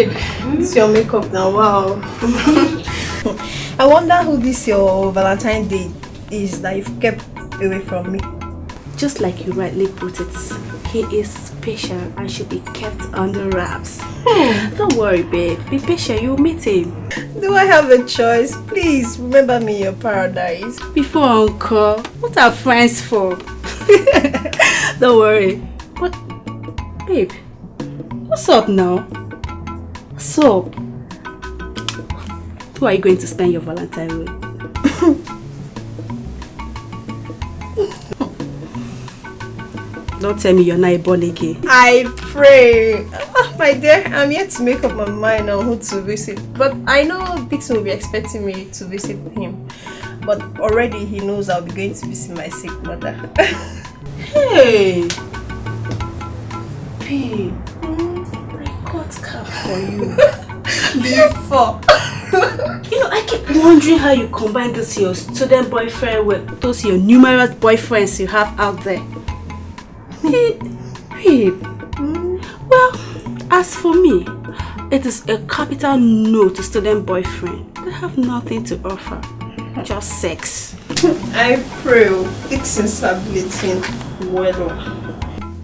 Babe, it's your makeup now, wow. I wonder who this your Valentine Day is that you've kept away from me. Just like you rightly put it, he is special and should be kept under wraps. Don't worry, babe. Be patient, you'll meet him. Do I have a choice? Please remember me in your paradise. Before Uncle, what are friends for? Don't worry. But, babe, what's up now? What's up? Who are you going to spend your Valentine with? Don't tell me you're not a born again. I pray. Oh, my dear, I'm yet to make up my mind on who to visit. But I know Dixon will be expecting me to visit him. But already he knows I'll be going to visit my sick mother. Hey! Babe, I got cap for you. Before. You know, I keep wondering how you combine this your student boyfriend with those your numerous boyfriends you have out there. Babe. Well, as for me, it is a capital no to student boyfriend. They have nothing to offer, just sex. I pray Dixon's stability well.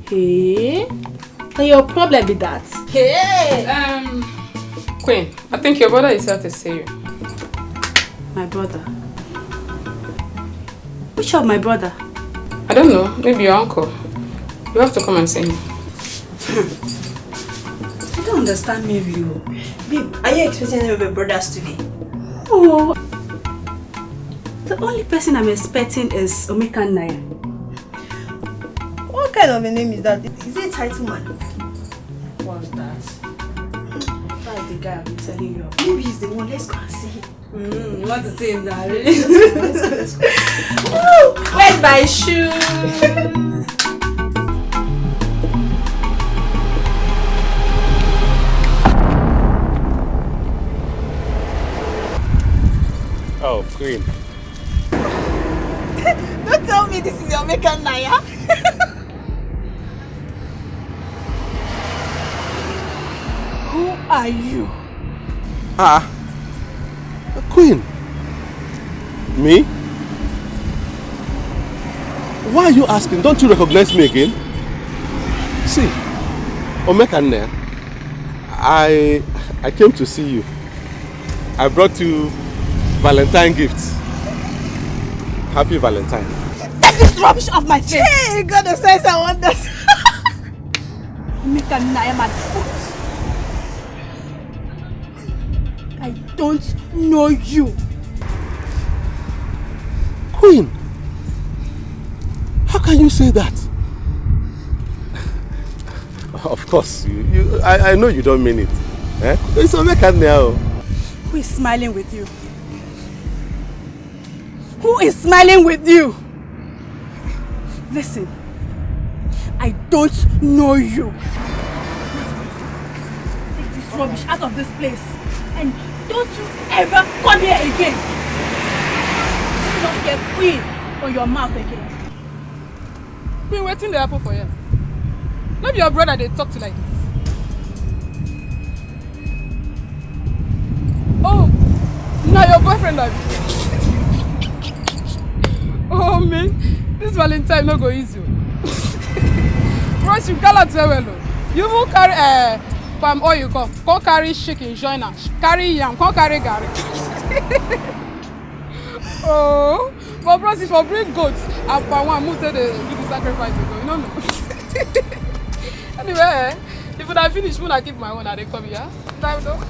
Hey, and your problem with that? Hey, Queen, I think your brother is here to see you. My brother? Which of my brother? I don't know, maybe your uncle. You have to come and see him. I don't understand maybe you. Babe, are you expecting any of your brothers today? Oh, the only person I'm expecting is Omeka Naya. What kind of a name is that? Is it a title man? What's that? That's the guy I've been telling you about. Maybe he's the one. Let's go and see him. You want to see him now? Let's go. Where's my shoes? Oh, Queen. Don't tell me this is your Omeka Naya. Who are you? Queen. Me? Why are you asking? Don't you recognize me again? See, Omeka Naya, I came to see you. I brought you Valentine gifts. Happy Valentine. Get this rubbish off my face! Hey, God of sense and wonders! Omeka Naya, my foot. I don't know you. Queen, how can you say that? Of course, I know you don't mean it. Eh? It's Omeka Naya. Who is smiling with you? Who is smiling with you? Listen, I don't know you. Take this rubbish out of this place and don't you ever come here again. Don't get Queen on your mouth again. Queen, waiting the apple for you. Not your brother they talk to like this. Oh, now your boyfriend of Oh man, this Valentine no go easy. Bros, you cannot tell well. You will carry palm oil, come carry chicken, join us. Carry yam, come carry garlic. Oh, but bros, if I bring goats, and palm one, move to do the sacrifice. You know me. Anyway, if I finish, when I keep my own, I come here. Time though.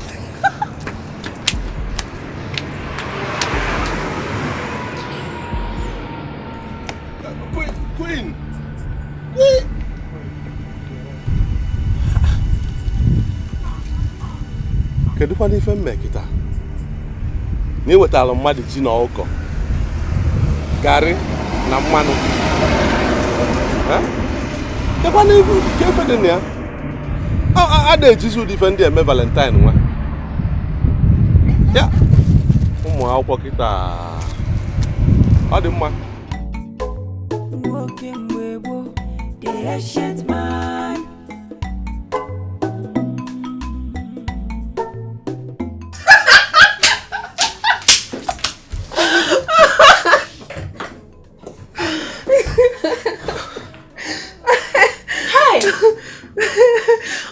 Queen! Kedu kwa n'ife mmekita? Ni wetala mmadụ ji na ọkọ. Garị na mmanụ. Ha? Dekwa n'ifu kefe dị na ya. A na-ejizi ụdị ife ndị eme Valentine nwa. Ya. Ụmụ akwụkwọ kịta. Ọ dị mma.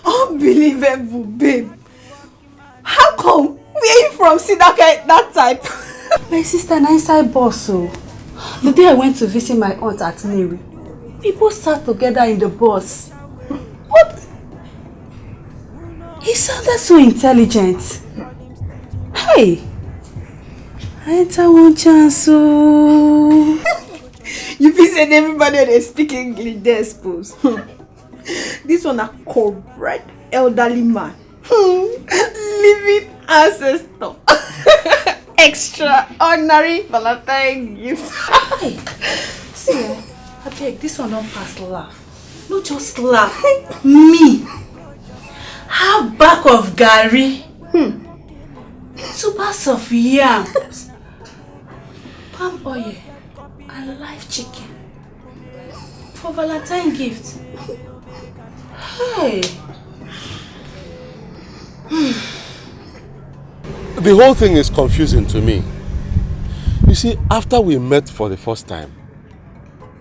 Unbelievable, babe. How come? Where you from? See that type? My sister and inside boss. So the day I went to visit my aunt at Neri, people sat together in the bus. What? He sounded so intelligent. Hey, I enter one chance. So you be saying everybody they speak English, they suppose. This one a correct elderly man. Living ancestor. Extraordinary Valentine gift. Hey, see, I beg, this one don't pass laugh. No, just laugh. Me. Half back of Gary. 2 bags of yams. Palm oil and live chicken. For Valentine gift. Hey. The whole thing is confusing to me. You see, after we met for the first time,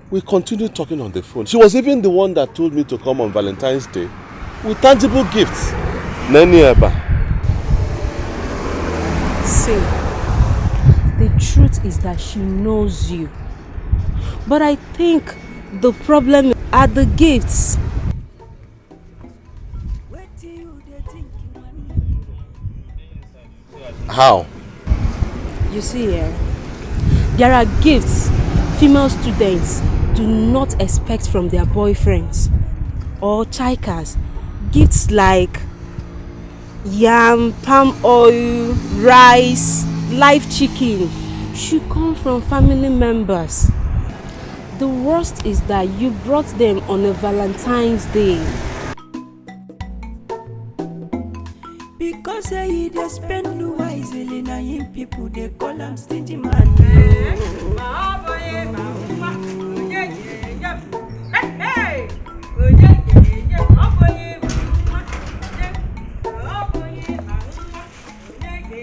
we continued talking on the phone. She was even the one that told me to come on Valentine's Day with tangible gifts. Nani Eba. See, the truth is that she knows you. But I think the problem are the gifts. How? You see here, there are gifts female students do not expect from their boyfriends or chikers. Gifts like yam, palm oil, rice, live chicken should come from family members. The worst is that you brought them on a Valentine's Day. Because they spend wisely, now people they call them stingy man.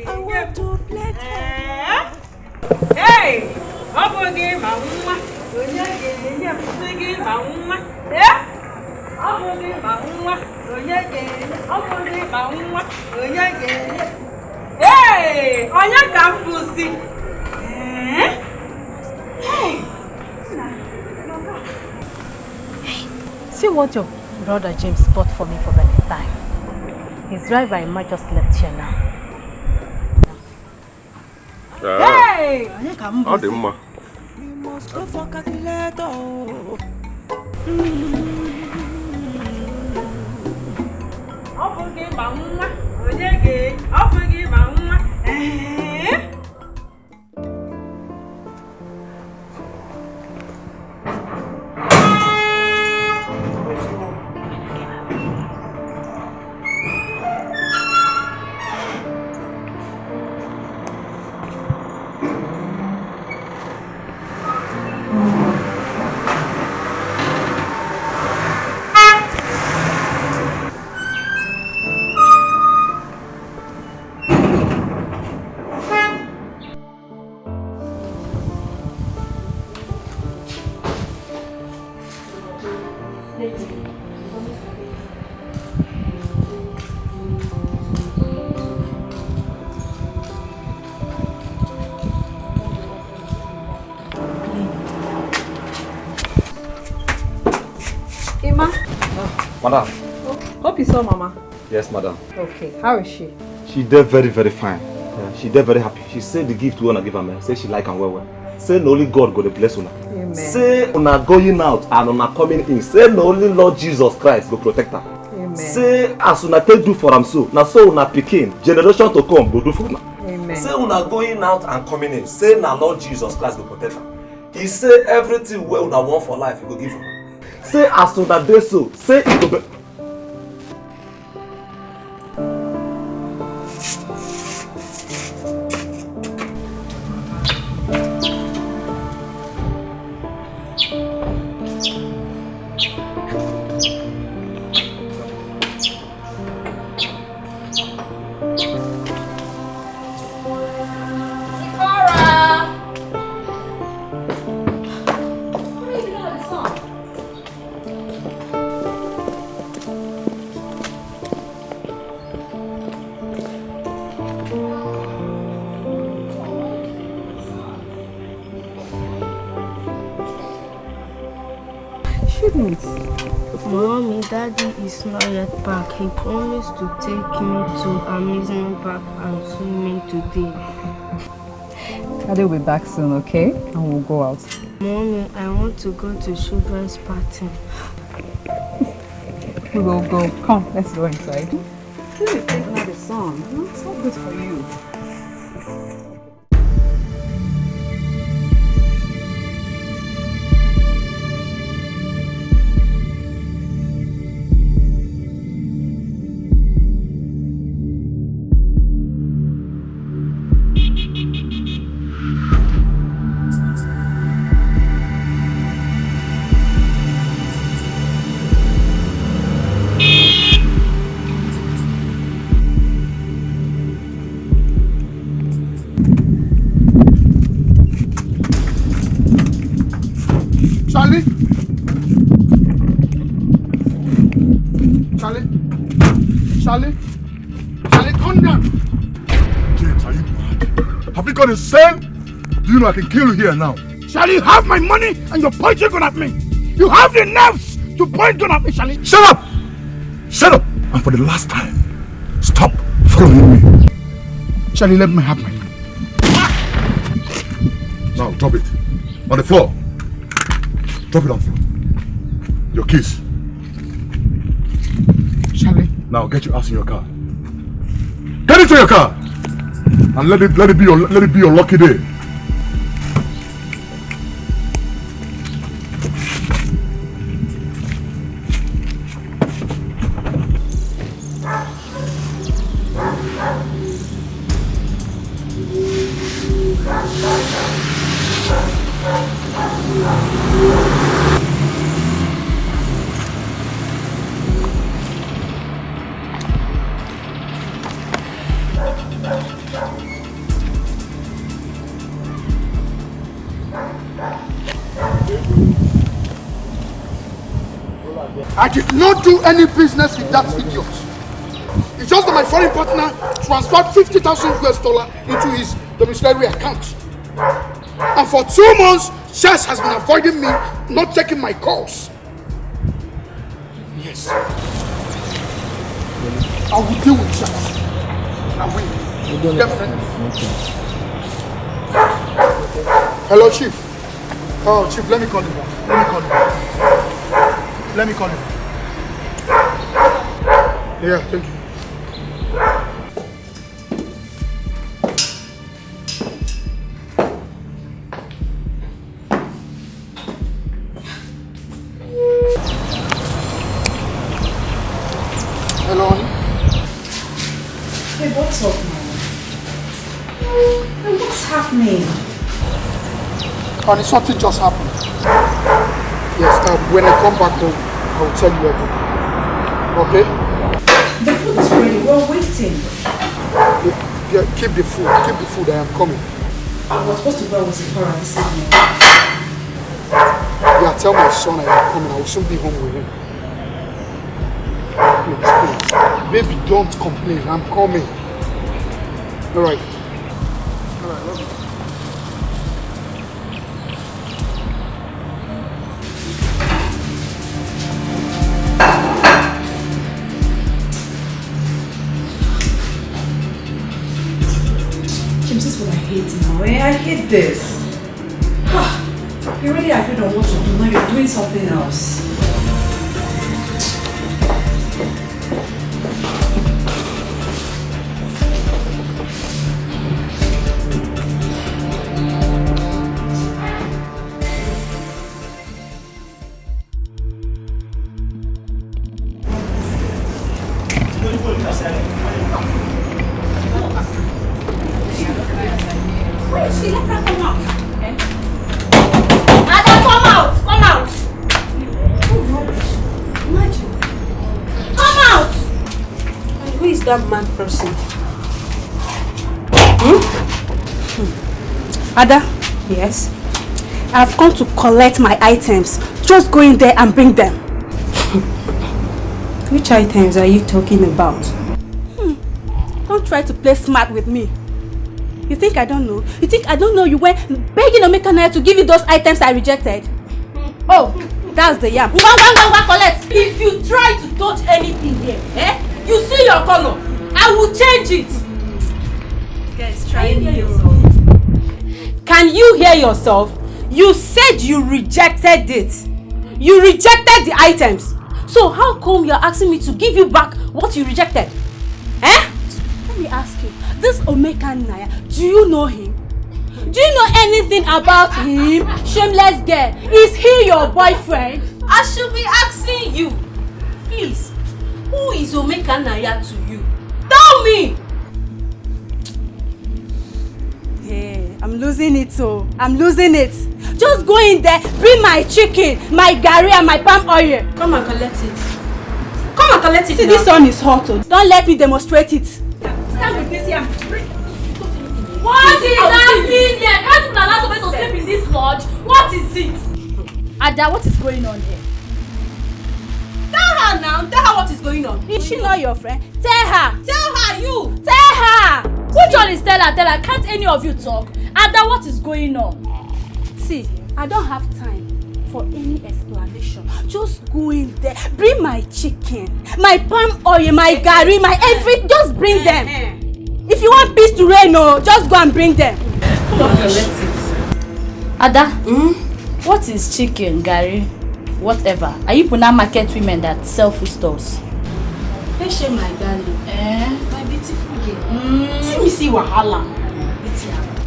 I want to play. Hey, Hey, on your campus. Hey. See what your brother James bought for me for Valentine. His driver I might just left here now. Hey! How the ma? We must go for calculator. Madam. Hope you saw Mama. Yes, madam. Okay, how is she? She did very, very fine. She did very happy. She said the gift we wanna give her, man. Say she like and well. Say no only God go to bless una. Amen. Say una going out and una coming in. Say no only Lord Jesus Christ go protect her. Amen. Say as una take do for am so. Now so una pikin generation to come go do for una. Amen. Say una going out and coming in. Say na Lord Jesus Christ go protect her. He say everything wey una want for life he go give her. Say as una dey so. Say it go be. Mommy, Daddy is not yet back. He promised to take me to amusement park and swimming today. Daddy will be back soon, okay? And we'll go out. Mommy, I want to go to children's party. We will go. Come, let's go inside. You will take another song. It's not good for you. Charlie, calm down. James, are you mad? Have you got insane? Do you know I can kill you here now? Charlie, you have my money and you're pointing gun at me. You have the nerves to point gun at me, Charlie. Shut up! Shut up! And for the last time, stop following me. Charlie, let me have my money. Now, drop it. On the floor. Drop it on the floor. Your keys. Charlie. Now get your ass in your car. Get into your car! And let it be your lucky day. I did not do any business with that idiot. It's just that my foreign partner transferred $50,000 into his domiciliary account. And for 2 months, Chess has been avoiding me, not taking my calls. Yes. I will deal with Chess. I will. Definitely. Hello, Chief. Oh, Chief, let me call you back. Let me call you. Yeah, thank you. Hello, honey. Hey, what's up, Mama? Hey, what's happening? Honey, something just happened. Yes, when I come back home, I will tell you everything. Okay? The food is ready. We're waiting. Yeah, keep the food. I am coming. I was supposed to go with Sephora this evening. Yeah, tell my son I am coming. I will soon be home with him. Please. Baby, don't complain. I'm coming. Alright, love you. James, this is what I hate now. I hate this. You already agreed on what to do. Now you're doing something else. That mad person. Ada? Yes? I've come to collect my items. Just go in there and bring them. Which items are you talking about? Don't try to play smart with me. You think I don't know? You think I don't know you went begging Omekana to give you those items I rejected? Oh, that's the yam. Collect. If you Can you hear yourself? You said you rejected it. You rejected the items. So how come you're asking me to give you back what you rejected? Eh? Let me ask you, this Omeka Naya, do you know him? Do you know anything about him? Shameless girl. Is he your boyfriend? I should be asking you. Please, who is Omeka Naya to you? Tell me! Hey, I'm losing it, so I'm losing it. Just go in there, bring my chicken, my garri and my palm oil. Come and collect it. Come and collect it. See, now. This one is hot. Don't let me demonstrate it. Stand with this here. What is happening here? Can't you allow somebody to sleep in this lodge? What is it? Ada, what is going on here? Tell her now. Tell her what is going on. Is she not your friend? Tell her. Tell her, you. Tell her. Which one is tell her? Tell her. Can't any of you talk? Ada, what is going on? See, I don't have time for any explanation. Just go in there. Bring my chicken, my palm oil, my garri, my everything. Just bring them. If you want peace to reign, just go and bring them. Don't collect it. Ada, what is chicken, garri, whatever? Are you Puna market women that sell food stores? Let's share my darling. My beautiful girl. See me see wahala.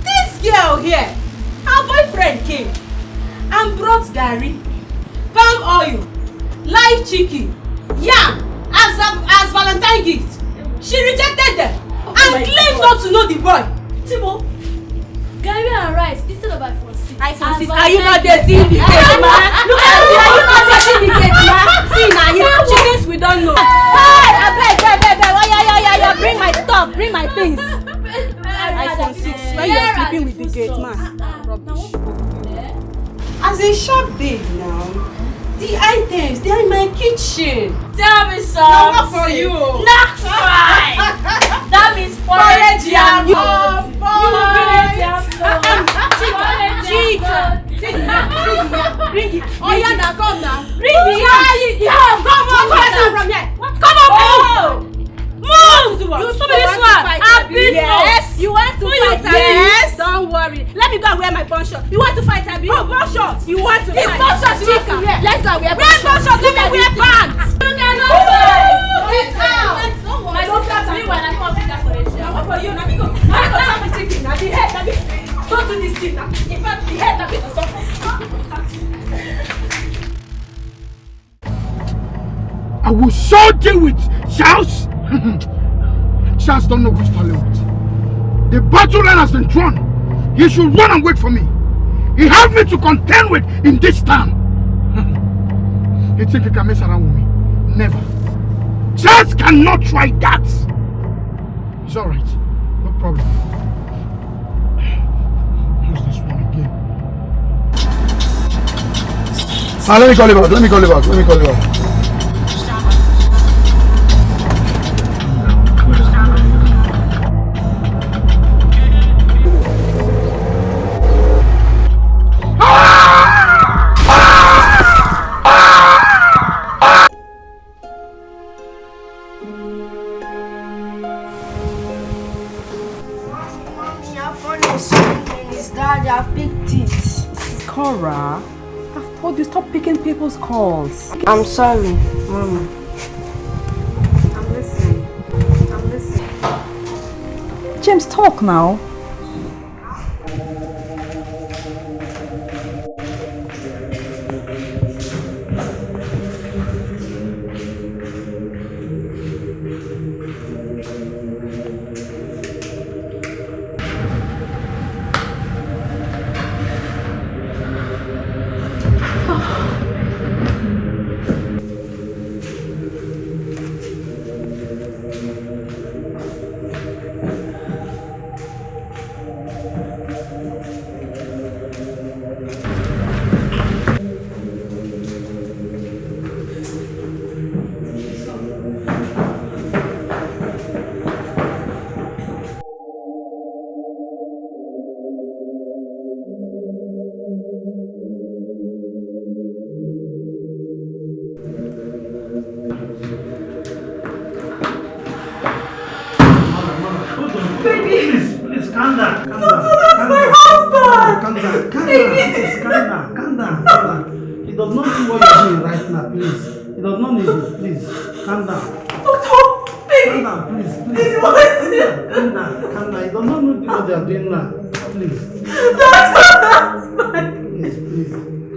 This girl here, her boyfriend came and brought garri, palm oil, live chicken, yeah, as Valentine gift. She rejected them. And claimed not to know the boy. Timo, garri and rice instead of iPhone 6. iPhone 6. Are you not dating the gate, man? Look at you. Are you not dating the gate, man? See now, you chickens we don't know. Hey, I beg. Oh yeah. Bring my stuff. Bring my things. iPhone 6. When you are sleeping with the gate, man. Rubbish. As a sharp babe now, the items, they are in my kitchen. Tell me something. No, not for you. Not fine. That means porridge and you. Bring it. Oh yeah, now come now. Bring it. Come on. Move. You told me this one. I've been yes. You want to fight? Yes. Don't worry. Let me go and wear my bun short. You want to fight, Abi? Oh, bun short. You want to fight? It's bun short. Let's go and wear bun short. Let me wear pants. You cannot fight. Get out. My sister to me when I come pick up for a show. What for you? Let me go. Let me go tell me chicken. Now the head. Let me don't do this thing now. In fact, the head. Let me stop. I will so deal with Charles. Charles don't know which parliament. The battle line has been drawn. He should run and wait for me. He has me to contend with in this town. You think he can mess around with me? Never. Charles cannot try that. It's alright. No problem. Who's this one again? Let me call you back. Cora, I've told you stop picking people's calls. I'm sorry, Mama. I'm listening. James, talk now. Please, calm down. That's my husband! calm down. Calm down. Calm down. He does not do what you're doing right now, please. He does not need it, please. Calm down. Doctor, calm down, please. Calm down. He does not know what they are doing now. Please. Please.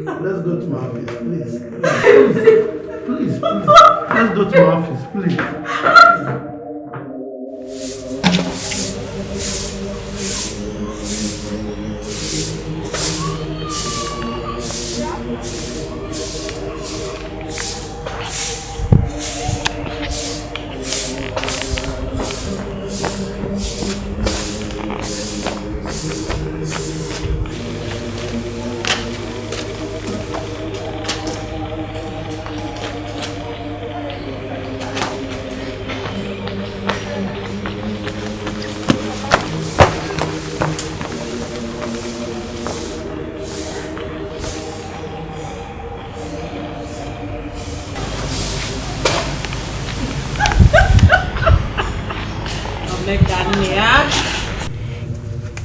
Let's go to my office, please. Please. Let's go to my office, please.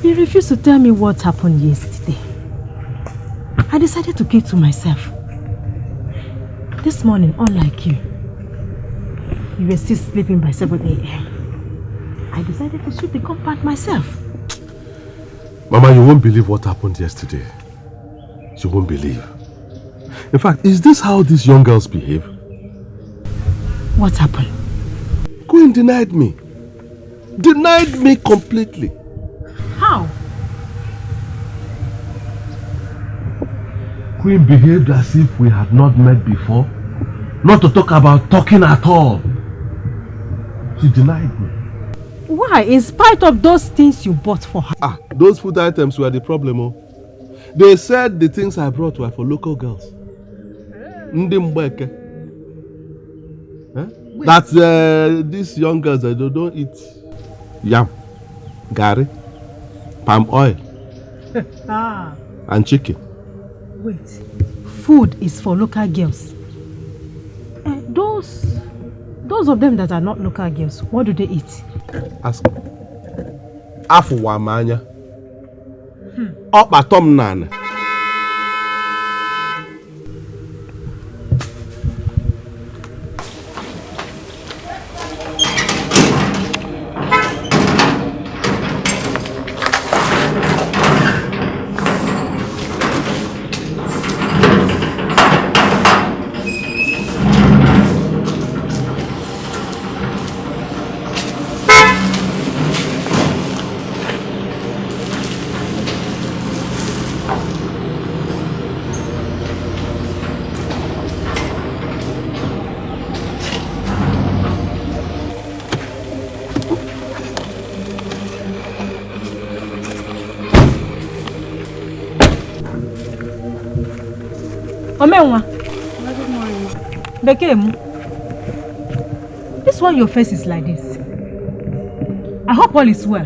You refused to tell me what happened yesterday. I decided to keep to myself. This morning, unlike you, you were still sleeping by 7 a.m. I decided to sweep the compound myself. Mama, you won't believe what happened yesterday. You won't believe. In fact, is this how these young girls behave? What happened? Queen denied me. Denied me completely. How? Queen behaved as if we had not met before. Not to talk about talking at all. She denied me. Why? In spite of those things you bought for her? Those food items were the problem. Oh. They said the things I brought were for local girls. Ndi Mbeke. That these young girls, they don't eat yam, gari, palm oil, and chicken. Wait. Food is for local girls. Those of them that are not local girls, what do they eat? Ask me. Afuwa manya. Okpa tom nana. Omenwa. Bekemu. This one your face is like this. I hope all is well.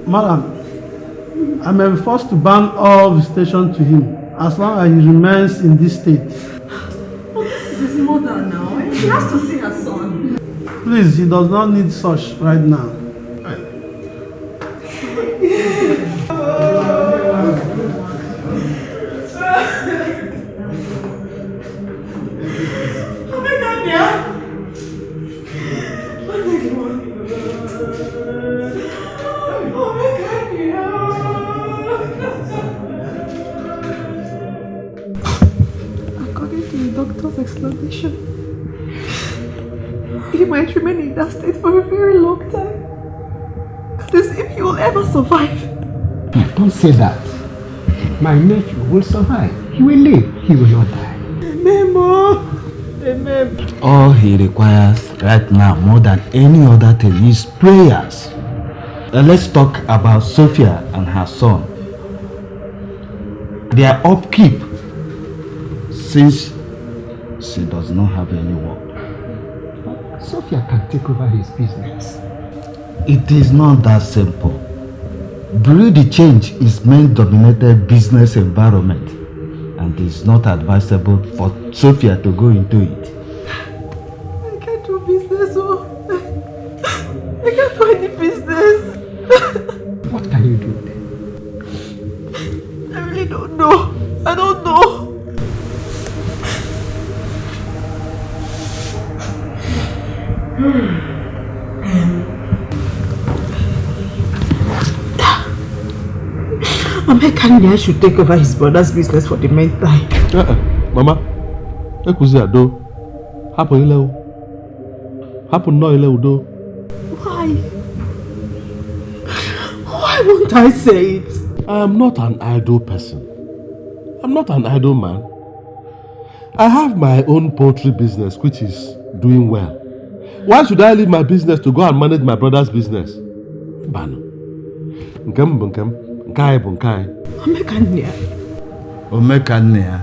Madam, I may be forced to ban all visitation to him as long as he remains in this state. Oh, this is his mother now. She has to see her son. Please, he does not need such right now. affliction. He might remain in that state for a very long time. Not as if he will ever survive. Don't say that. My nephew will survive. He will live. He will not die. Memo. Amen. All he requires right now, more than any other thing, is prayers. Let's talk about Sophia and her son. Their upkeep, since she does not have any work. Sophia can take over his business. It is not that simple. Bureau de change is men-dominated business environment, and it is not advisable for Sophia to go into it. I can't do business, oh. I can't do any business. What can you do then? I really don't know. I don't know. Omekania should take over his brother's business for the meantime. Mama, ekuzi ado. Hapo ile o. Hapo no ile udo. Why? Why won't I say it? I am not an idle person. I'm not an idle man. I have my own poultry business which is doing well. Why should I leave my business to go and manage my brother's business? Bano. Nkem bunkem. Nkai bunkai. Omekania.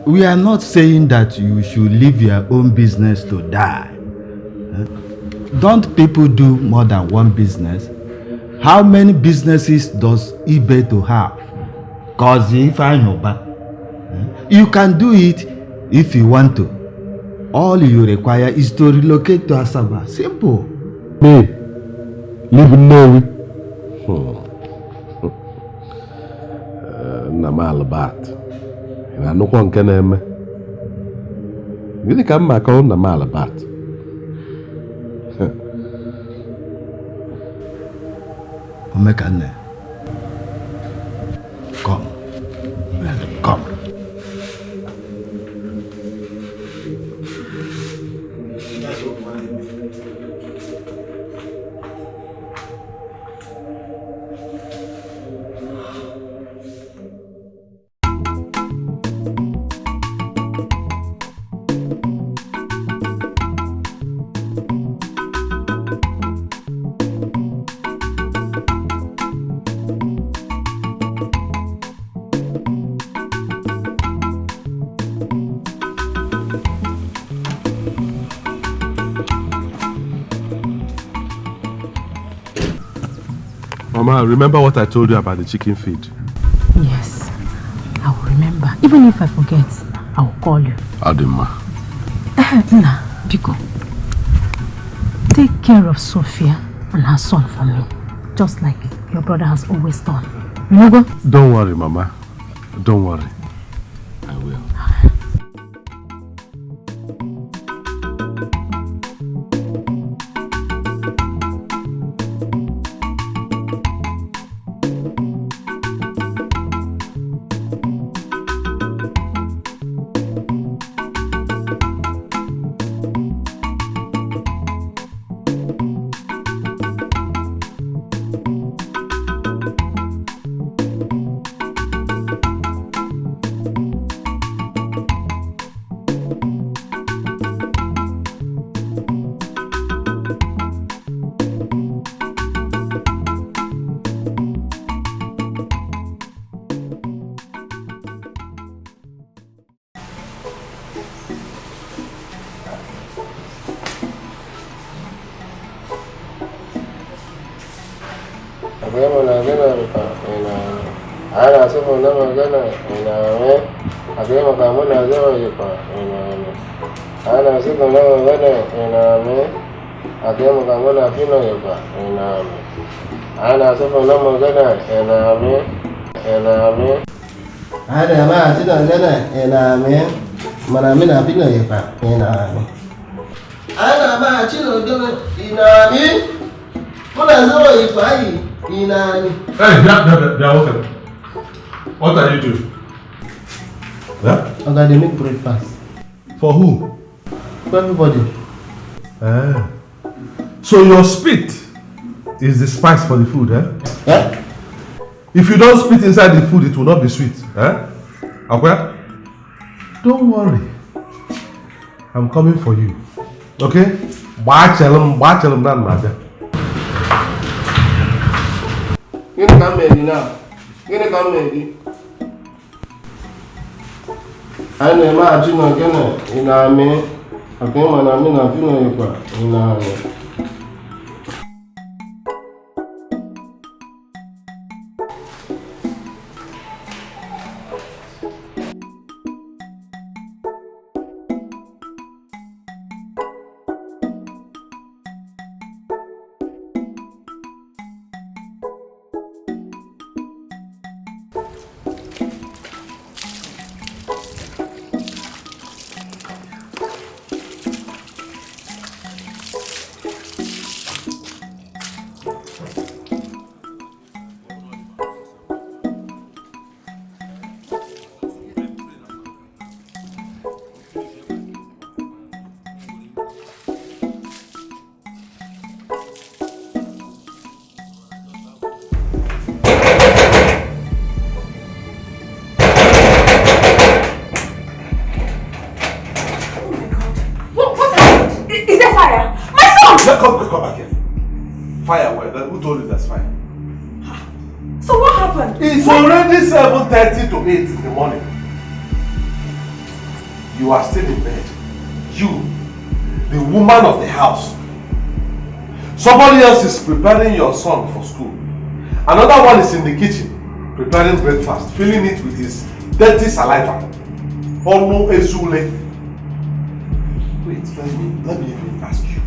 We are not saying that you should leave your own business to die. Don't people do more than one business? How many businesses does eBay to have? Cause if I know, you can do it if you want to. All you require is to relocate to Asaba. Simple. Me? Live no. Namalabat. I no one can name. Really come back on Namalabat. Omekane. Come. Come. Mama, remember what I told you about the chicken feed? Yes, I will remember. Even if I forget, I will call you. Adima. Nah, Biko. Take care of Sophia and her son for me. Just like your brother has always done. You know what? Don't worry, Mama. Don't worry. I will. What are you doing? Huh? And I make breakfast. For who? For everybody. Ah. So your spit is the spice for the food, eh? Eh? If you don't spit inside the food, it will not be sweet. Eh? Okay? Don't worry. I'm coming for you. Okay? Bachelum down, madam. Gini ka mmedi na? Gini ka mmedi? Anyị na-eme achị na gịnị ị na-amị maka ịma na amị na fino ịkwa ị na-amị. Come back here. Fire where? Who told you there's fire? So what happened? It's already 7:30 to 8 in the morning. You are still in bed. You, the woman of the house. Somebody else is preparing your son for school. Another one is in the kitchen preparing breakfast, filling it with his dirty saliva. Ono ezule. Wait, let me even ask you.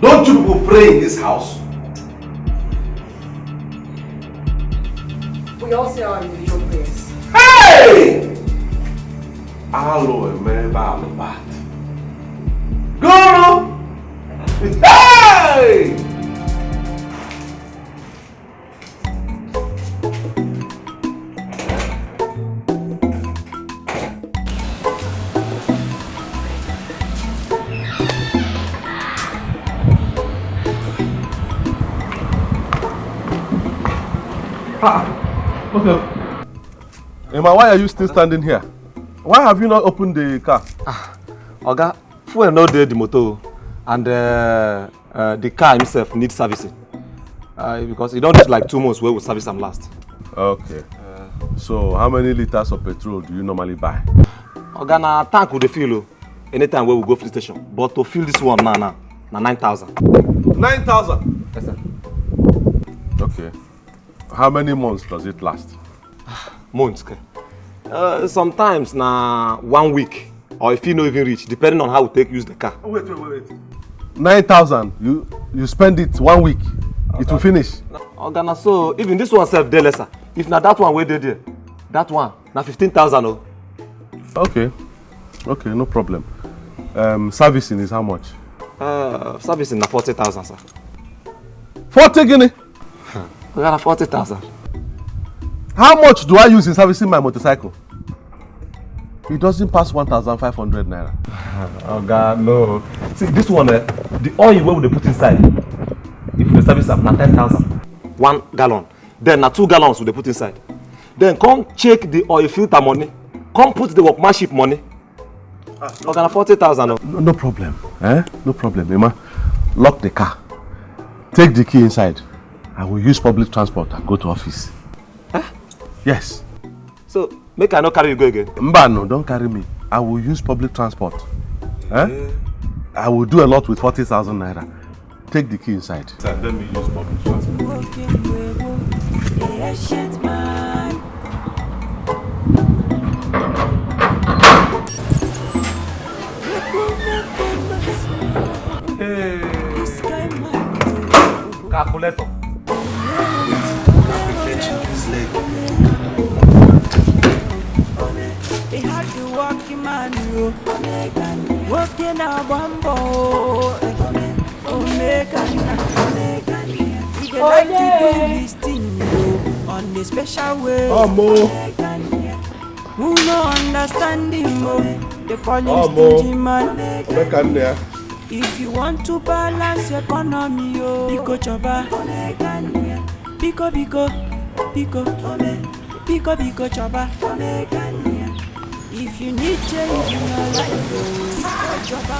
Don't you people pray in this house? We all say our individual prayers. Hey! Alo emeba alobat. Go! Hey! Okay. Emma, why are you still standing here? Why have you not opened the car? Oga, fuel no dey the motor, and the car himself needs servicing. Because it don't take like 2 months where we service them last. Okay. So how many liters of petrol do you normally buy? Oga, na tank we dey fill anytime where we go to the station. But to fill this one now, na 9,000. 9,000? Yes, sir. Okay. How many months does it last? Months, okay. Sometimes na 1 week, or if you no even reach, depending on how we use the car. Wait. 9,000. You spend it 1 week. Okay. It will finish. Oga, so even this one self dey lesser. If na that one wey dey there, that one na 15,000. Oh. Okay, no problem. Servicing is how much? Servicing na 40,000, sir. 40 guinea? We got 40,000. How much do I use in servicing my motorcycle? It doesn't pass 1,500 naira. Oh God, no. See, this one, the oil where they put inside, if we service up, na 10,000. 1 gallon. Then na 2 gallons we put inside. Then come check the oil filter money. Come put the workmanship money. Okay, na 40,000. No problem. No problem, Emma. Lock the car. Take the key inside. I will use public transport and go to office. Huh? Yes. So, make I not carry you go again? Mba, no, don't carry me. I will use public transport. I will do a lot with 40,000 naira. Take the key inside. Let me use public transport. Calculator. Working a bumbo, like to do this thing on a special way. Oh, Mo. Who no understanding, Mo? they call him stingy man. If you want to balance your economy, Biko Choba, Biko Choba. If you need change in your life, Biko Choba.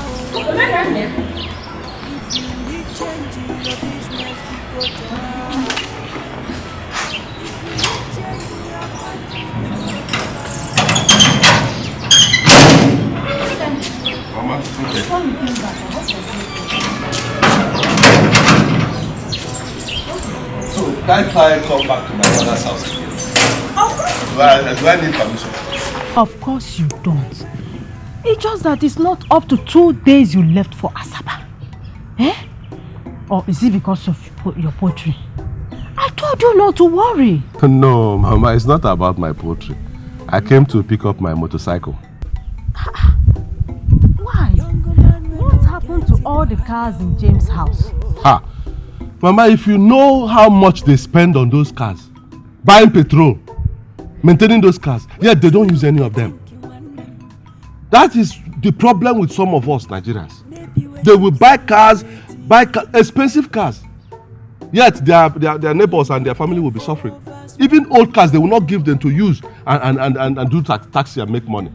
If you need change in your business, Biko Choba. Mama, okay. So, can't I come back to my mother's house again? Do I need permission? Of course you don't. It's just that it's not up to 2 days you left for Asaba. Eh? Or is it because of your poetry? I told you not to worry. No, Mama, it's not about my poetry. I came to pick up my motorcycle. Why? What happened to all the cars in James' house? Ha! Mama, if you know how much they spend on those cars, buying petrol, maintaining those cars, yet they don't use any of them. That is the problem with some of us Nigerians. They will buy cars, expensive cars, yet their neighbors and their family will be suffering. Even old cars, they will not give them to use and do taxi and make money.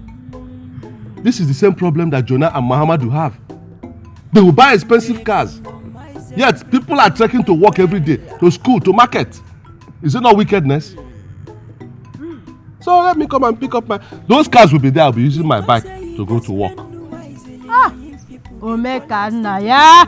This is the same problem that Jonah and Muhammadu have. They will buy expensive cars, yet people are trekking to work every day, to school, to market. Is it not wickedness? So let me come and pick up those cars will be there. I'll be using my bike to go to work. Omeka Naya.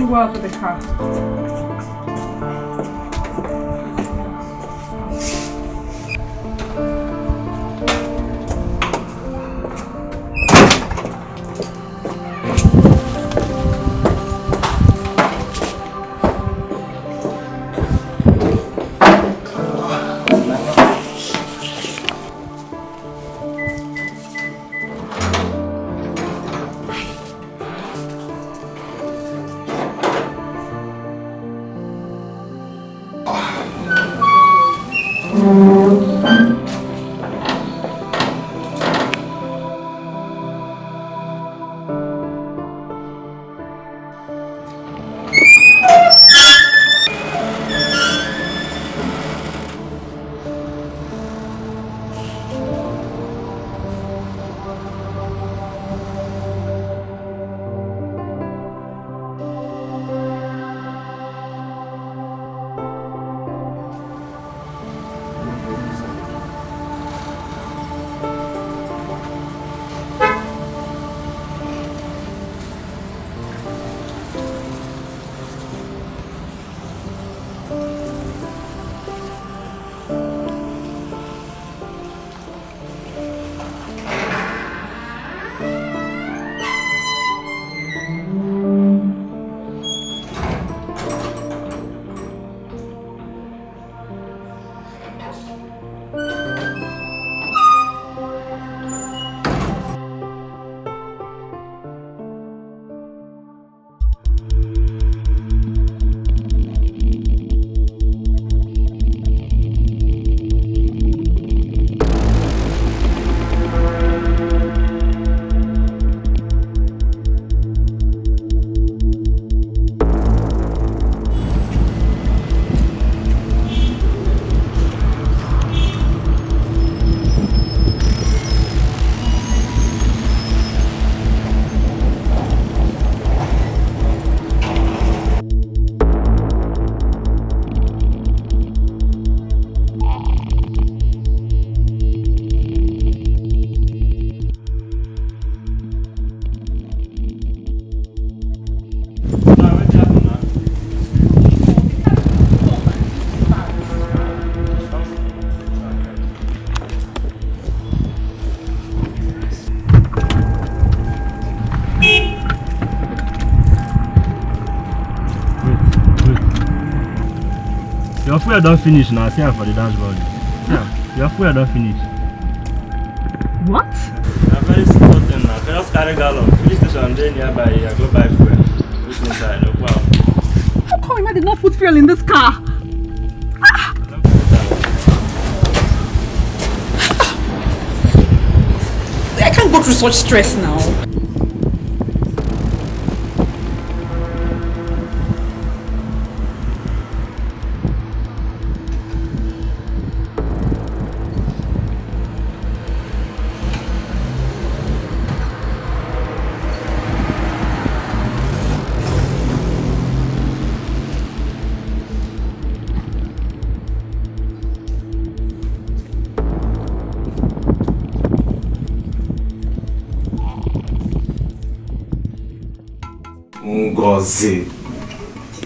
Well for the car. Your fuel don't finish now, see for the dashboard. Yeah, your fuel don't finish. What? I'm very simple thing now. Just carry gallon. Police station there nearby, I go buy fuel. Who's inside? No problem. How come I did not put fuel in this car? I can't go through such stress now.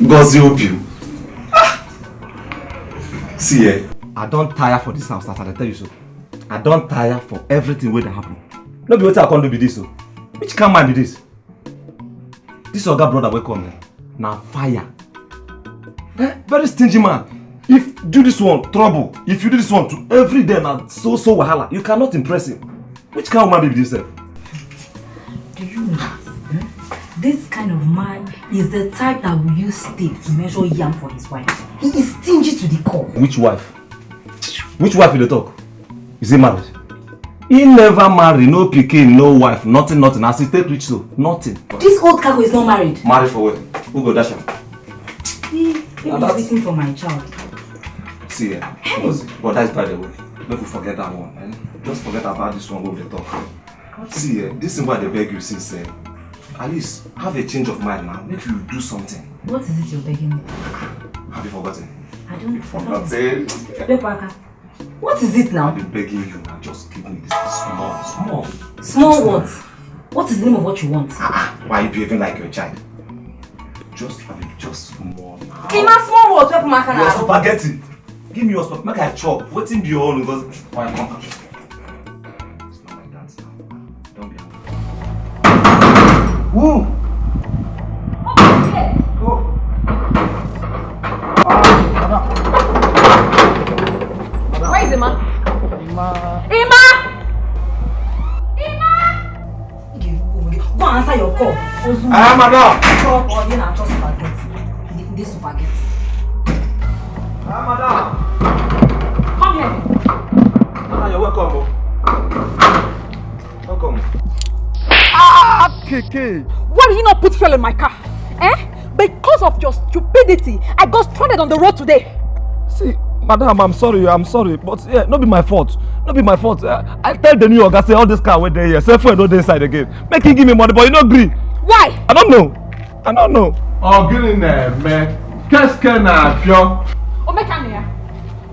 Ngozi Opiu. See, I don't tire for this house, as I tell you so. I don't tire for everything that happen. No be what I can't do with this. So. Which kind man be this? This other brother will come now fire. Very stingy man. If do this one, trouble. If you do this one to every day now, so wahala, you cannot impress him. Which kind of man be this? Do you know that? This kind of man is the type that will use tape to measure yam for his wife. He is stingy to the core. Which wife? Which wife will they talk? Is he married? He never married, no pikin, no wife, nothing. As he take rich so, nothing. This old cargo is not married. Married for what? Who go dash him? He was waiting for my child. See, but that's by the way. Don't forget that one. Eh? Just forget about this one over the talk. See, this is why they beg you since. At least have a change of mind now. Make you do something. What is it you're begging me? Have you forgotten? I don't forget. Forgotten. What is it now? I've been begging you now. Just give me this small. Small what? What is the name of what you want? Why are you behaving like your child? Just small now. Small what? Your spaghetti. Give me your spaghetti. Make I chop. What's in your own? Because why come? Woo! Where is Ima? Ima! Go answer your call. Madam! This spaghetti. Madam! Come here. You're welcome. Welcome. Keke! Why did you not put fuel in my car? Because of your stupidity, I got stranded on the road today. See, madam, I'm sorry, but yeah, not be my fault. I tell the new guy say all this car went there here, say fuel no dey inside again. Make him give me money, but you not agree. Why? I don't know. Oh, get in there, man. Qu'est-ce qu'on a fait? Omekania,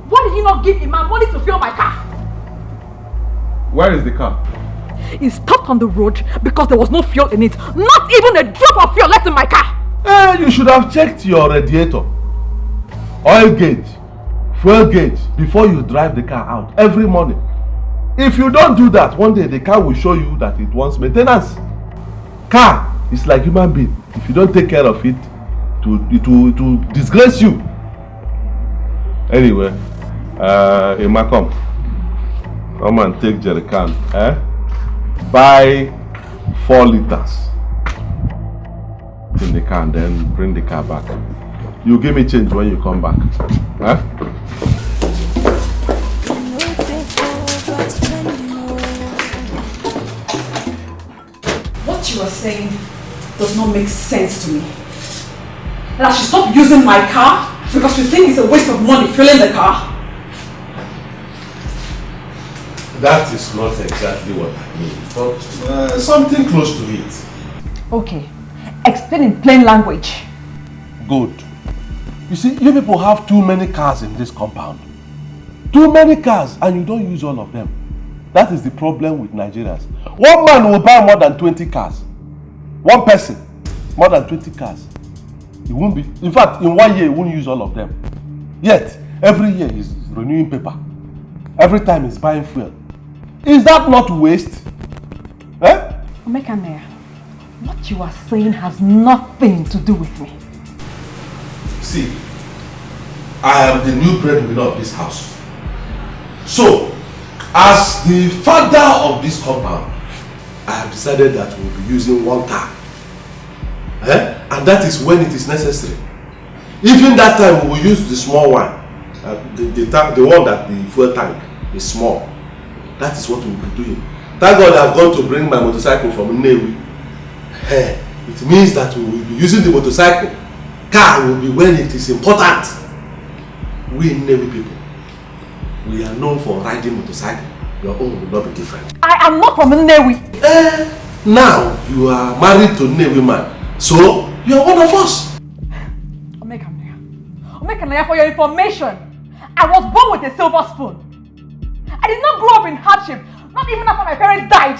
why did you not give him my money to fuel my car? Where is the car? It stopped on the road because there was no fuel in it. Not even a drop of fuel left in my car. You should have checked your radiator, oil gauge, fuel gauge before you drive the car out every morning. If you don't do that, one day the car will show you that it wants maintenance. Car is like human being. If you don't take care of it, it will disgrace you. Anyway, Emma, come and take jerry can. Buy 4 liters in the car and then bring the car back. You give me change when you come back. What you are saying does not make sense to me. And I should stop using my car because you think it's a waste of money filling the car. That is not exactly what I mean, but something close to it. Okay, explain in plain language. Good. You see, you people have too many cars in this compound. Too many cars, and you don't use all of them. That is the problem with Nigerians. One man will buy more than 20 cars. One person, more than 20 cars. He won't be. In fact, in 1 year, he won't use all of them. Yet, every year he's renewing paper. Every time he's buying fuel. Is that not waste? Eh? Omekanaya, what you are saying has nothing to do with me. See, I am the new breadwinner of this house. So, as the father of this compound, I have decided that we'll be using one car. And that is when it is necessary. Even that time we will use the small one. The one that the fuel tank is small. That is what we will be doing. Thank God I've gone to bring my motorcycle from Nnewi. It means that we will be using the motorcycle. Car will be when it is important. We Nnewi people, we are known for riding motorcycle. Your own will not be different. I am not from Nnewi. Now you are married to Nnewi man. So you are one of us. Omekanaya, for your information, I was born with a silver spoon. I did not grow up in hardship, not even after my parents died.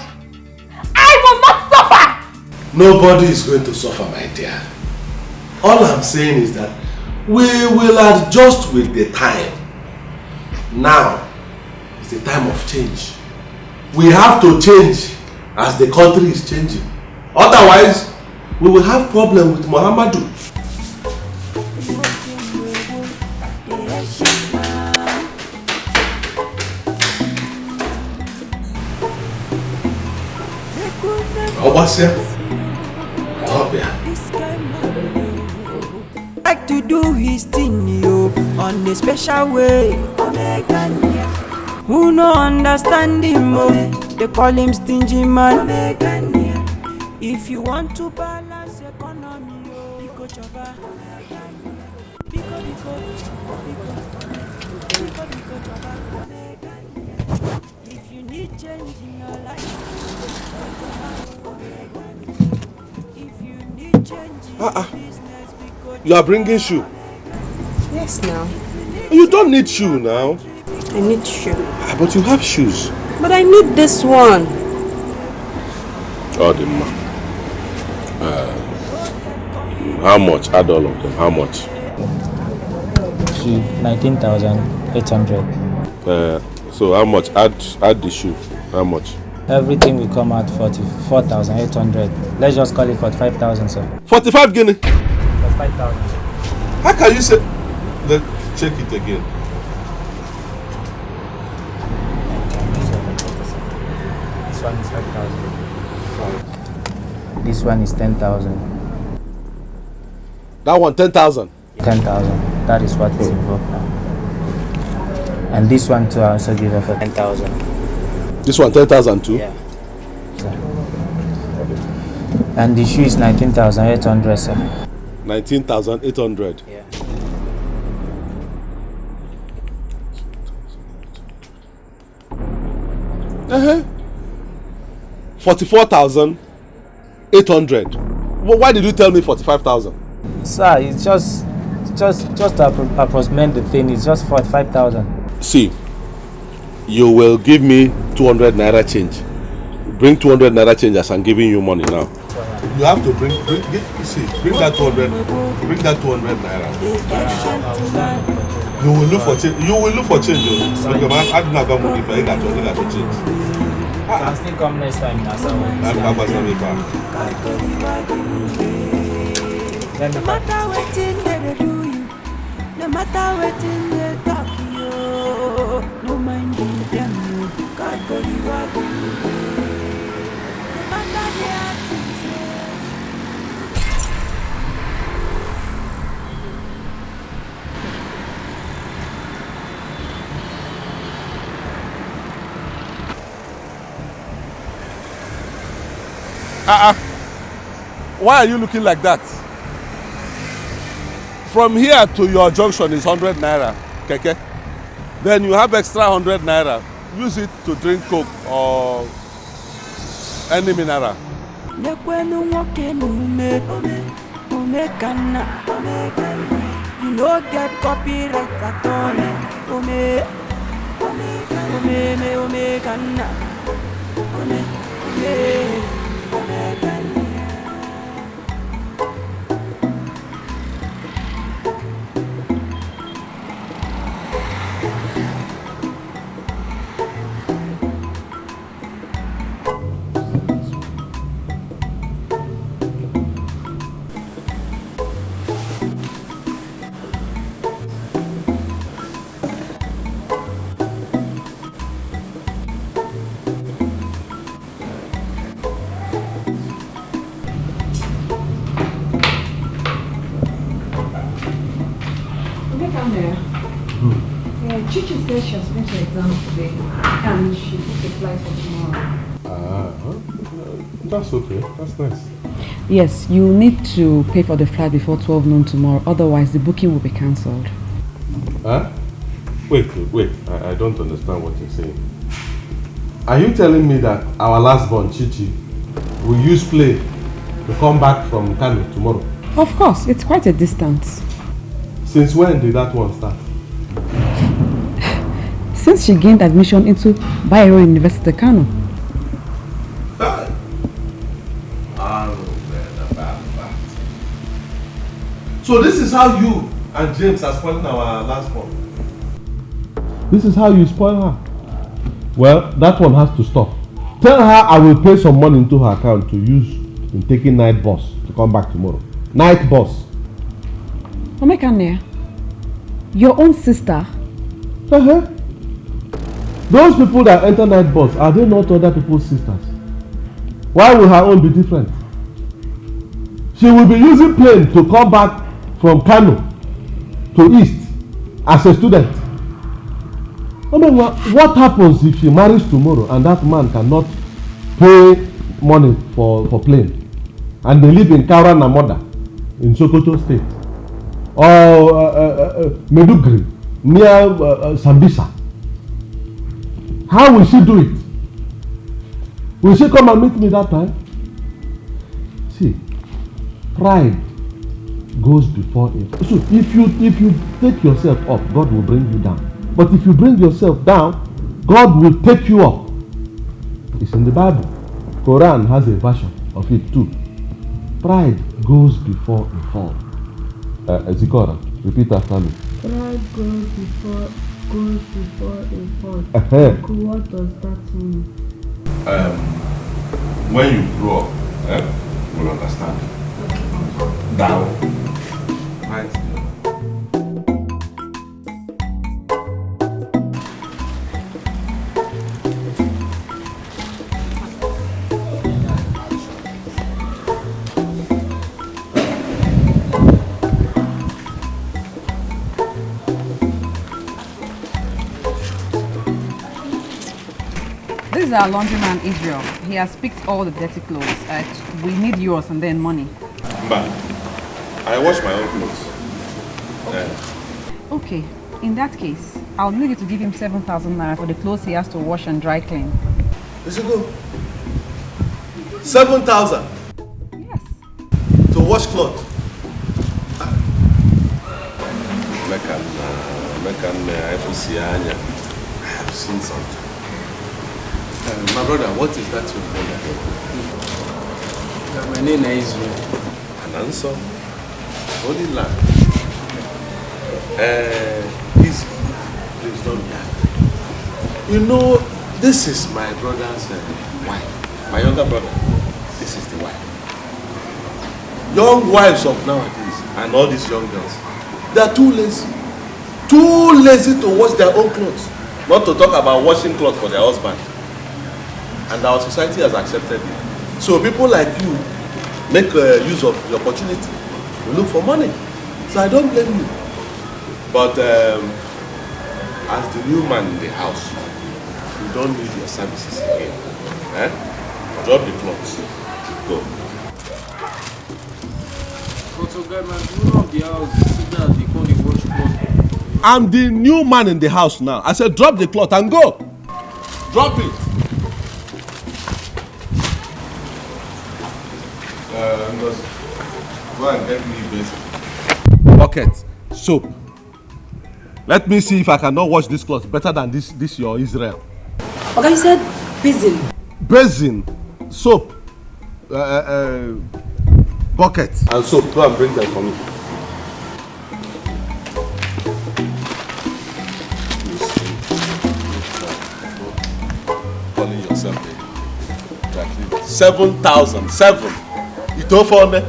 I will not suffer! Nobody is going to suffer, my dear. All I'm saying is that we will adjust with the time. Now is the time of change. We have to change as the country is changing. Otherwise, we will have problem with Muhammadu. Like to do his thing, yo, on a special way. Who no understand him, oh, they call him stingy man. If you want to balance economy, yo, you go chaba. If you need change in your life, if you need change in your business, You are bringing shoe. Yes, now. You don't need shoe now. I need shoe. But you have shoes. But I need this one. Oh, the man. How much? Add all of them. How much? 19,800. So how much? Add the shoe. How much? Everything will come out 44,800. Let's just call it 45,000, sir. 45 guinea. 45,000. How can you say? Let's check it again. This one is 5,000. This one is 10,000. That one 10,000. 10,000. That is what is involved now. And this one too, I also give her for 10,000. This one 10,000 too? Yeah. Sir. And the shoe is 19,800, sir. 19,800. Yeah. Uh-huh. 44,800. Well, why did you tell me 45,000? Sir, it's just to approximate the thing. It's just 45,000. See, you will give me 200 naira change. Bring 200 naira change as I'm giving you money now. You have to bring that 200. Bring that 200 naira. You will look for change. You will look for change. I do not have money for you. Got to change. I'll still come next time. No matter what they do you, no matter what they talk you, no mind them. God go the wagon. No matter the actions. Why are you looking like that? From here to your junction is 100 naira, keke. Then you have extra 100 naira. Use it to drink Coke or any mineral. You no get copyright at all. Chichi said she has finished her exam today and she booked a flight for tomorrow. That's okay. That's nice. Yes, you need to pay for the flight before 12 noon tomorrow, otherwise the booking will be cancelled. Huh? Wait. I don't understand what you're saying. Are you telling me that our last born, Chichi, will use plane to come back from Kano tomorrow? Of course, it's quite a distance. Since when did that one start? Since she gained admission into Bayero University, Kano. So this is how you and James are spoiling our last born. This is how you spoil her. Well, that one has to stop. Tell her I will pay some money into her account to use in taking night bus to come back tomorrow. Night bus. Omekane, your own sister? Those people that enter night bus, are they not other people's sisters? Why will her own be different? She will be using plane to come back from Kano to East as a student. What happens if she marries tomorrow and that man cannot pay money for plane and they live in Kaura Namoda in Sokoto State or Medugri near Sambisa? How will she do it? Will she come and meet me that time? See, pride goes before it. So if you take yourself up, God will bring you down. But if you bring yourself down, God will take you up. It's in the Bible. Quran has a version of it too. Pride goes before a fall. Zikora, repeat after me. Pride goes before a fall. What does that mean? When you grow up, you'll understand. Down. Right. This is our laundryman Israel. He has picked all the dirty clothes. We need yours and then money. But I wash my own clothes. Okay, in that case, I'll need you to give him 7,000 naira for the clothes he has to wash and dry clean. Is it good? 7,000? Yes. To wash clothes? I have seen something. My brother, what is that you call again? My name is Israel. An answer. Holy land. Please don't be angry. You know, this is my brother's wife. My younger brother. This is the wife. Young wives of nowadays and all these young girls, they are too lazy. Too lazy to wash their own clothes. Not to talk about washing clothes for their husband. And our society has accepted it. So people like you make use of the opportunity. You look for money. So I don't blame you. But as the new man in the house, you don't need your services again. Drop the clothes. Go. I'm the new man in the house now. I said drop the cloth and go. Drop it. Go and get me basin. Bucket, soap. Let me see if I cannot wash this cloth better than this your Israel. Okay, you said basin. Basin, soap, bucket and soap. Go and bring them for me. Calling yourself a 7,000. 7. You don't for me.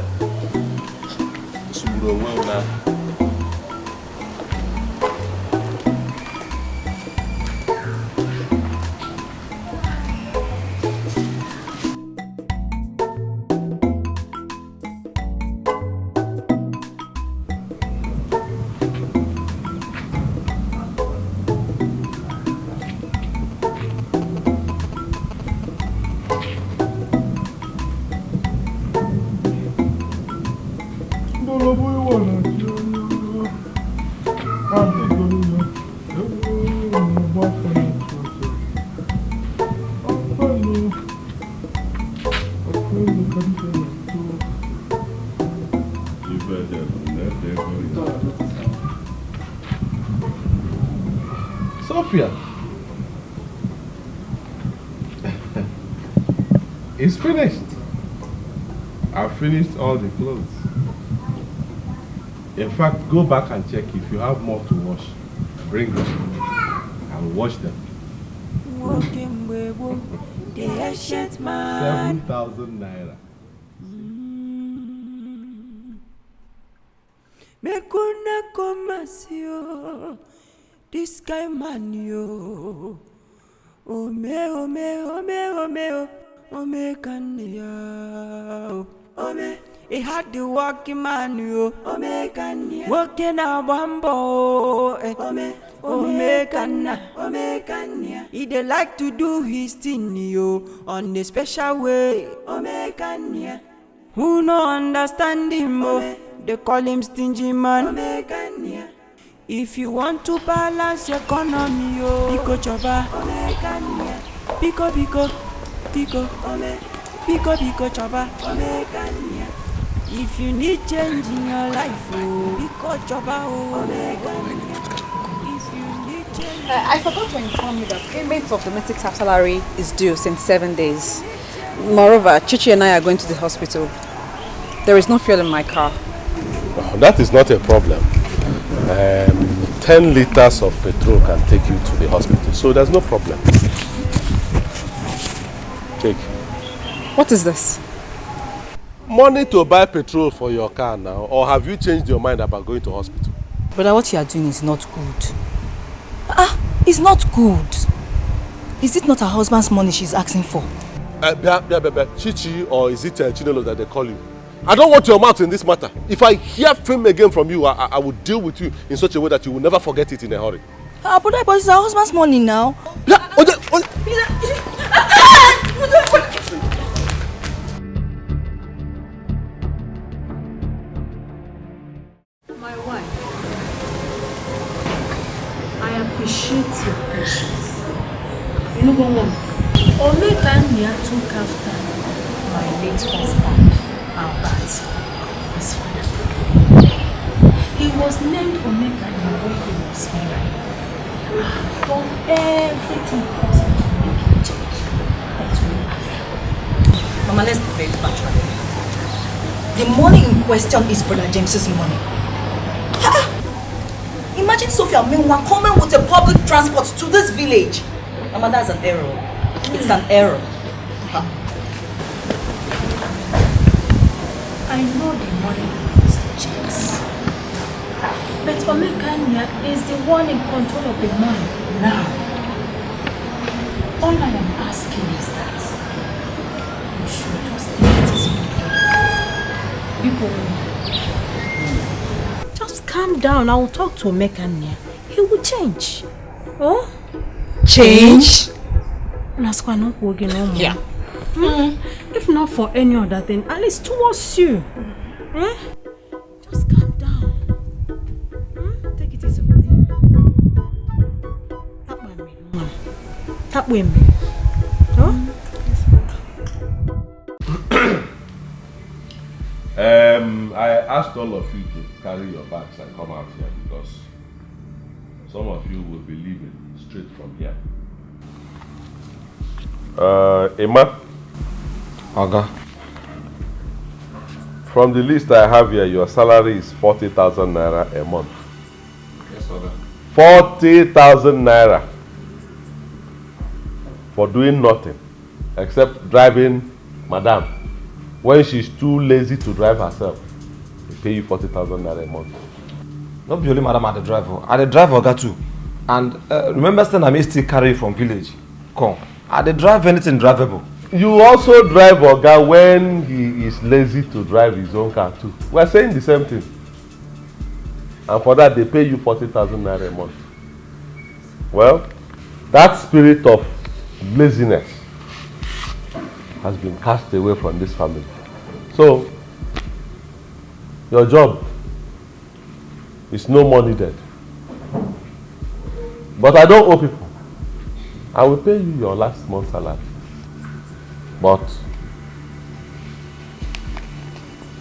Sophia, it's finished. I've finished all the clothes. In fact, go back and check if you have more to wash. Bring them. I'll wash them. 7,000 naira. Mekuna komasio, this guy man yo. Ome kanya. Ome, he had the walking man yo. Ome kanya. Walking a bambo. Ome kanya. He dey like to do his thing yo on a special way. Ome kanya. Who no understand him oh? They call him stingy man. If you want to balance your economy, oh, Pico choba. Pico choba. If you need change in your life, oh, Pico choba. If you need change. I forgot to inform you that payment of domestic staff salary is due since 7 days. Moreover, Chichi and I are going to the hospital. There is no fuel in my car. That is not a problem. 10 liters of petrol can take you to the hospital, so there's no problem. Take. What is this? Money to buy petrol for your car now, or have you changed your mind about going to hospital? Brother, what you are doing is not good. It's not good. Is it not her husband's money she's asking for? Chichi, or is it Chinelo that they call you? I don't want your mouth in this matter. If I hear film again from you, I will deal with you in such a way that you will never forget it in a hurry. But it's her husband's money now. My wife, I appreciate your patience. You know what? Omekania took after my late husband. Albert, his father. He was named Omekania when he was married. I've done everything possible to make him change. But we have. Mama, let's be very factual. The money in question is Brother James's money. Imagine Sophia Minwa coming with a public transport to this village. Mama, that's an error. It's an error. I know the money is for James. But Omekania is the one in control of the money now. All I am asking is that you should just take it easy. Just calm down. I will talk to Omekania. He will change. Oh? Change? Yeah. If not for any other thing, at least towards you. Just calm down. Take it easy with him. Tap with me. I asked all of you to carry your bags and come out here because some of you will be leaving straight from here. Emma? Oga. From the list I have here, your salary is 40,000 naira a month. Yes, Oga. 40,000 naira for doing nothing except driving Madam. When she's too lazy to drive herself, they pay you 40,000 naira a month. Not be only Madam at the driver. At the driver, Oga too. And remember, I may still carry from village. Come. At the drive anything drivable. You also drive Oga when he is lazy to drive his own car too. We are saying the same thing. And for that they pay you 40,000 naira a month. Well, that spirit of laziness has been cast away from this family. So, Your job is no more needed. But I don't owe people. I will pay you your last month's salary. But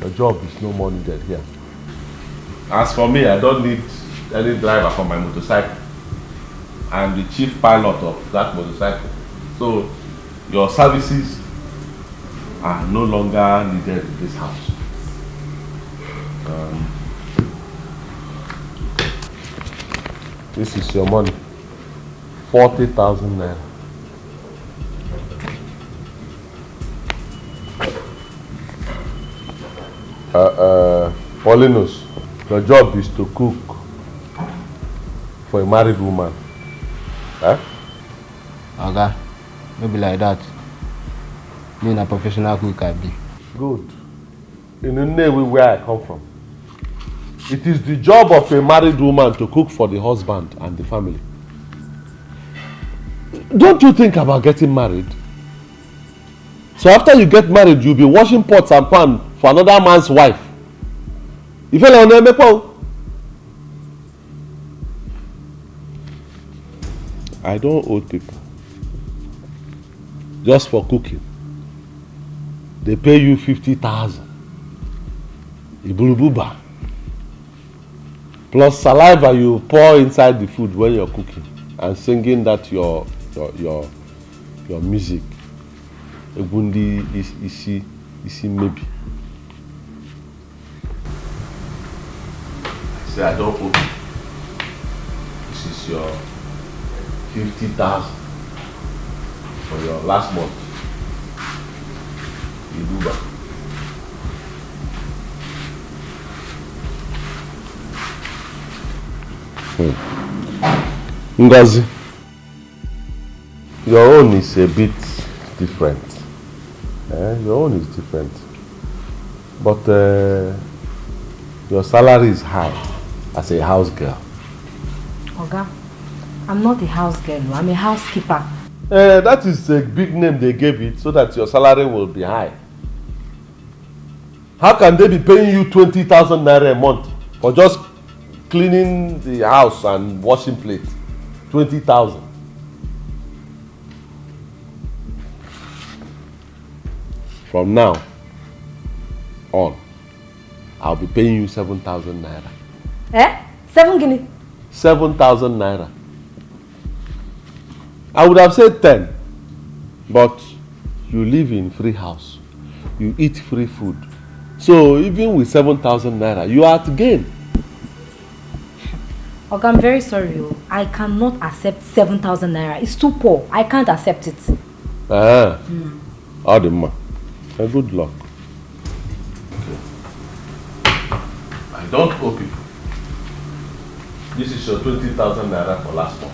your job is no more needed here. As for me, I don't need any driver for my motorcycle. I am the chief pilot of that motorcycle. So your services are no longer needed in this house. This is your money. 40,000 naira. Paulinus, your job is to cook for a married woman. Eh? Okay, maybe like that. Me a professional cook I be. Good. In the name where I come from, it is the job of a married woman to cook for the husband and the family. Don't you think about getting married? So after you get married, you'll be washing pots and pans for another man's wife. You feel on I don't owe people. Just for cooking. They pay you 50,000. Ibulububa. Plus saliva you pour inside the food when you're cooking and singing that your music. Egundi isi maybe. I say I don't owe you. This is your 50,000 for your last month. Ibuba. Ngozi, your own is a bit different. Your own is different. But your salary is high as a house girl. Oga, I'm not a house girl, I'm a housekeeper. That is a big name they gave it so that your salary will be high. How can they be paying you 20,000 naira a month for just cleaning the house and washing plates? 20,000. From now on, I'll be paying you 7,000 naira. 7 guinea? 7,000 naira. I would have said 10, but you live in free house. You eat free food. So even with 7,000 naira, you are at gain. Okay, I'm very sorry. I cannot accept 7,000 naira. It's too poor. I can't accept it. Adima. Good luck. Okay. I don't owe people. This is your 20,000 naira for last month.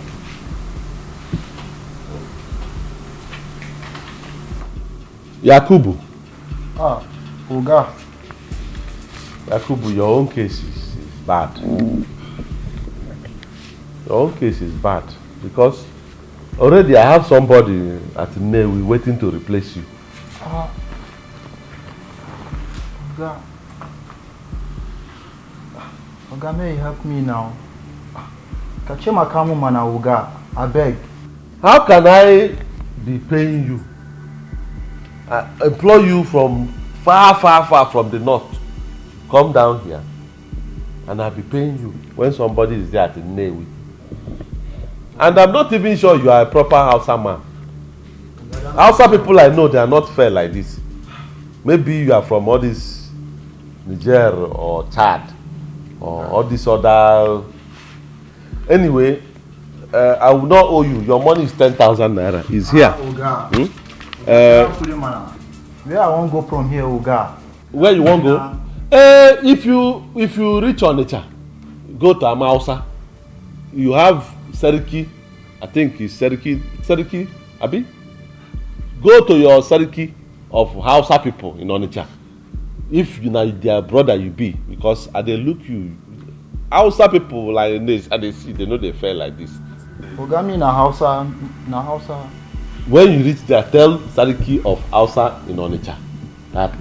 Yakubu. Oga. Yakubu, your own case is bad. Your own case is bad because already I have somebody at Nnewi waiting to replace you. Oga, may you help me now? Kachema kamu mana Oga, I beg. How can I be paying you? I employ you from far from the north. Come down here and I'll be paying you when somebody is there at the Nnewi. And I'm not even sure you are a proper Hausa man. Hausa people I know, they are not fair like this. Maybe you are from all this Niger or Chad or all this other. Anyway, I will not owe you. Your money is 10,000 naira. It's here. Where I won't go from here, Oga? Where you won't go? If you reach Onitsha, go to Amausa. You have Seriki. I think it's Seriki, Abi? Go to your Seriki of Hausa people in Onitsha. If you know their brother you be, because they look you. Hausa people like this, and they see, they know they feel like this. Oga, me na Hausa. When you reach there, tell Sariki of Hausa in Onitsha that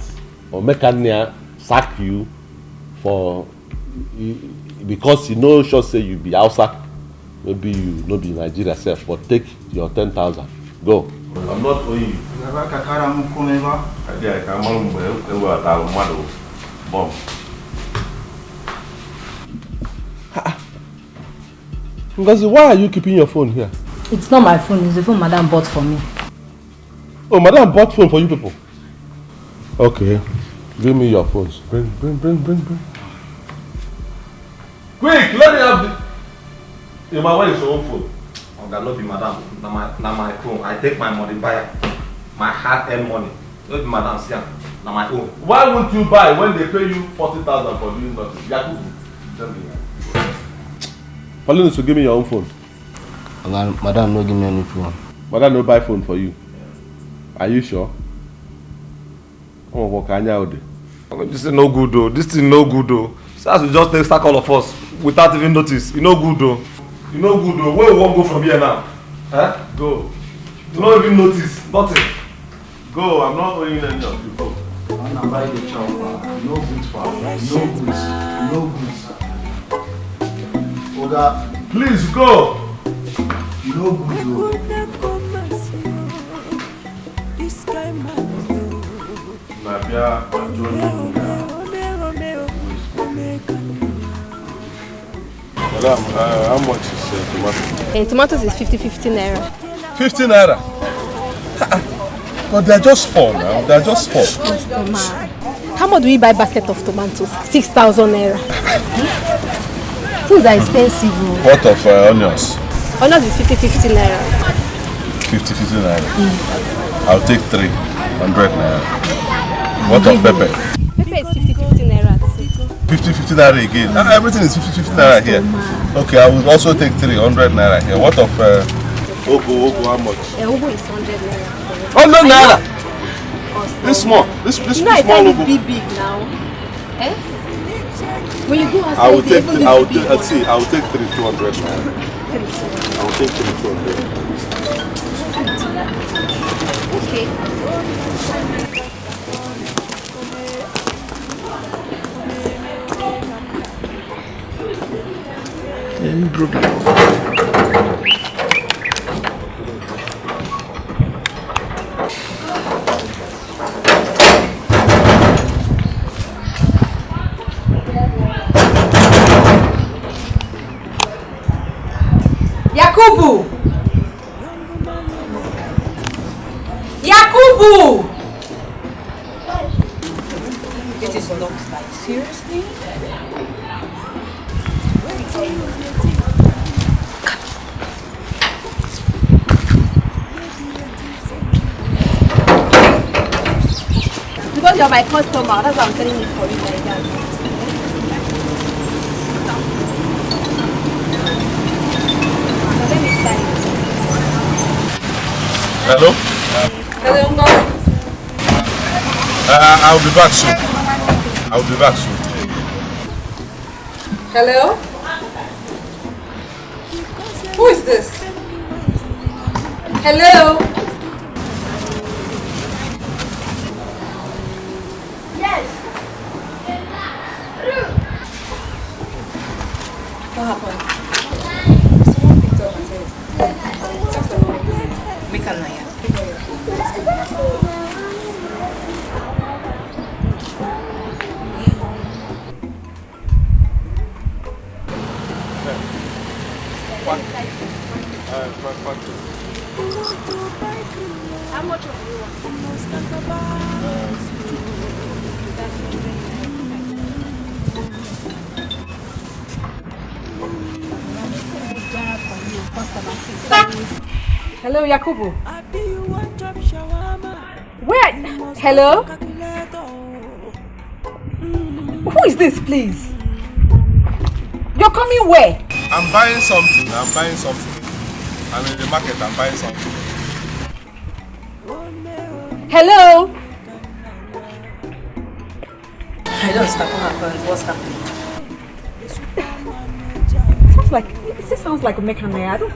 Omekania sack you for because you know sure say you be Hausa, maybe you no be Nigeria self, but take your 10,000. Go. I'm not owing you. Bomb. Ngozi, why are you keeping your phone here? It's not my phone, it's the phone Madam bought for me. Oh, Madam bought phone for you people? Okay. Give me your phones. Bring. Quick, let me have the... Where is your own phone? Oga, no be Madam. Na my phone. I take my money, buy my hard-earned money. No be Madam, see na my own. Why won't you buy when they pay you 40,000 for doing nothing? Yakubu, tell me. Pauline, so give me your own phone. Madam, no give me any phone. Madam, no buy phone for you. Are you sure? Oh, this is no good though. This thing no good though. So as we just take stack all of us without even notice. You no good though. You no good though. Where we won't go from here now? Huh? Go. You don't even notice. Nothing. Go. I'm not owing any of you. Go. I'm not buying the chow. No goods for no goods. Oga, please go. No good though. Madam, how much is tomato? Tomatoes is 50 naira. 50 naira? But they're just 4 now. They're just 4. How much do we buy basket of tomatoes? 6,000 naira. Things are expensive. What of onions? Onions is 50 naira. 50 naira. I'll take 300 naira. What of pepper? Pepper is 50 naira. 50 naira again. Everything is 50 naira here. Okay, I will also take 300 naira here. What of Ogo, how much? Ogo is 100 naira. 100 naira? This small. This you know, small I find Ogo. it big now. Eh? When you go outside, I will take 200 naira. I will take 200. Okay. Yakubu! Yakubu! It is not like seriously? Because you're my customer, that's why I'm selling it for you like that. Hello? Hello, Uncle. I'll be back soon. Hello? Who is this? Hello? Yes. What happened? Someone picked up and said, make a naya. How much of you want? Hello, Yakubu. Where? Hello? Who is this, please? You're coming where? I'm buying something. I'm in the market. I'm buying something. Hello? I don't understand what happened. What's happening? It sounds like a mechanic. I don't.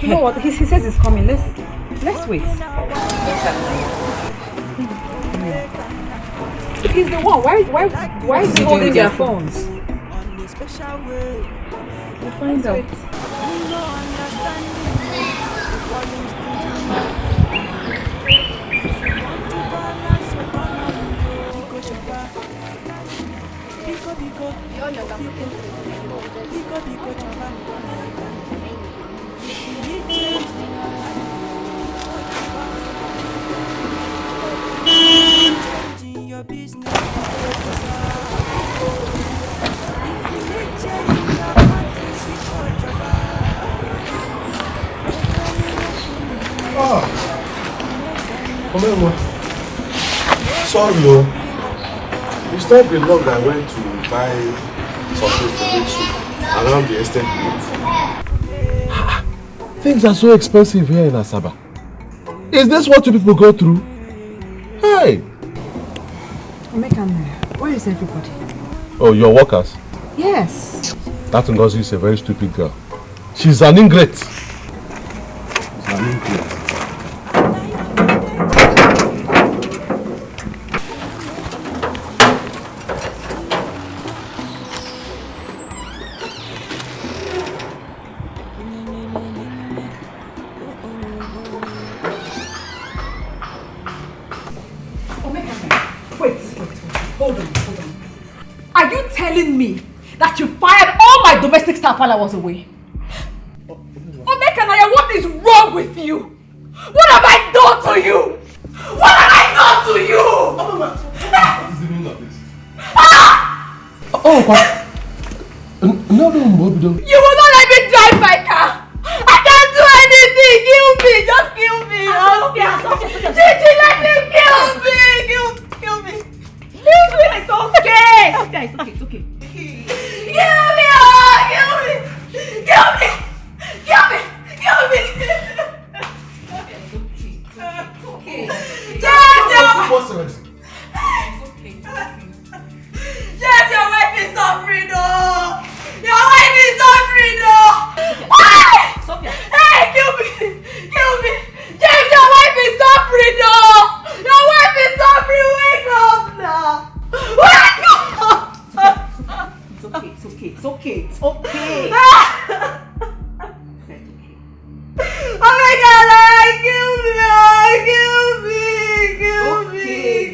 You know what? He says he's coming. Let's wait. He's the one. Why is he holding their phones? We'll find out. Sorry, it's not been long I went to buy something to make soup around the estate gate. Things are so expensive here in Asaba. Is this what you people go through? Hey! Where is everybody? Oh, your workers? Yes. That Ngozi is a very stupid girl. She's an ingrate. She's an ingrate. That you fired all my domestic staff while I was away. Omekanaya, what is wrong with you? What have I done to you? What have I done to you? What is the meaning of this? No, Bobido. You will not let me drive my car. I can't do anything. Kill me. Just kill me. Gigi, let him kill me. Kill me. Kill me. It's okay. It's okay. Kill me! Kill me! Kill me! Kill me! Kill me! It's okay. Yes, your wife is suffering, though! Your wife is suffering, though! Hey, kill me! Kill me! James, your wife is suffering, though! Your wife is suffering! Wake up now! Wake up! It's okay. Oh my God! Kill me!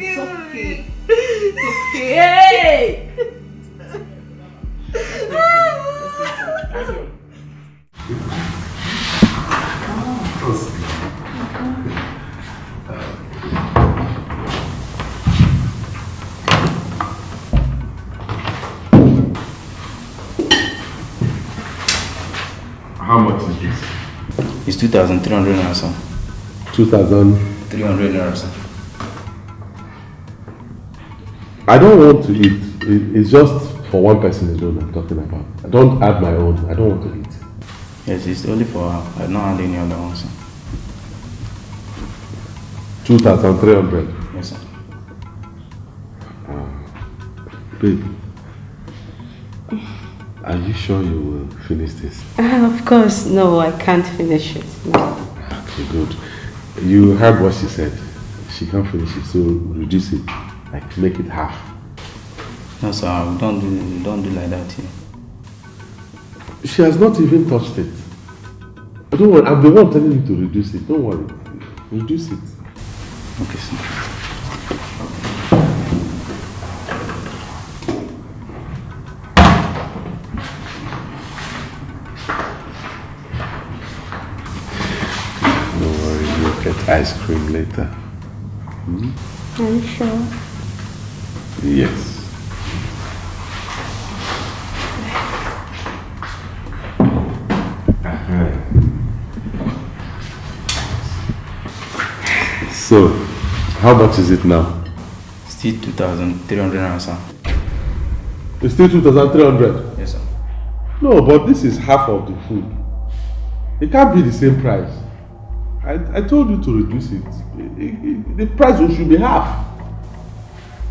It's okay. How much is this? It's 2,300 naira, sir. 2,300 naira, sir. I don't want to eat. It's just for one person alone I'm talking about. I don't add my own. I don't want to eat. Yes, it's only for her. I don't add any other one, sir. 2,300. Yes, sir. Babe, are you sure you will finish this? Of course, no, I can't finish it. No. Okay, good. You heard what she said. She can't finish it, so reduce it. Like, make it half. No, sir, we don't do like that here. She has not even touched it. Don't worry, I'm the one telling you to reduce it. Don't worry. Reduce it. Okay, sir. Get ice cream later. Hmm? Are you sure? Yes. So, how much is it now? Still 2,300 naira, sir. It's still 2,300? Yes, sir. No, but this is half of the food. It can't be the same price. I told you to reduce it. The price should be half.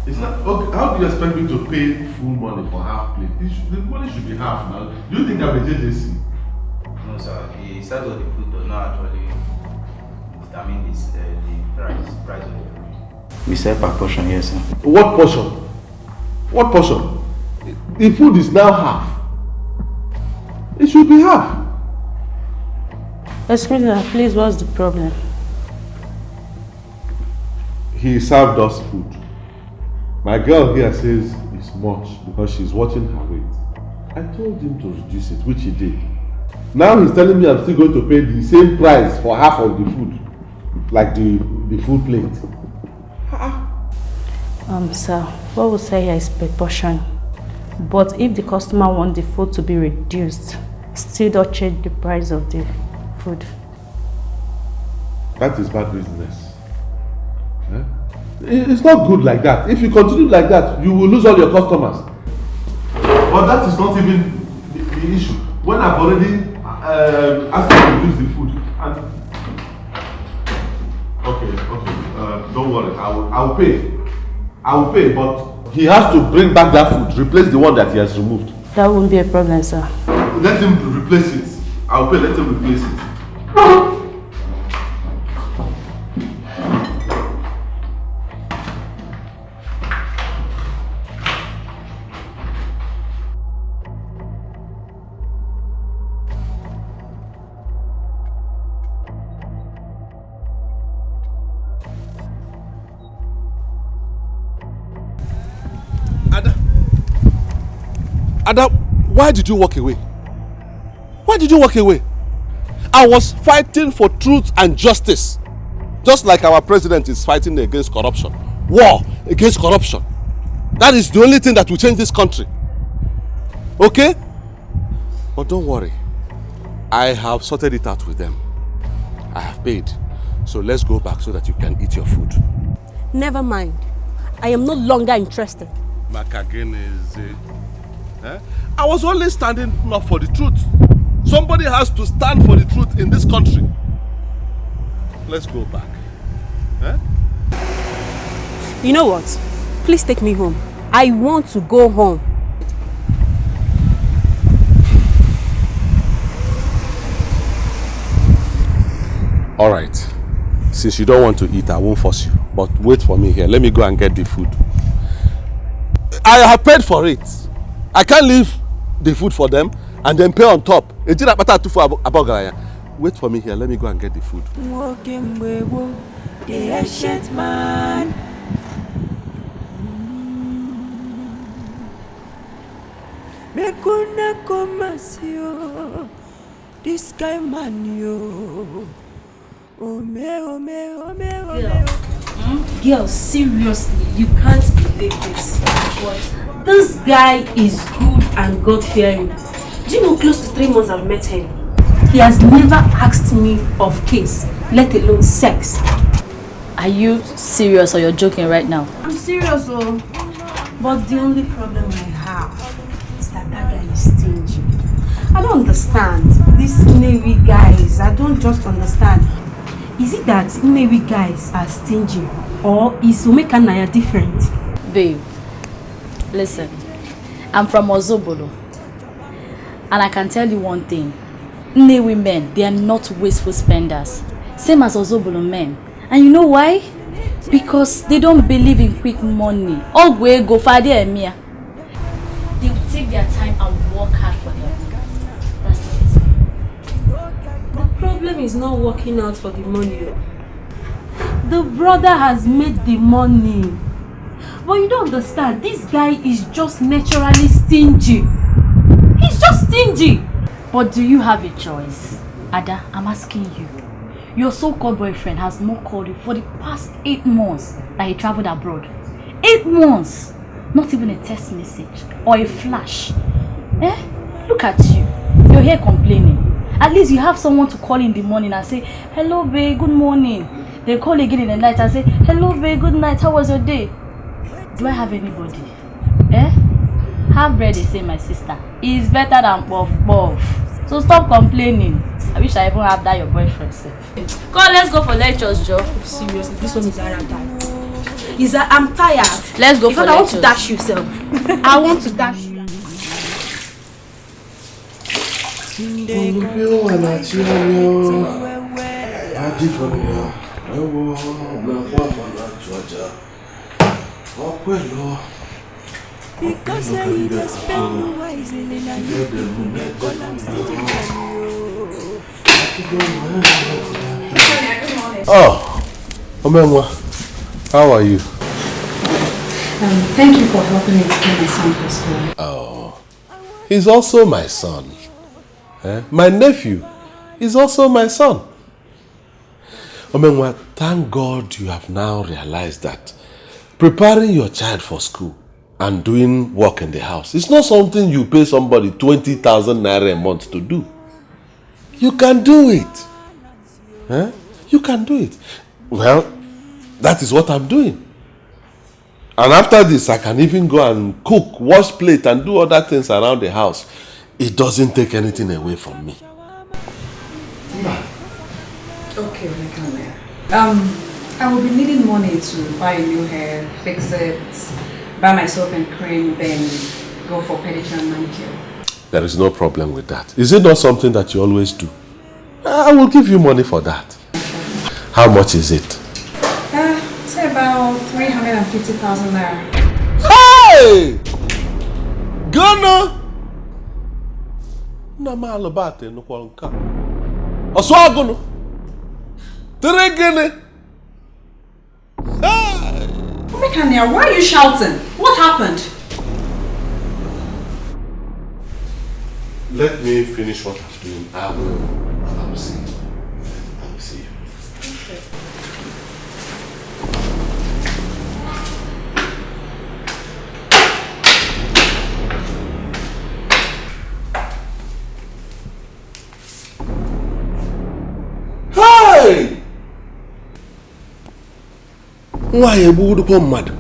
It's not, okay, how do you expect me to pay full money for half plate? The money should be half now. Do you think I'm a JJC? No, sir. The size of the food does not actually determine the price of the food. We sell per portion, yes, sir. What portion? What portion? The food is now half. It should be half. Excuse me, please, what's the problem? He served us food. My girl here says it's much because she's watching her weight. I told him to reduce it, which he did. Now he's telling me I'm still going to pay the same price for half of the food, like the full plate. Sir, what we say here is per portion. But if the customer wants the food to be reduced, still don't change the price of the food. That is bad business. It's not good like that. If you continue like that, you will lose all your customers. But that is not even the issue. When I've already asked you to reduce the food, and okay, don't worry. I will pay, but he has to bring back that food, replace the one that he has removed. That won't be a problem, sir. Let him replace it. I'll pay. Let him replace it. Ada, why did you walk away? Why did you walk away? I was fighting for truth and justice. Just like our president is fighting against corruption. War against corruption. That is the only thing that will change this country. Okay? But don't worry. I have sorted it out with them. I have paid. So let's go back so that you can eat your food. Never mind. I am no longer interested. I was only standing up for the truth. Somebody has to stand for the truth in this country. Let's go back. You know what? Please take me home. I want to go home. All right. Since you don't want to eat, I won't force you. But wait for me here. Let me go and get the food. I have paid for it. I can't leave the food for them and then pay on top. Wait for me here. Let me go and get the food. The ancient man. Mekuna komasio. This guy man yo. Girl, seriously, you can't believe this. What? This guy is good and God-fearing. Do you know, close to 3 months I've met him? He has never asked me of kiss, let alone sex. Are you serious or you're joking right now? I'm serious, oh. But the only problem I have is that guy is stingy. I don't understand. These Navy guys, I don't just understand. Is it that Navy guys are stingy or is Omekanaya different? Babe, listen, I'm from Ozobolo and I can tell you one thing. Nnewi men, they are not wasteful spenders. Same as Ozobolo men. And you know why? Because they don't believe in quick money. All way go for their Emia. They will take their time and work hard for them. That's the reason. The problem is not working out for the money. The brother has made the money. But you don't understand, this guy is just naturally stingy. He's just stingy. But do you have a choice? Ada, I'm asking you. Your so-called boyfriend has not called you for the past 8 months that he traveled abroad. 8 months! Not even a text message or a flash. Look at you. You're here complaining. At least you have someone to call in the morning and say, hello babe, good morning. They call again in the night and say, hello babe, good night, how was your day? Do I have anybody? Have bread, they say, my sister. It's better than puff puff. So stop complaining. I wish I even have that your boyfriend said. Come on, let's go for lectures, Joe. Seriously, this one is tired. I'm tired. Let's go for lectures. I want to dash yourself. I want to dash you. Because you just spend wisely and you make all I'm still Oh, Omenwa, how are you? Thank you for helping me to get my son to school. Oh, he's also my son. My nephew is also my son. Omenwa, thank God you have now realized that preparing your child for school and doing work in the house is not something you pay somebody 20,000 naira a month to do. You can do it. You can do it. Well, that is what I'm doing. And after this, I can even go and cook, wash plate, and do other things around the house. It doesn't take anything away from me. Okay, I will be needing money to buy a new hair, fix it, buy my soap and cream, then go for pedicure and manicure. There is no problem with that. Is it not something that you always do? I will give you money for that. How much is it? Say about 350,000 naira. Hey! Ghana! Nama alabate no kwanka. Oswagono. Teregene. Hey! Mekania, why are you shouting? What happened? Let me finish what I'm doing. I will see you. I will see you. Okay. Hey! Why you would come mad?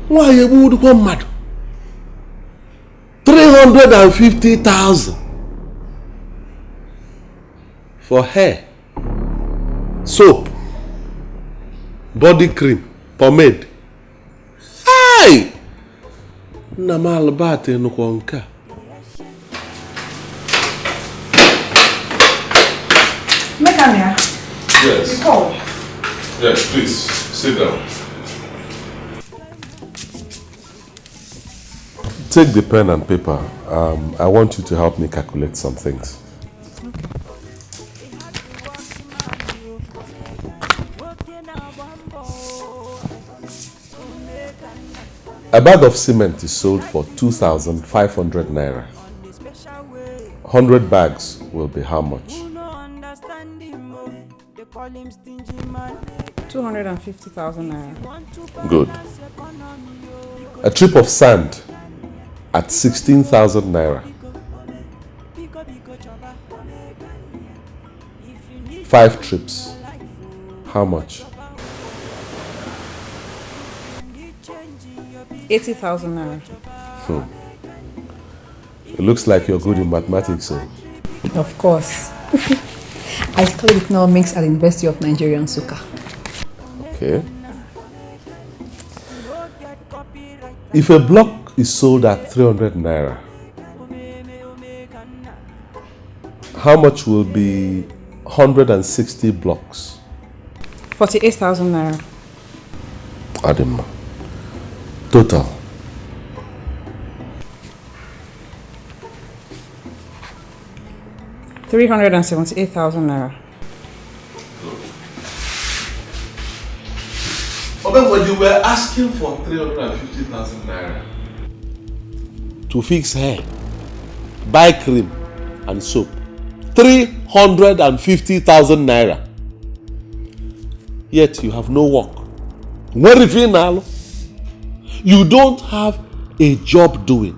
Why you would come mad? 350,000 for hair, soap, body cream, pomade. Hey! Namal bate no konka. Mekania. Yes. You called. Yes, please sit down. Take the pen and paper. I want you to help me calculate some things. A bag of cement is sold for 2,500 naira. 100 bags will be how much? 250,000 naira. Good. A trip of sand at 16,000 naira. 5 trips. How much? 80,000 naira. It looks like you're good in mathematics, so. Of course. I studied economics at the University of Nigeria, Nsukka. Okay. If a block is sold at 300 naira, how much will be 160 blocks? 48,000 naira. Adema. Total. $378,000 naira. Okay, when you were asking for 350,000 naira to fix hair, buy cream and soap, 350,000 naira. Yet you have no work. Where if you now? You don't have a job doing.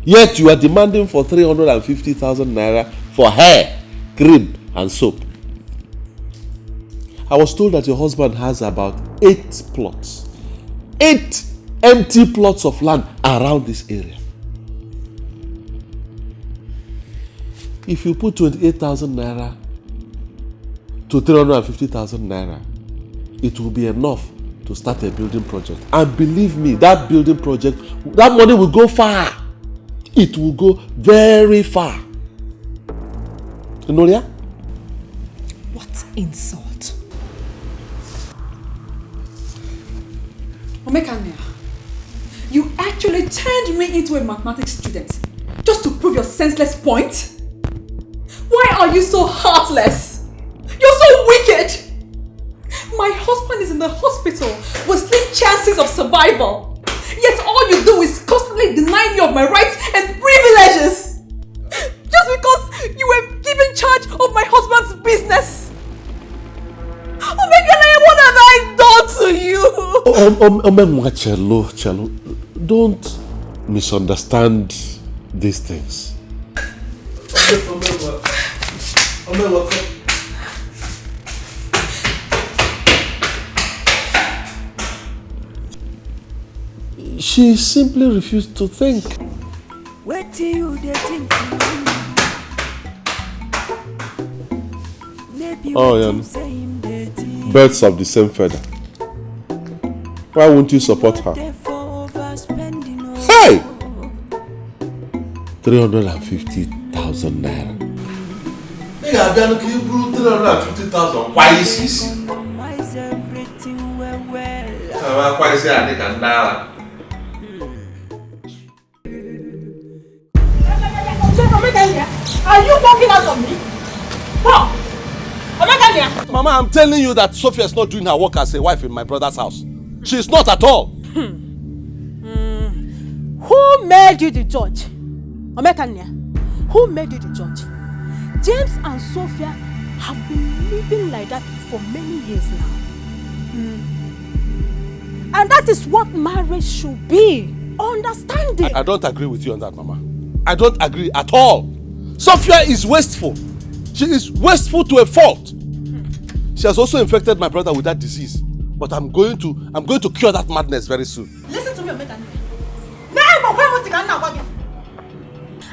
Yet you are demanding for 350,000 naira for hair, cream and soap. I was told that your husband has about 8 plots. 8 empty plots of land around this area. If you put 28,000 naira to 350,000 naira, it will be enough to start a building project. And believe me, that building project, that money will go far. It will go very far. Nolia? What insult? Omekania, you actually turned me into a mathematics student just to prove your senseless point? Why are you so heartless? You're so wicked! My husband is in the hospital with slim chances of survival. Yet all you do is constantly deny me of my rights and privileges. Just because you were given charge of my husband's business. Oh my God, what have I done to you? Chelo, don't misunderstand these things. She simply refused to think. Wait till you they think. Oh, yeah. Birds of the same feather. Why won't you support her? Hey! 350,000 naira. Hey, I'm going to give you 350,000. Why is this? Why is it I can die? Are you walking out on me? What? Mama, I'm telling you that Sophia is not doing her work as a wife in my brother's house. She's not at all. Who made you the judge? Omekania, who made you the judge? James and Sophia have been living like that for many years now. And that is what marriage should be. Understanding. I don't agree with you on that, Mama. I don't agree at all. Sophia is wasteful. She is wasteful to a fault. She has also infected my brother with that disease. But I'm going to cure that madness very soon. Listen to me, Omekania.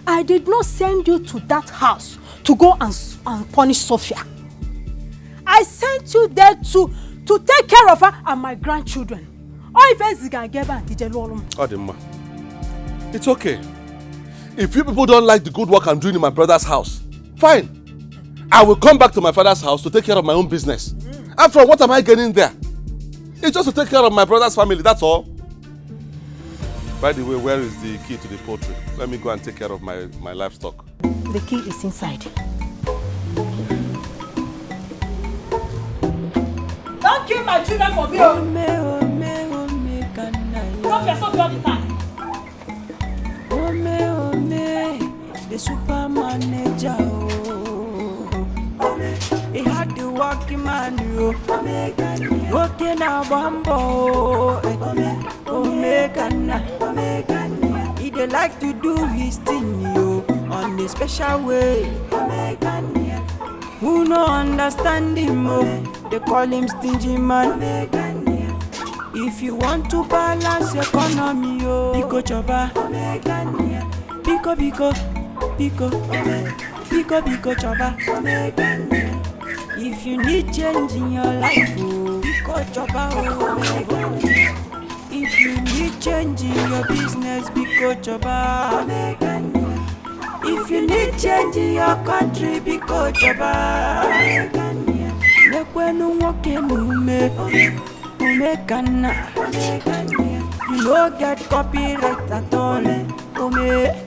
I did not send you to that house to go and punish Sophia. I sent you there to take care of her and my grandchildren. It's okay. If you people don't like the good work I'm doing in my brother's house, fine. I will come back to my father's house to take care of my own business. After all, what am I getting there? It's just to take care of my brother's family, that's all. By the way, where is the key to the poultry? Let me go and take care of my livestock. The key is inside. Don't kill my children for me. Don't be so bloody time. The super manager, he had the working man, working a bumbo, he dey like to do his thing, on a special way. Who no understand him, they call him stingy man. If you want to balance economy, Biko choba, Biko choba. If you need change in your life, Biko choba. If you need change in your business, Biko choba. If you need change in your country, Biko choba. Nekwenu woke mume, Omekana. You no get copyright at all, Omekana.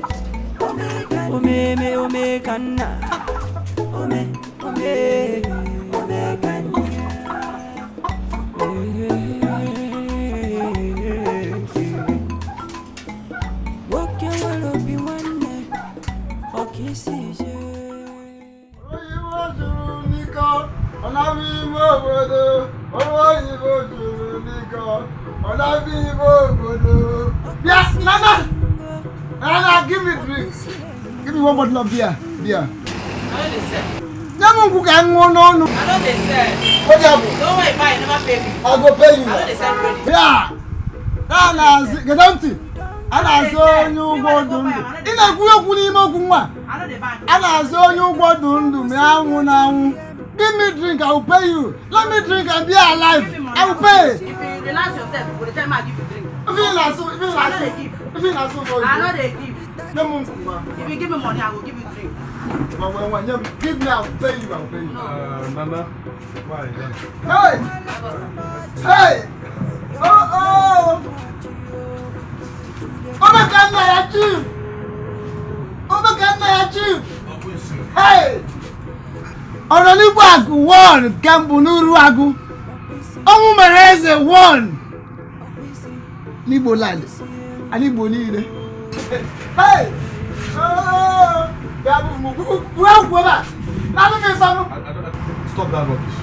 Yes, Nana, give me drink. Give me one bottle of beer. Never cook and no. I know they said. What happened? Don't worry, buy, never pay me. I'll go pay you. I know they said ready. Yeah. Nana, get empty. And I saw you go to in a give me drink, I will pay you. Let me drink and be alive. I will pay. If you relax yourself, for the time I give you drink. I know they give. If you give me money, I will give you drink. Give me, I'll pay you, Nana, why? Hey! Hey! Oh! Oh my God, my achieve! Oh my God, my achieve! Hey! Onolibwagu one, Kambunuru Agu. Omumereze one. Nibo land. Anibo nile. Hey! Oh! Stop that rubbish.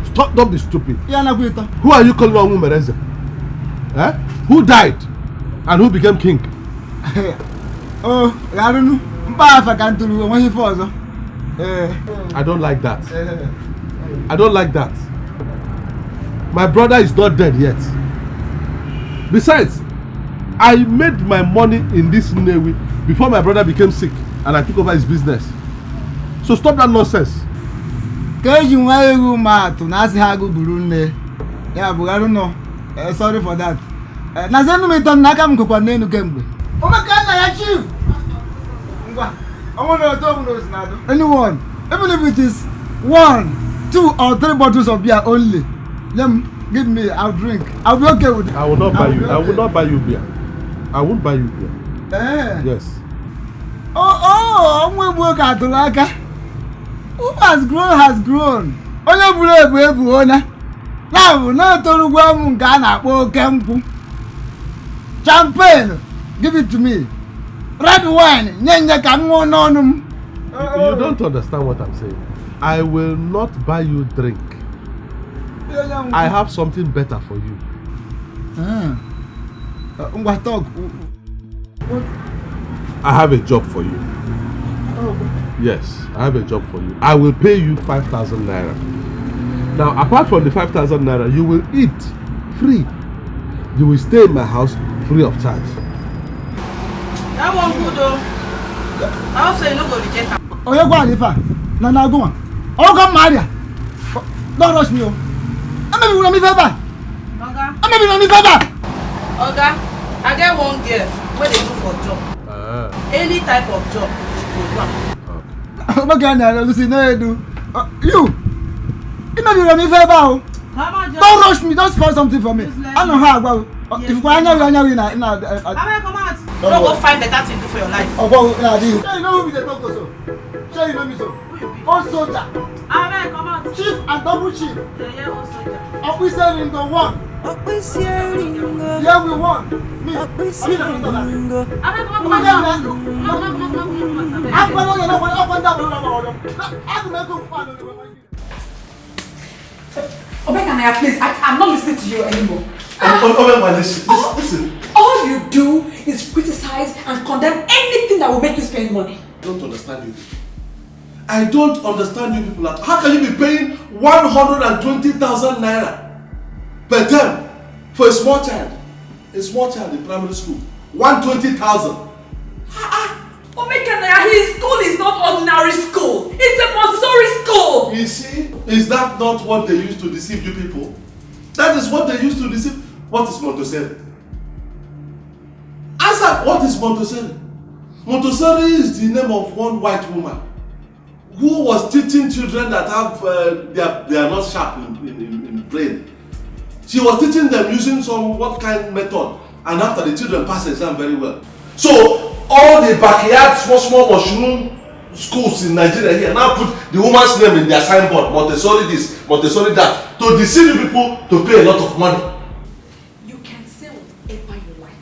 Stop, don't be stupid. Who are you calling Omumereze? Eh? Who died? And who became king? Oh, I don't know. I don't like that. I don't like that. My brother is not dead yet. Besides, I made my money in this Nnewi before my brother became sick and I took over his business. So stop that nonsense. Sorry for that. Anyone, even if it is 1, 2 or 3 bottles of beer only, then give me, I'll drink. I'll be okay with it. I will not buy you. I will not buy you beer. I won't buy you beer. Yes. Oh, who has grown has grown. Now, no champagne, give it to me. Red wine, you don't understand what I'm saying. I will not buy you drink. I have something better for you. I have a job for you. Yes, I have a job for you. I will pay you 5,000 naira. Now, apart from the 5,000 naira, you will eat free. You will stay in my house free of charge. That one good though. I also you no go reject her. Oh, you go Alifa. Nana go on. Oh, come Maria. Don't rush me. I'm maybe gonna be favor. Oga. I'm maybe gonna be favor. Oga, I get one girl where they do for job. Any type of job she go do. Oh my God, now Lucy, no you do. You maybe gonna be favor. Don't rush me. Don't spoil something for me. I know how I go. If you want to come out. Don't go find better thing to do for your life. Oh, go now, you know who be the doctor, so? Sure, you know me, so? All soldier. Amen, come out. Chief and double chief. Yeah, all soldier. Officer in the one. Yeah, we won. Me. Obekanaya, please, I'm not listening to you anymore. Listen. All you do is criticize and condemn anything that will make you spend money. I don't understand you people. I don't understand you people. How can you be paying 120,000 naira per term for a small child? A small child in primary school. 120,000. Obekanaya, his school is not ordinary school. It's a Montessori school. You see, is that not what they used to deceive you people? That is what they used to deceive. What is Montessori? Answer, what is Montessori? Montessori is the name of one white woman who was teaching children that have they are not sharp in brain. She was teaching them using some what kind method, and after the children pass exam very well. So all the backyard small mushroom schools in Nigeria here now put the woman's name in their signboard, Montessori this, Montessori that, to deceive you people to pay a lot of money. You can say whatever you like.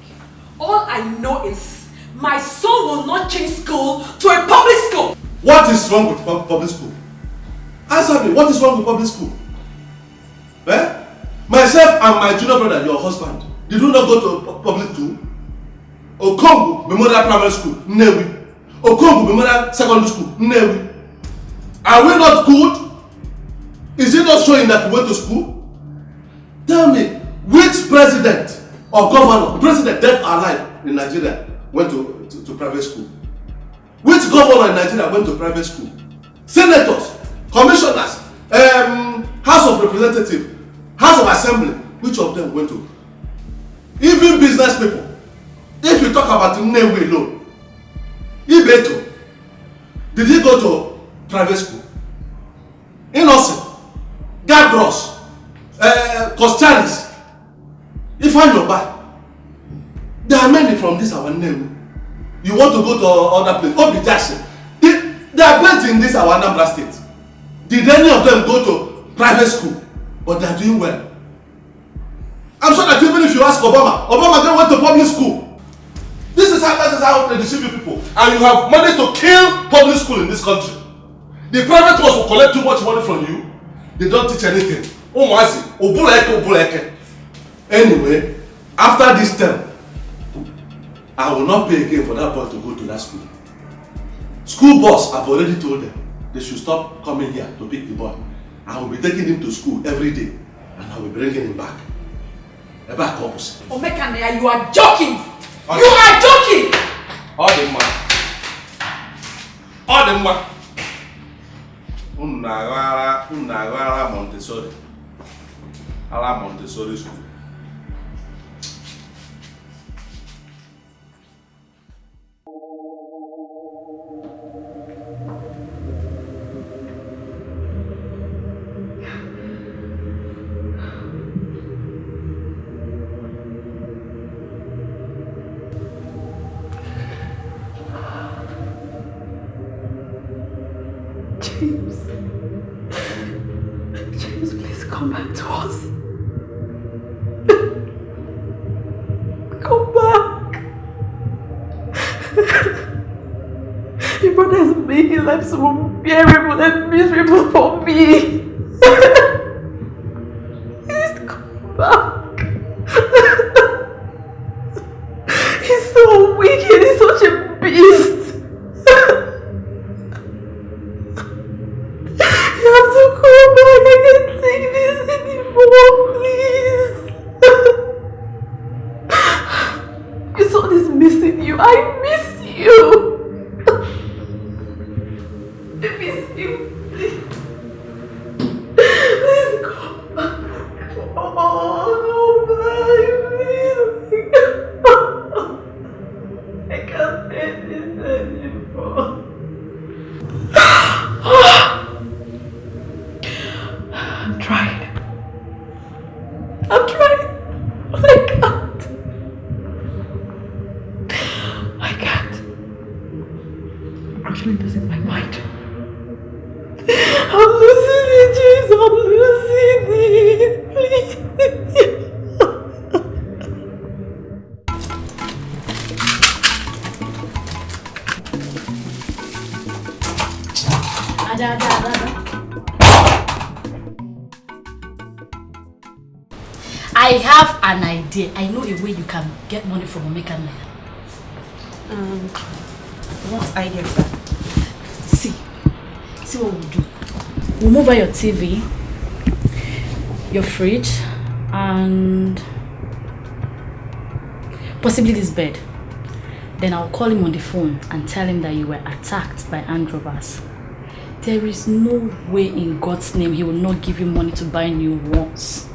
All I know is my son will not change school to a public school. What is wrong with public school? Answer me, what is wrong with public school? Eh? Myself and my junior brother, your husband, did you not go to public school? Okongu Memorial Primary School, Nnewi. Okongu Memorial Secondary School, Nnewi. Are we not good? Is it not showing that we went to school? Tell me, which president or governor, president dead or alive in Nigeria, went to private school? Which governor in Nigeria went to private school? Senators, commissioners, House of Representatives, House of Assembly, which of them went to? Even business people. If you talk about Nnewi alone, Ibeto, Did he go to private school? Innocent, Gabros, Costalis, Ifanyoba. There are many from this our name. You want to go to other place? Obi Jackson. They are plenty in this our Anambra state. Did any of them go to private school? But they are doing well. I'm sure that even if you ask Obama then went to public school. This is how they deceive you people. And you have managed to kill public school in this country. The private ones will collect too much money from you. They don't teach anything. Anyway, after this term, I will not pay again for that boy to go to that school. School boss, I've already told them they should stop coming here to pick the boy. I will be taking him to school every day and I will be bringing him back. Back opposite. Omekane, you are joking! You are joking! All the man. Unagara Montessori. Ala Montessori school. James, please come back to us. Come back. Your brother is making life so unbearable and miserable for me. Please come back. He's so wicked, he's such a beast. You have to come back. I can't take this anymore, please. Your son is missing you. I miss you. I miss you. Please come back. Oh, no, please. I can't take this anymore. I'm trying. But I can't. I'm actually losing my mind. I'm losing it, James. I'm losing it. Please. Ada. I have an idea. I know a way you can get money from Omekane. What idea is that? See what we'll do. We'll move out your TV, your fridge, and possibly this bed. Then I'll call him on the phone and tell him that you were attacked by armed robbers. There is no way in God's name he will not give you money to buy new ones.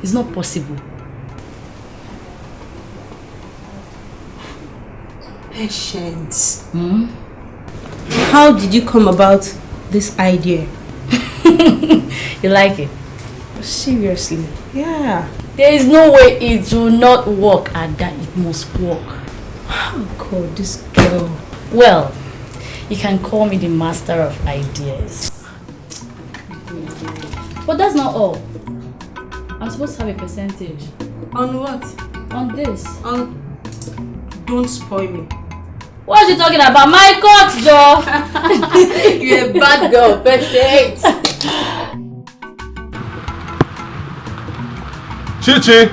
It's not possible. Patience. How did you come about this idea? You like it? Seriously? Yeah. There is no way it will not work, and that it must work. Oh God, this girl. Well, you can call me the master of ideas. But that's not all. I'm supposed to have a percentage. On what? On this. Don't spoil me. What are you talking about? My court, Joe! You're a bad girl, Patience. Chichi!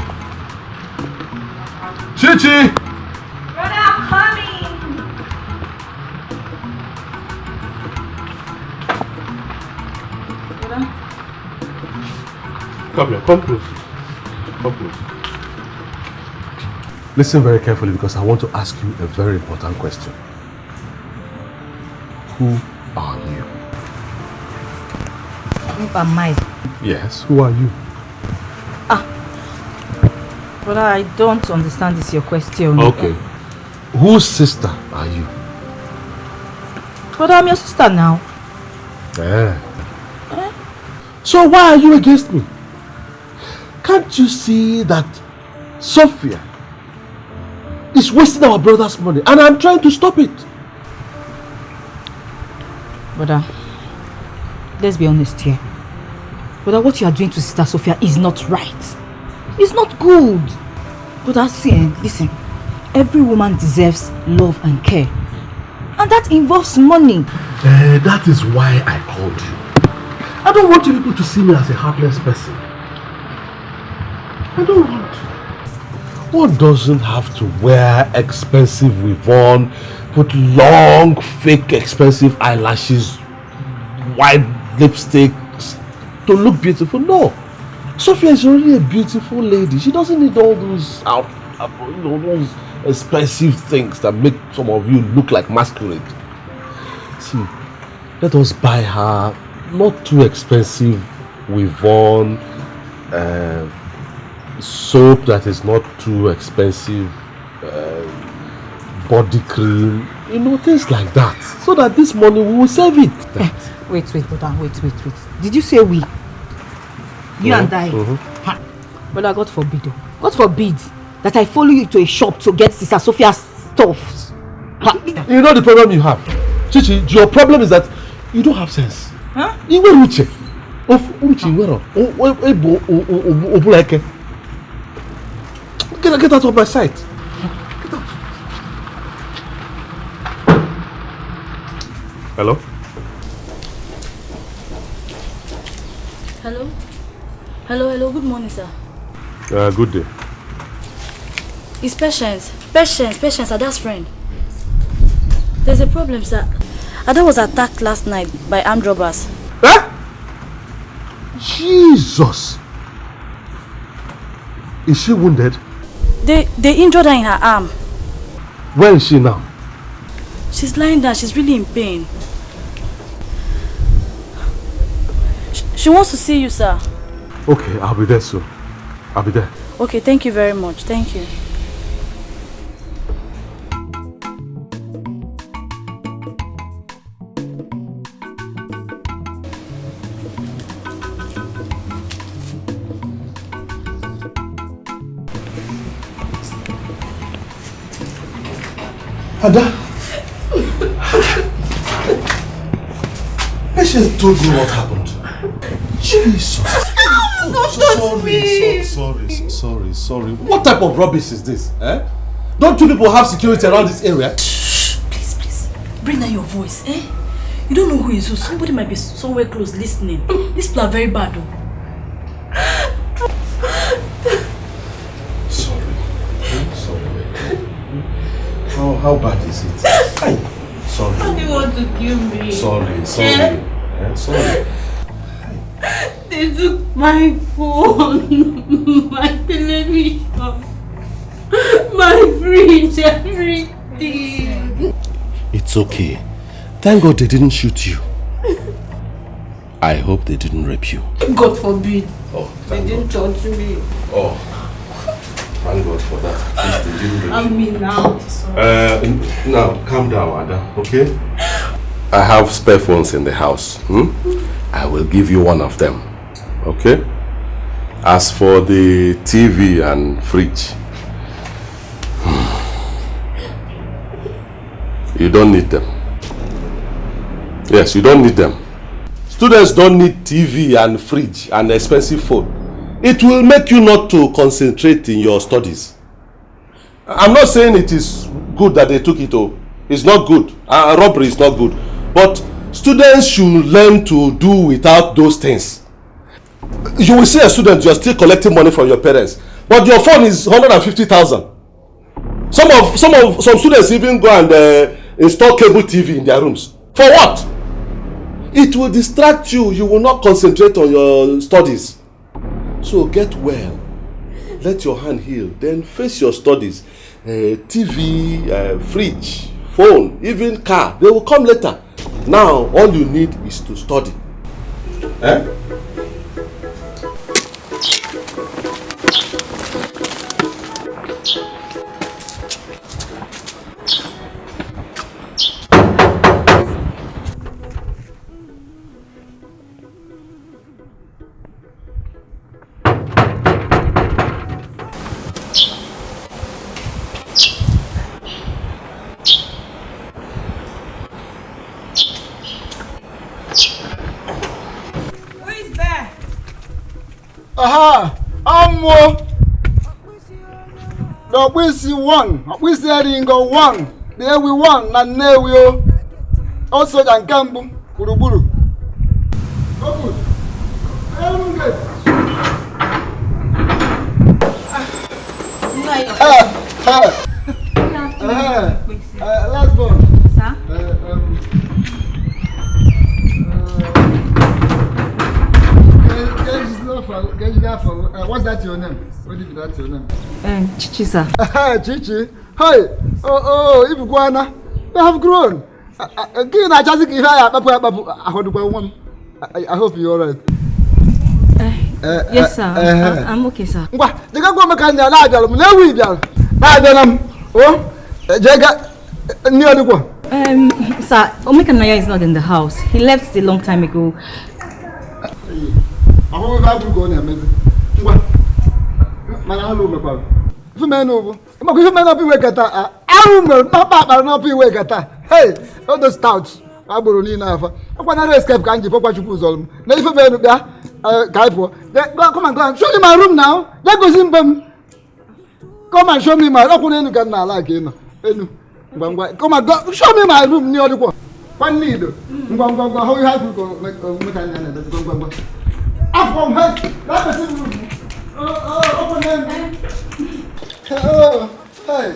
Brother, I'm coming! Come here, come close. Listen very carefully because I want to ask you a very important question. Who are you? Who am I? Yes, who are you? But I don't understand this your question. Okay. Whose sister are you? But I'm your sister now. So why are you against me? Can't you see that Sophia is wasting our brother's money and I'm trying to stop it? Brother, let's be honest here. Brother, what you are doing to Sister Sophia is not right. It's not good. Brother, listen. Every woman deserves love and care. And that involves money. That is why I called you. I don't want you people to see me as a heartless person. I don't want. One doesn't have to wear expensive weave-on, put long, fake, expensive eyelashes, white lipsticks to look beautiful. No. Sophia is already a beautiful lady. She doesn't need all those those expensive things that make some of you look like masquerade. See, let us buy her not too expensive weave-on, soap that is not too expensive, body cream, things like that, so that this money we will save it. Wait, brother, wait. Did you say we? You and I? Brother, God forbid that I follow you to a shop to get Sister Sophia's stuff. You know the problem you have, Chichi. Your problem is that you don't have sense. Huh? Get out of my sight. Get out. Hello? Hello, good morning, sir. Good day. It's Patience, Ada's friend. There's a problem, sir. Ada was attacked last night by armed robbers. Huh? Jesus! Is she wounded? They injured her in her arm. Where is she now? She's lying down. She's really in pain. She wants to see you, sir. Okay, I'll be there soon. I'll be there. Okay, thank you very much. Thank you. Ada, Patience told me what happened. Jesus. Sorry. What type of rubbish is this? Don't you people have security around this area? Shh, please. Bring down your voice, You don't know who is who. Somebody might be somewhere close listening. These people are very bad, though. Sorry. How bad is it? Sorry. How do you want to kill me? Sorry. Sorry. They took my phone, my television, my fridge, everything. It's okay. Thank God they didn't shoot you. I hope they didn't rape you. God forbid. Oh, they didn't touch me. Oh, thank God for that. At least they didn't rape you. I'm me now. Now, calm down, Ada, okay? I have spare phones in the house. I will give you one of them, okay? As for the TV and fridge, you don't need them. Yes, you don't need them. Students don't need TV and fridge and expensive phone. It will make you not to concentrate in your studies. I'm not saying it is good that they took it. It's not good. Robbery is not good. But students should learn to do without those things. You will see a student, you are still collecting money from your parents, but your phone is 150,000. Some students even go and install cable TV in their rooms. For what? It will distract you. You will not concentrate on your studies. So get well. Let your hand heal. Then face your studies. TV, fridge, phone, even car. They will come later. Now, all you need is to study. Aha! Ammo! The Wissy one, Wissy Ringo one, there we won, and there we are. Also, than Gambo, Buruburu. Oh, good. Last one. Sir? What's that your name? What is that your name? Chichi, sir. Chichi. Hey, if you wanna, you have grown. I hope you're alright. Yes, sir. I'm okay, sir. Sir, Omekanaya is not in the house. He left a long time ago. Hey, all those stouts. I will need enough. I want to escape. Can't you put you on? Now, if you come and go. Show me my room now. Let go simple. Come and show me my room. Come and go. Show me my room near the wall. One need. How you have to go? Up from her. That's the room. Open them. Hey.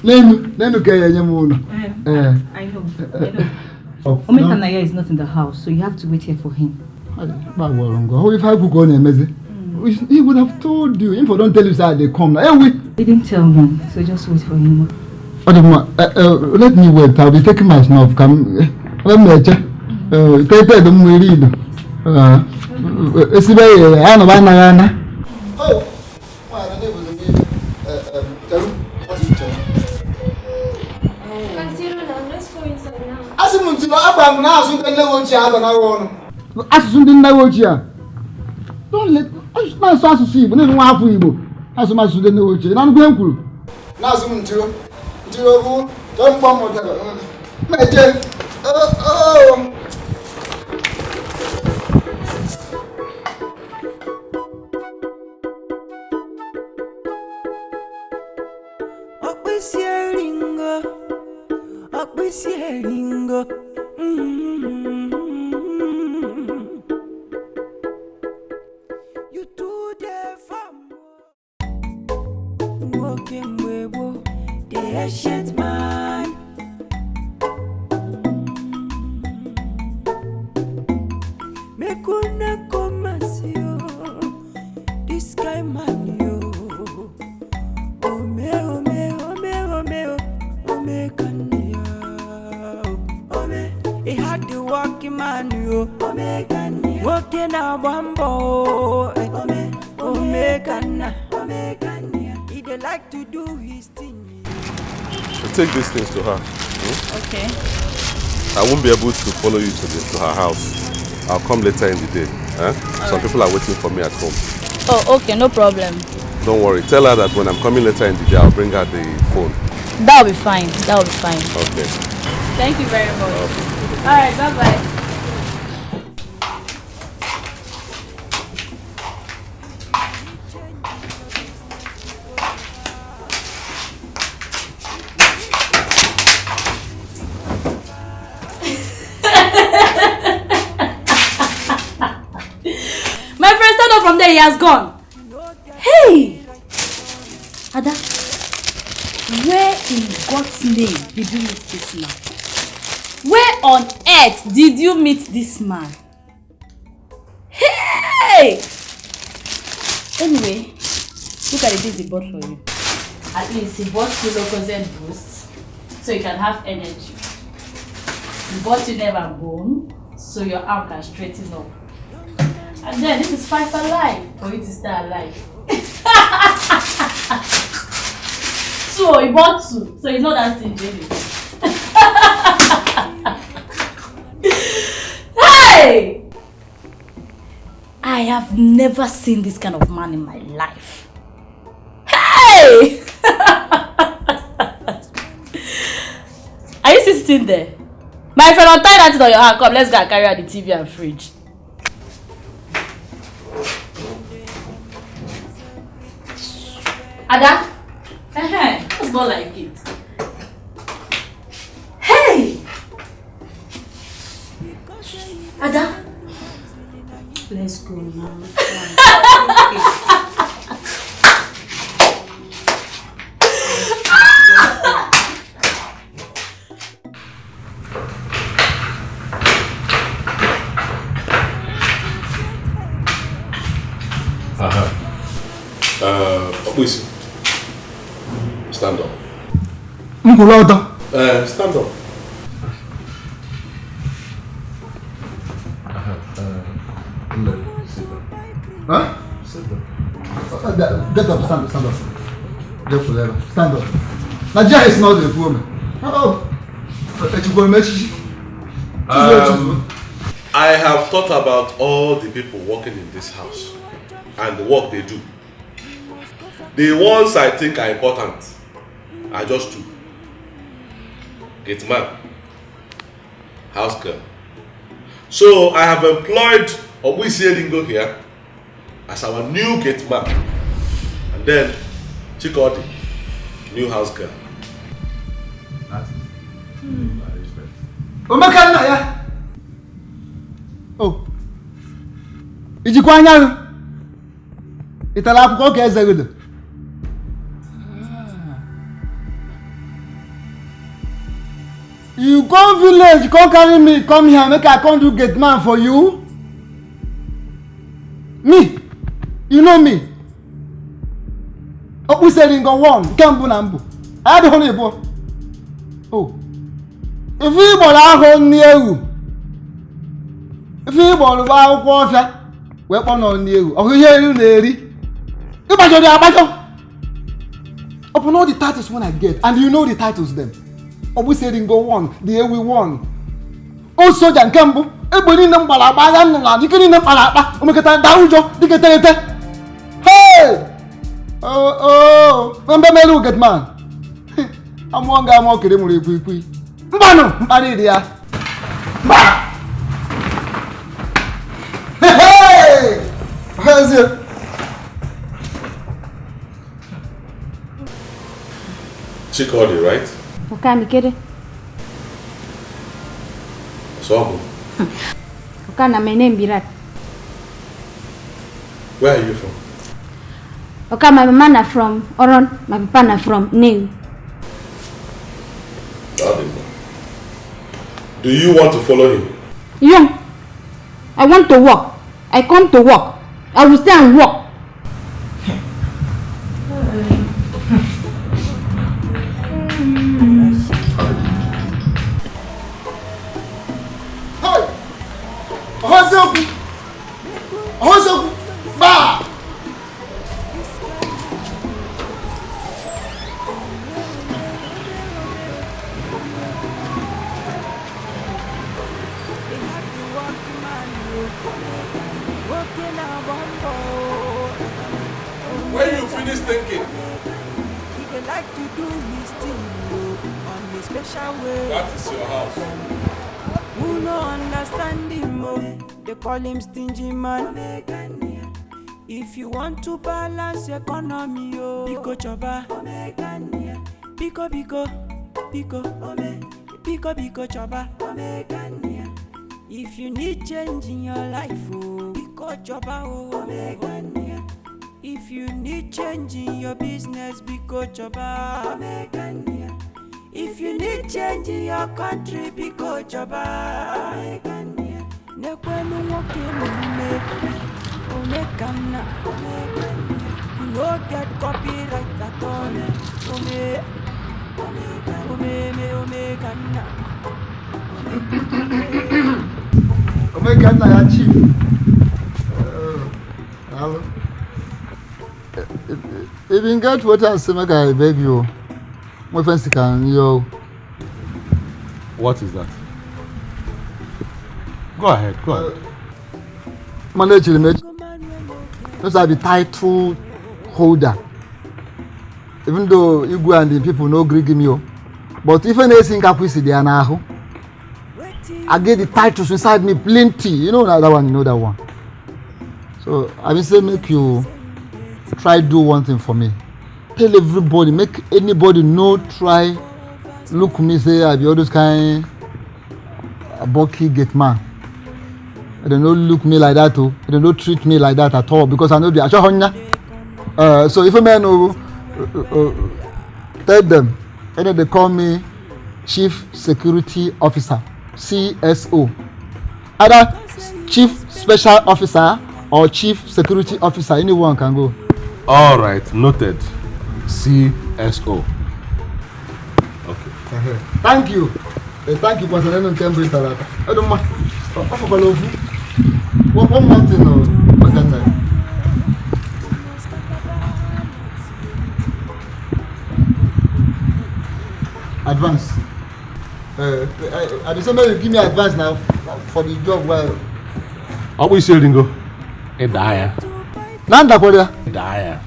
Name I know. Omekanaya is not in the house, so you have to wait here for him. How if I could go and he would have told you. If I don't tell you that they come now. He didn't tell me, so just wait for him. Let me wait. I'll be taking my snuff. Come, let me check. Take them. We read. It's very. I know. Oh. Don't let us see, but then one for you. As much as the new and I'm going to. Now, soon to don't bomb whatever. You do the farm. Walking with the shit man. Me kuna komasio. This guy man yo. Ome kanya. Ome, he had the walking man yo. Ome kanya. Walking a bambo. Ome kanya. He dey like to do his thing. Take these things to her. Okay. I won't be able to follow you to her house. I'll come later in the day. Some people are waiting for me at home. Oh, okay, no problem. Don't worry. Tell her that when I'm coming later in the day, I'll bring her the phone. That'll be fine. Okay. Thank you very much. Alright, bye-bye. From there, he has gone. Hey! Ada, where in God's name did you meet this man? Where on earth did you meet this man? Hey! Anyway, look at the things he bought for you. At least he bought you Locozed Boost, so you can have energy. He bought you Never Bone, so your arm can straighten up. And then this is 5 alive for you to stay alive. So he bought 2, so he's not that stingy. Hey! I have never seen this kind of man in my life. Hey! Are you still sitting there? My friend, untie that thing on your hand. Come, let's go and carry out the TV and fridge. Ada? That's not like it. Hey! Ada? Let's go now. Please stand up. Stand up. Huh? Sit down. Get up, stand up. Get forever. Stand up. Nigeria is not a woman. I have thought about all the people working in this house and the work they do. The ones I think are important are just two. Gate man, house girl. So I have employed Obwisi Lingo here as our new gate man, and then Chikodi, new house girl. That's it. Oh, Ijikwanya. Itala akwụkwọ ka eze gị. You come village, come carry me, come here, make I come do gate man for you. Me, you know me. Opu selling go one, kembu na mbu. I don't know. Oh, if you bola ho ni ewu, if you bola ba akwụkwọ ọfịa, we kpọ no ni ewu. Ọhụ ihe elu na eri. Ibajo dey abajo. Open all the titles when I get, and you know the titles them. Obu saying go one, the way we won. Oh soldier and Cambo, everybody in them balaba, you can in the palapa, Omekata Daujo, Dikeh. Hey! Oh, remember me look at man. I'm one guy more kidding with you. Mbano, Maridia. Hey! How's it? Chikodi, right? Okay, me kere. So, Okay, na my name Birat. where are you from? Okay, my mama na from Oron, my papa na from New. Do you want to follow him? Yeah. I want to work. I come to work. I will stay and work. When you finish thinking, that is your house. Who no understand him, they call him stingy man. If you want to balance economy, Biko choba, Biko choba. If you need change in your life, Biko choba, if you need change in your business, Biko choba. If you need change in your country, Biko choba. Nekwenu woke mume, omekana. You no get copyright at all. Omekana. Omekana ya chief. Hello. If you get what I say, make I beg you. My friends can yo. What is that? Go ahead. Manage those are the title holder. Even though you go and the people no agree give me, but if anything happens, they are now. I get the titles inside me plenty. You know that one, you know that one. So I will say make you try do one thing for me. Tell everybody, make anybody know, try look me say I be all those kind of bulky gate man. They don't look me like that too. They don't treat me like that at all because I know the so if a man tell them, and then they call me Chief Security Officer, CSO. Either Chief Special Officer or Chief Security Officer, anyone can go. All right, noted. CSO. Okay. Thank you. Thank you for sending Cambridge. I don't mind. One more thing. Advance. I just want you give me advance now for the job. Well, how we say Ringo? A dire. Nanda Korea. Dire.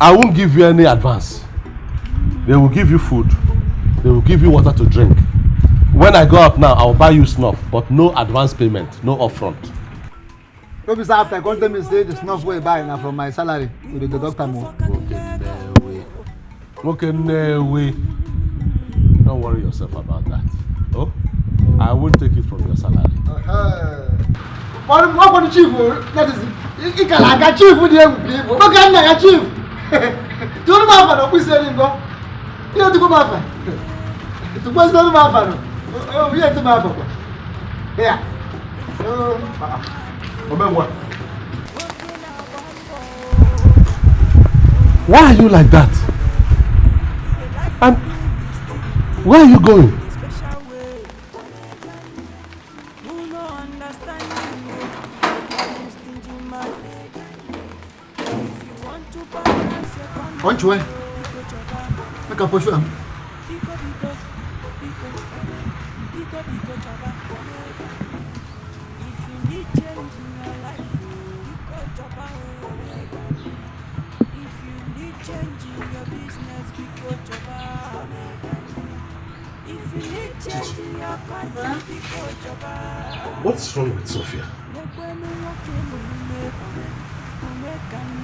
I won't give you any advance. They will give you food. They will give you water to drink. When I go up now, I will buy you snuff, but no advance payment, no upfront. Don't be after come tell me say the snuff way buy now from my salary with the doctor more. Okay, no way. Don't worry yourself about that. Oh, I won't take it from your salary. What for the chief? That is, you can like a chief with you. What can I chief? Don't matter what we say. You have to go back. To go to the oh, we have to go back. Yeah. What? Why are you like that? And where are you going? Which way? Make a push him. What's wrong with Sophia?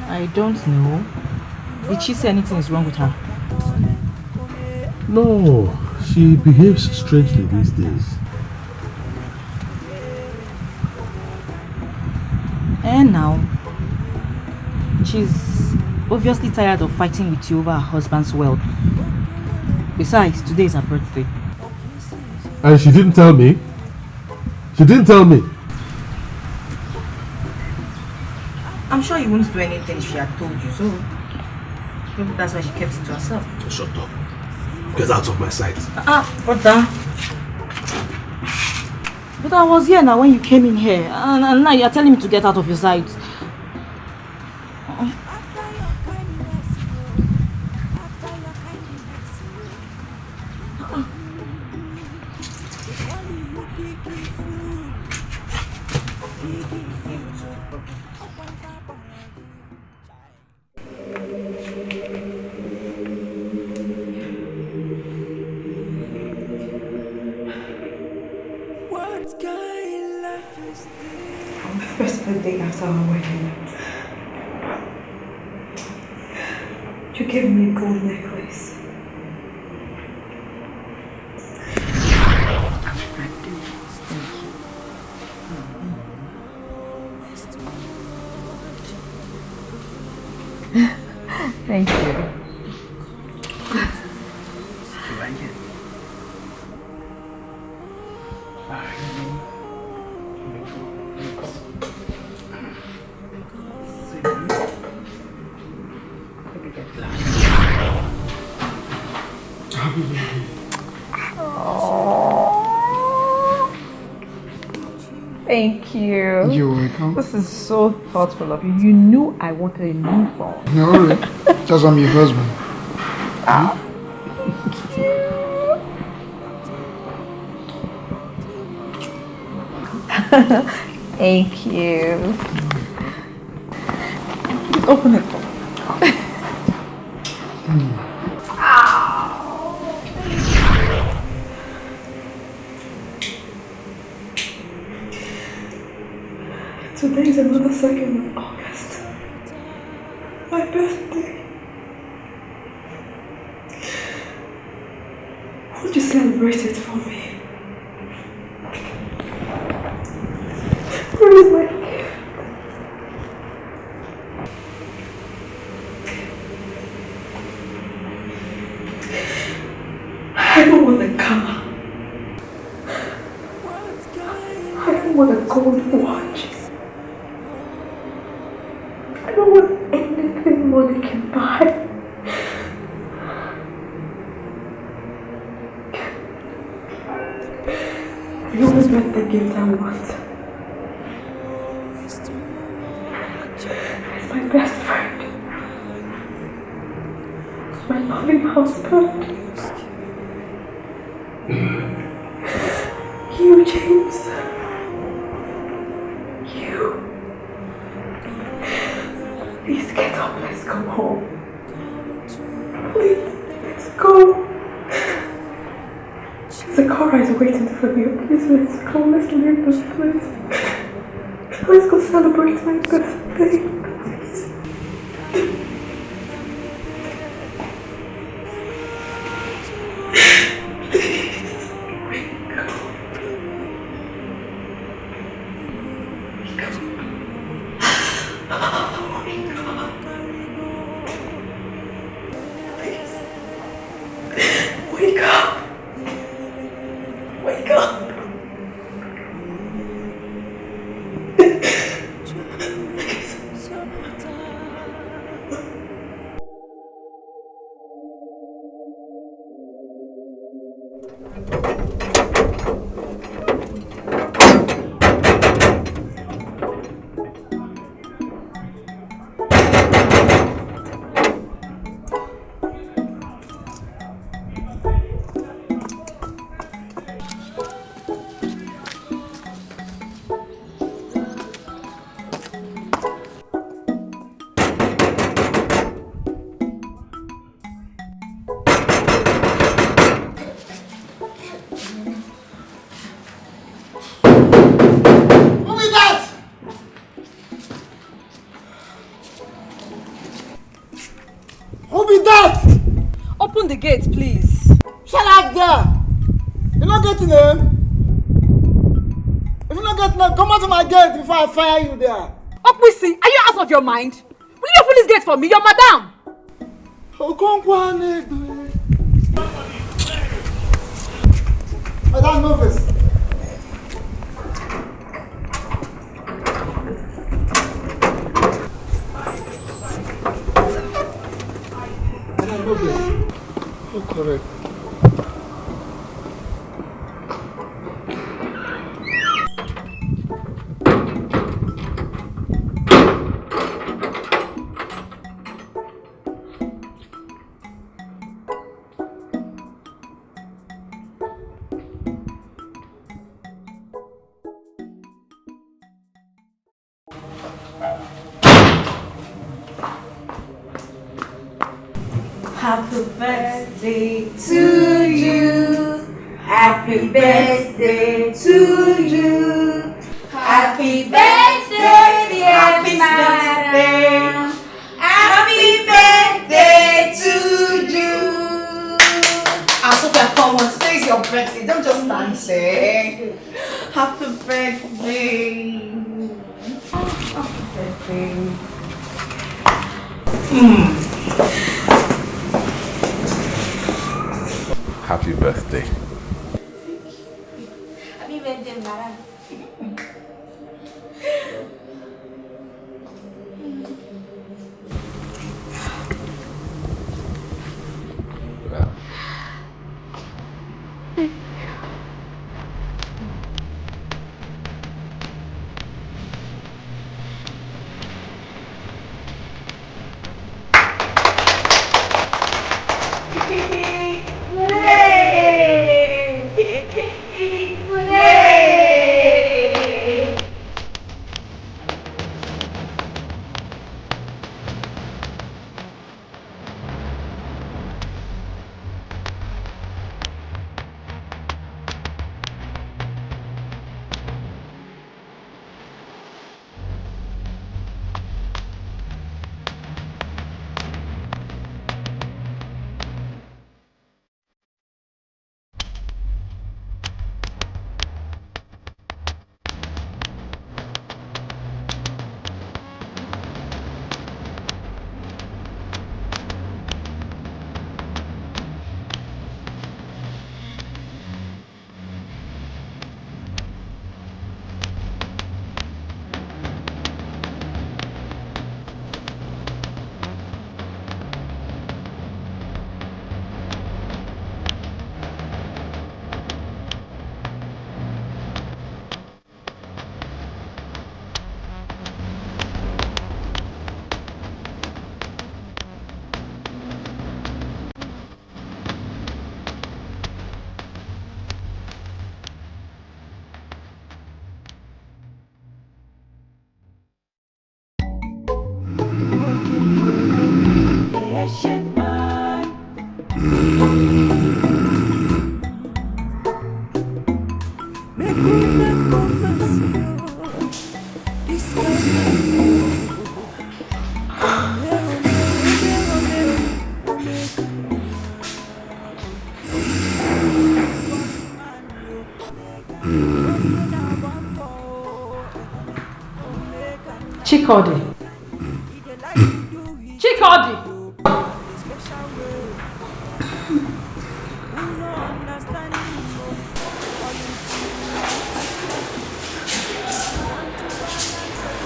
I don't know. Did she say anything is wrong with her? No, she behaves strangely these days. And now, she's obviously tired of fighting with you over her husband's wealth. Besides, today is her birthday. And she didn't tell me? She didn't tell me? I'm sure you wouldn't do anything if she had told you, so maybe that's why she kept it to herself. Just shut up. Get out of my sight. Brother. But I was here now when you came in here, and now you're telling me to get out of your sight. First birthday after our wedding, you gave me a gold necklace. Thank you. Thank you. You're welcome. This is so thoughtful of you. You knew I wanted a new phone. No, really. Just I'm your husband. Thank you. Please open it. is another 2nd of August. My birthday. Won't you celebrate it for me? Where is my gift? I don't want a car. I don't want a gold watch. I don't want anything money can buy. You always get the gift I want. It's my best friend. My loving husband. You, James. You. Please get up, let's go home. Please, let's go. The car is waiting for you. Please, let's go. Let's leave this place. Let's go celebrate my birthday. Please. Wake up! Wake up! Open the gate, please. Shut up there! You're not getting him. If you're not getting him, come out of my gate before I fire you there. Okwisi, are you out of your mind? Will you open this gate for me? You're madam. Madam, move this. Madam, move this. Oh, correct. Happy birthday to you. Happy birthday to you. Happy birthday, dear madam. Happy birthday to you. Sophia, come on, today's your birthday. Don't just stand there. Happy birthday. Happy birthday. Happy birthday. Happy birthday, madam. Chikodi. Chikodi!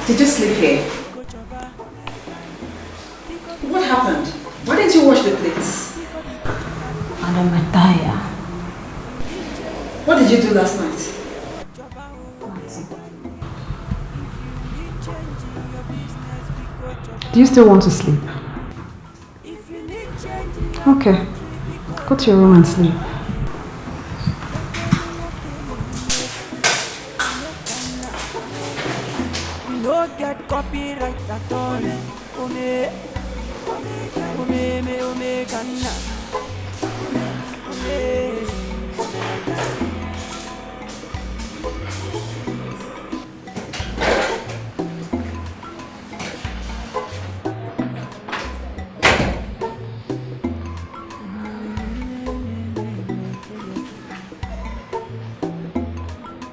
Did you sleep here? What happened? Why didn't you wash the plates? I'm tired. What did you do last night? Do you still want to sleep? Okay. Go to your room and sleep. Get copyright at all.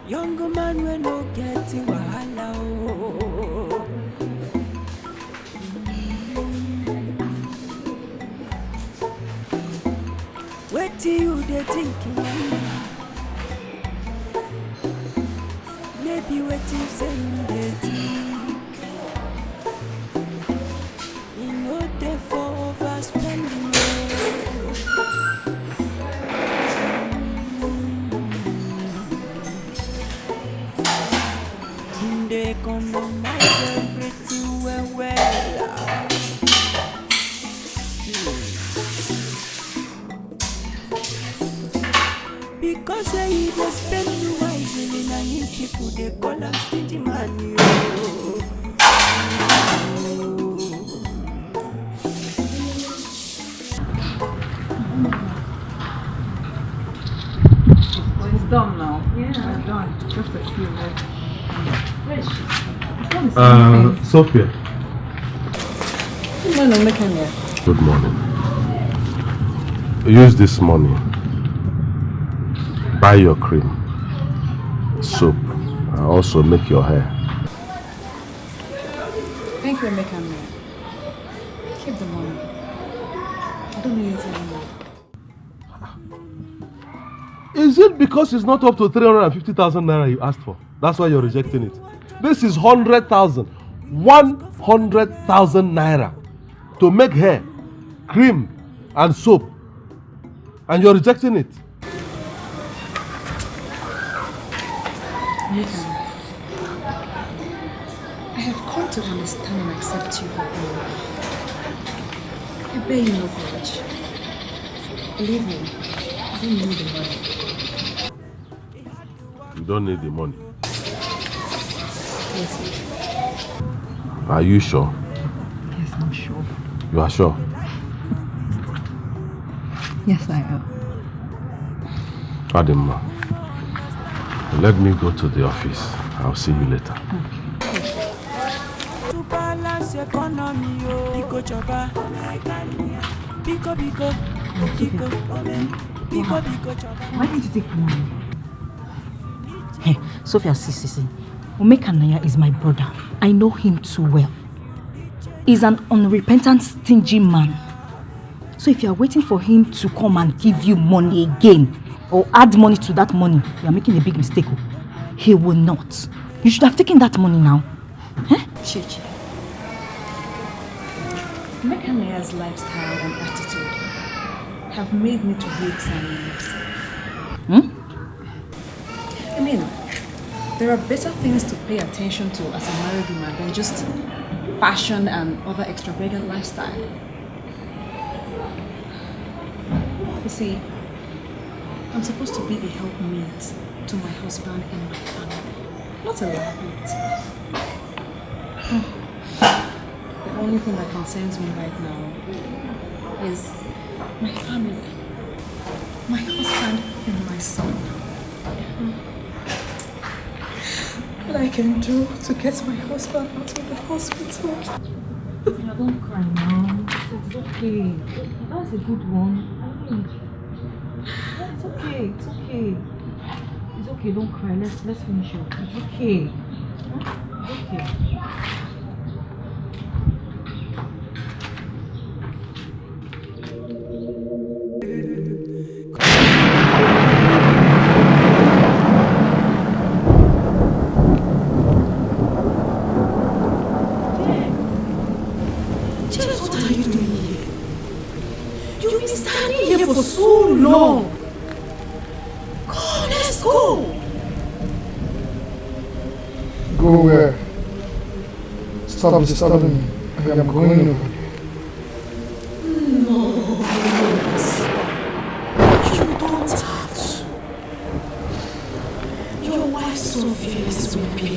Young man we no get wahala. Wait till you dey thinking. Maybe wait till you say you dey think. You know they for overspending. They economize everything well. Because they spend the wisely, and people they call them stingy money. Well, it's done now. Yeah, it's done. Just a few minutes. Sophia. Good morning. Use this money. Buy your cream, soap, and also make your hair. Thank you, Emeka. Keep the money. I don't need it anymore. Is it because it's not up to 350,000 naira you asked for? That's why you're rejecting it. This is 100,000. 100,000 naira to make hair, cream, and soap. And you're rejecting it. Nathan, I have come to understand and accept you. I bear you no grudge. Believe me, I don't need the money. You don't need the money. Yes. Are you sure? Yes, I'm sure. You are sure? Yes, I am. Adima, let me go to the office. I'll see you later. To balance economy, Why didn't you take the money? Hey, Sophia, see. Omekanaya is my brother. I know him too well. He's an unrepentant, stingy man. So if you are waiting for him to come and give you money again, or add money to that money, you are making a big mistake. He will not. You should have taken that money now. Chichi. Omekanaya's lifestyle and attitude have made me to re-examine myself. I mean, there are better things to pay attention to as a married woman than just fashion and other extravagant lifestyle. You see, I'm supposed to be a helpmate to my husband and my family, not a liability. The only thing that concerns me right now is my family, my husband and my son. What I can do to get my husband out of the hospital. Don't cry now. It's okay. That's a good one. It's okay. It's okay. It's okay. Don't cry. Let's finish up. It's okay. It's okay. been standing here for so long. Come on, let's go. Go where? Stop disturbing me. I am going over there. No. You don't have to. Your wife's so fearless with me.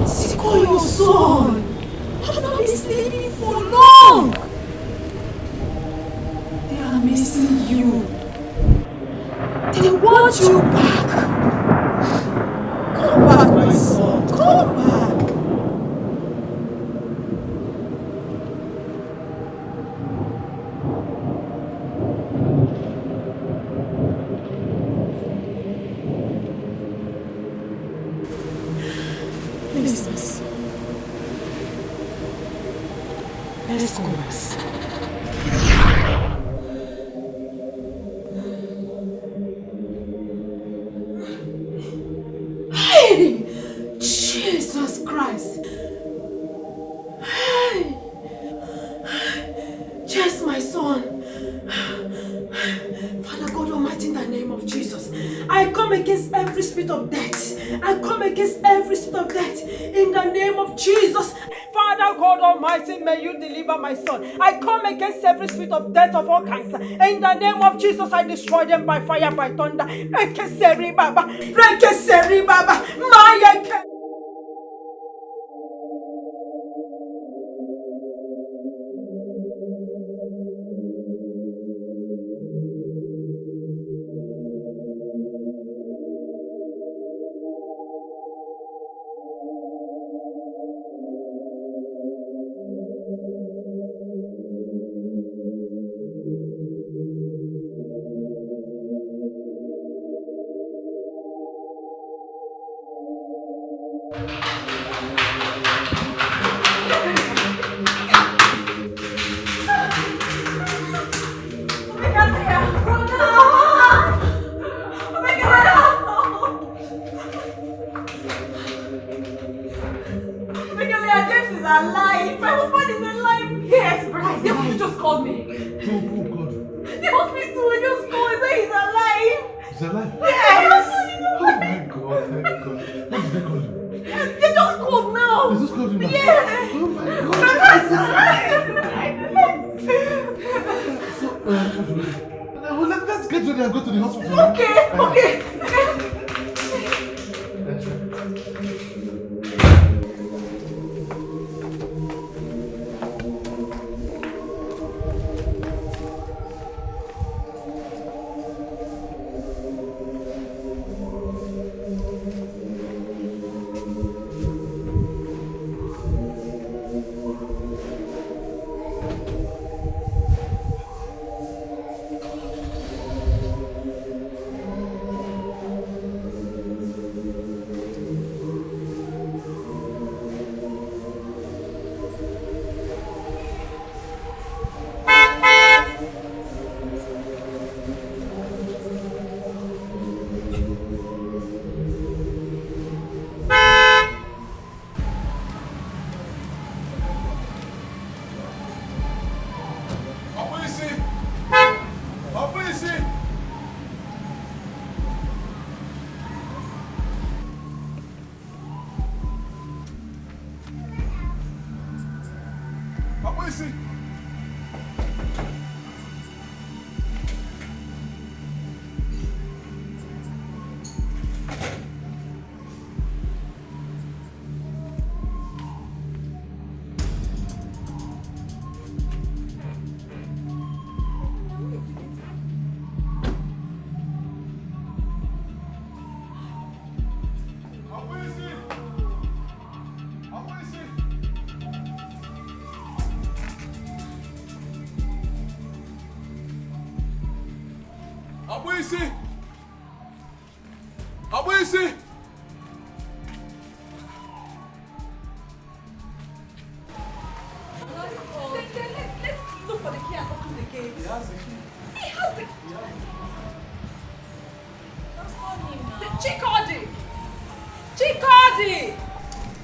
See, call your son. I've not been sleeping for long. They are missing you. They want you back. Come back, my son. Come back. Let's go. Hey! Jesus Christ! Hey! Yes, my son. Father God Almighty, in the name of Jesus, I come against every spirit of death. I come against every spirit of death in the name of Jesus. Father God Almighty, may you deliver my son. I come against every spirit of death of all kinds. In the name of Jesus, I destroy them by fire, by thunder. Rekeseri Baba, Rekeseri Baba, Maya.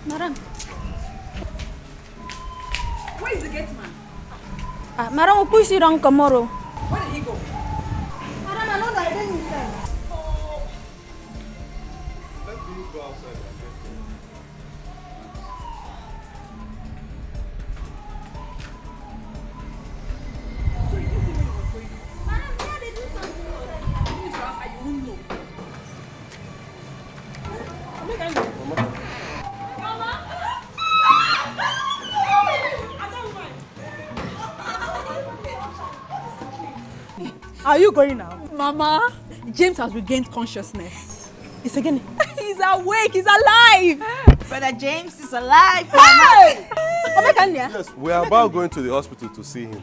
Madam. Where is the gate man? Madam will push it on tomorrow. Where did he go? Madam, I know that I didn't inside. Let me go outside and get him. So you didn't see where he was going? Madam, yeah, they do something. You need to ask her, you won't know. Are you going now? Mama, James has regained consciousness. He's again. He's awake. He's alive. Brother James is alive. Hey! Yes, we are about going to the hospital to see him.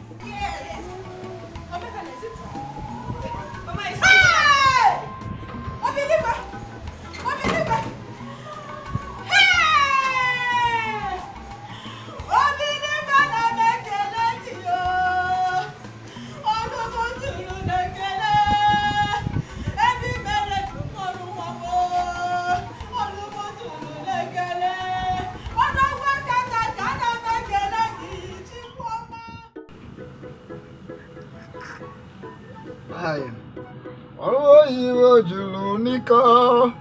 Oyibo julu niko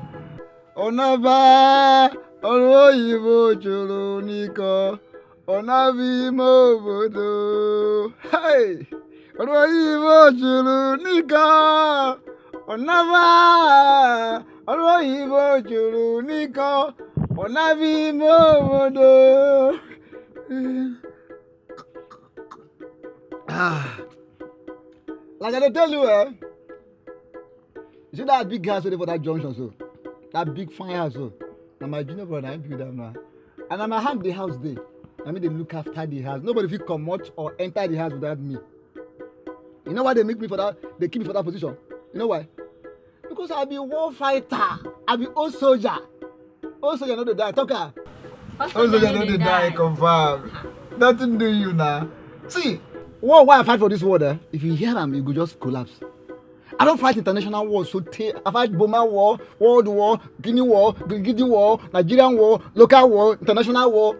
Onaba Oyibo julu niko Onabi mobodo Hey Oyibo julu niko Onaba Oyibo julu niko Onabi mobodo Like I tell you, you see that big house for that junction, so that big fine house, so now my junior brother, I build that now, and I'm hand the house there. I mean, they look after the house. Nobody will come out or enter the house without me. You know why they make me for that? They keep me for that position. You know why? Because I'll be war fighter. I'll be old soldier. Old soldier not to die. Talker. Old soldier not to die. Confirm. Nothing do you now. See, why I fight for this war? If you hear them, you go just collapse. I don't fight international wars, so I fight Burma war, World War, Guinea War, Gigi War, Nigerian war, local war, international war,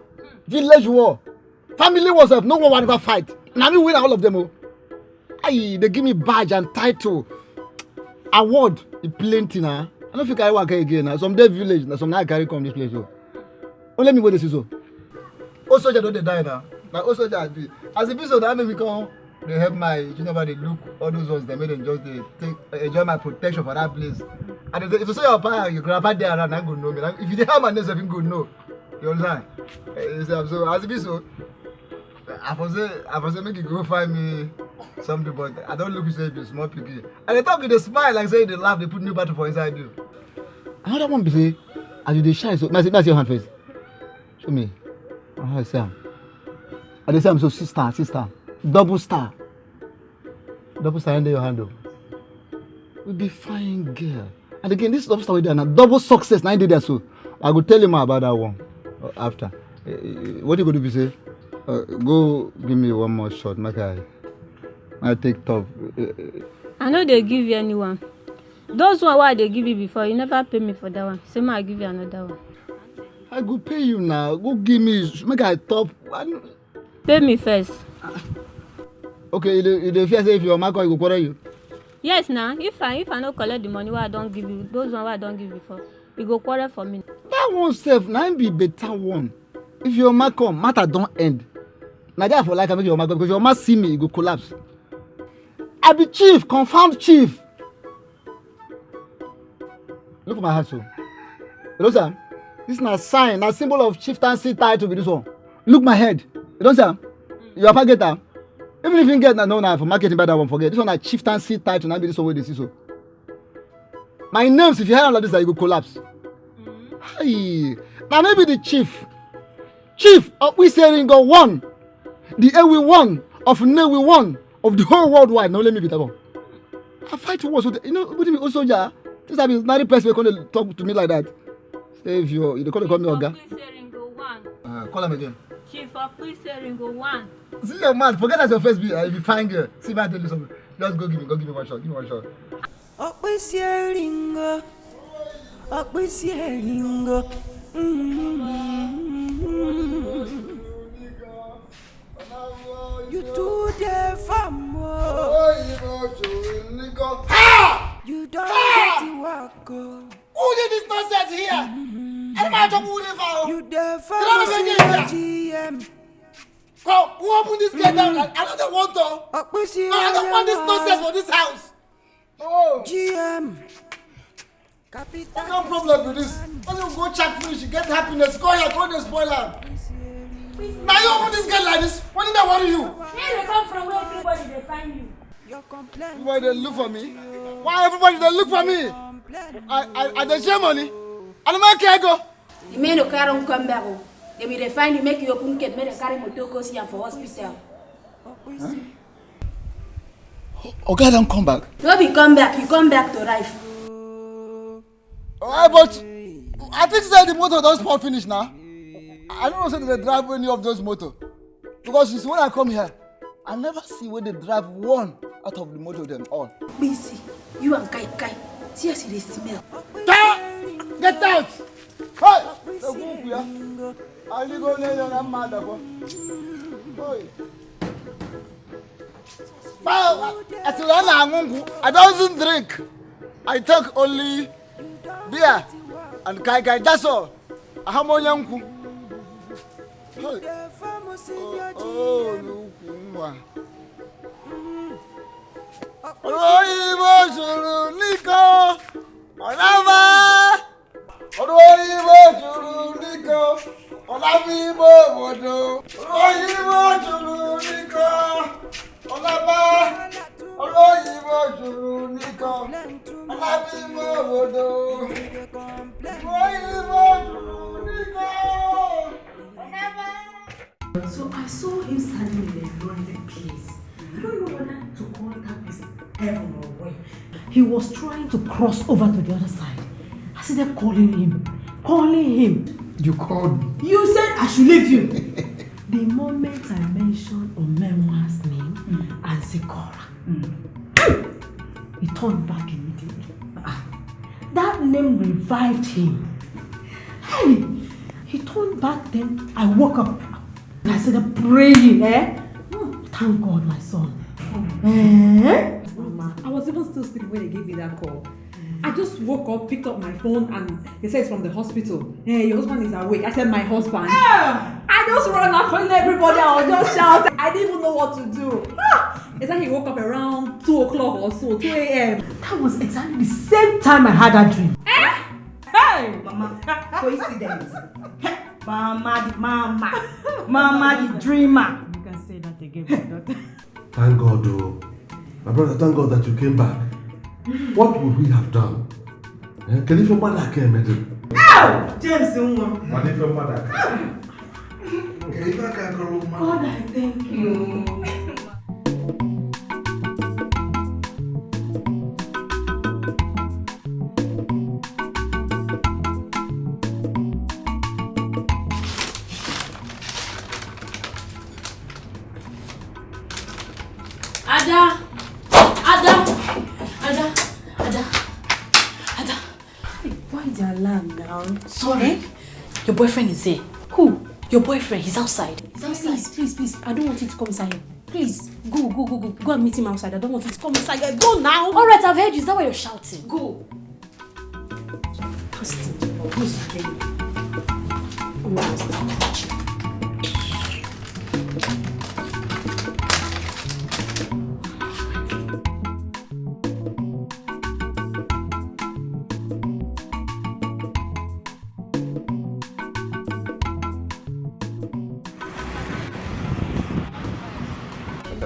village war, family wars. No war I never fight. Now we win all of them. Aye, they give me badge and title, award, plenty now. I don't think I work again now. Some day village, now some now I carry come this place. So, let me go this so. Oh soldier don't they die now. My old soldier as a piece of that make me come. They help my, you know, they look all those ones. They made them just enjoy my protection for that place. And if you say your pa, your grandpa there around, I go know me. Like, if you have my name, you go know. You understand? So as it be so, I was say make you go find me something, but I don't look you say you small piggy. And they talk with a smile like say they laugh, they put new battle for inside you. Another one be say, as you dey shine, so that's your hand first. Show me. I say am. I dey say am so sister. Double star under your handle. We'll be fine, girl. And again, this double star we do now. Double success. Now I do that so. I will tell you more about that one after. What you gonna do? Say, go give me one more shot. I take top. I know they give you anyone. Those one why they give you before, you never pay me for that one. So I give you another one. I go pay you now. Go give me. Make I top. Pay me first. Okay, you fear say if your market, you go quarter you. Yes, now if I no collect the money, why I don't give you those one why I don't give before, you go quarter for me. That one self now be better one. If your mark come, matter don't end. Now therefore like I make your mark because your mark see me, you go collapse. I be chief, confirmed chief. Look at my hat so. You know sir? This is a sign, a symbol of chieftaincy title with this one. Look my head. You know sir? You are targeter. Even if you get no for marketing by that one, forget. This one a chieftaincy title, now be this one way they see so. My names, if you hear like this, you go collapse. Hey, now maybe the chief of we saying go one, the Ewe one of Newe one of the whole worldwide. Now let me be that one. I fight wars with you know what do you mean also yeah. This have been 90 person gonna talk to me like that. Say if you call me Oga. Call him again. Chief of police go one. See your man, forget that your face be I be fine girl. See if I tell you something. Just go give me one shot. Give me one shot. You too there Who did this nonsense here? You come, who opened this gate down? I don't want to. No, I don't want this nonsense for this house. Oh. GM. No problem with this. When you go check finish, you get happiness. Go here, go to spoil her. Now you open this gate like this. What did I worry you? Where they come from? Where everybody they find you? Everybody they look for me. Why everybody they look for me? I don't share money. I don't make care go. The men who carry come back. They will find you, make you open gate, make them carry motor go see for hospital. Huh? Okay, don't come back. No be come back, you come back to life. Alright, but I think that the motor don't spot finish now. I don't know if they drive any of those motor. Because since when I come here, I never see where they drive one out of the motor them all. BC, you and Kai. See as they smell. Get out! Hey! The wolf here. I'll go lay on a mother. I don't drink. I take only beer and kai. That's all. I have more young. Oh, look. So I saw him standing in a lonely place. I don't know whether to call that place heaven or where. He was trying to cross over to the other side. I see them calling him. You called me? You said I should leave you. The moment I mentioned Omewa's name and Sikora, he turned back immediately. That name revived him. Hey, he turned back, then I woke up. I started praying, Thank God, my son. Mama, I was even still sleeping when they gave me that call. I just woke up, picked up my phone, and they said it's from the hospital. Hey, your husband is awake. I said, my husband. I just ran out calling everybody. I was just shouting. I didn't even know what to do. It's like he woke up around 2 o'clock or so, 2 a.m. That was exactly the same time I had that dream. Hey! Mama, coincidence. Mama the dreamer. You can say that again, my daughter. Thank God, though. My brother, thank God that you came back. What would we have done? Can if your mother came, madam? Ow! James, What if your mother came? God, I thank you. Ada. Why the alarm now? Sorry. Your boyfriend is here. Who? Your boyfriend, he's outside. Please. I don't want you to come inside here. Please, go. Go and meet him outside. I don't want you to come inside here. Go now. Alright, I've heard you. Is that why you're shouting? Go.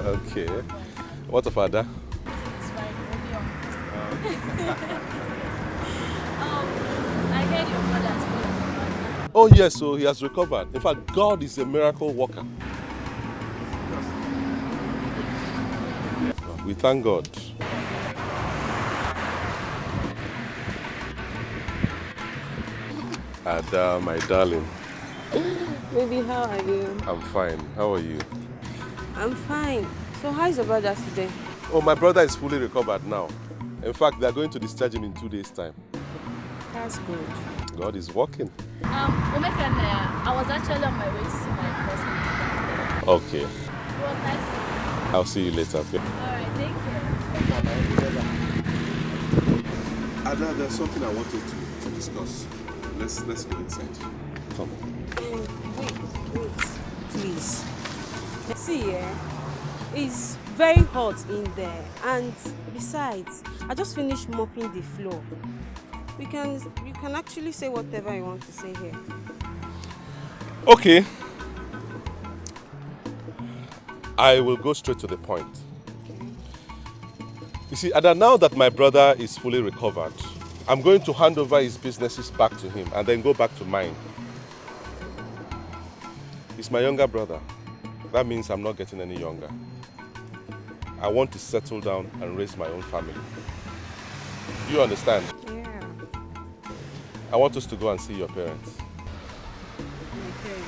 Okay. What's up, Ada? I heard your brother has recovered. Oh yes, so he has recovered. In fact, God is a miracle worker. We thank God. Ada, my darling. Baby, how are you? I'm fine. How are you? I'm fine. So how is your brother today? Oh, my brother is fully recovered now. In fact, they are going to discharge him in 2 days' time. That's good. God is working. Omekane, I was actually on my way to see my cousin. Okay. It was nice. I'll see you later, okay? Alright, thank you. Ada, there's something I wanted to discuss. Let's go inside. Come. Wait, please. See, it's very hot in there, and besides, I just finished mopping the floor. You can actually say whatever you want to say here. Okay. I will go straight to the point. You see, Ada, now that my brother is fully recovered, I'm going to hand over his businesses back to him and then go back to mine. He's my younger brother. That means I'm not getting any younger. I want to settle down and raise my own family. Do you understand? Yeah. I want us to go and see your parents. My parents.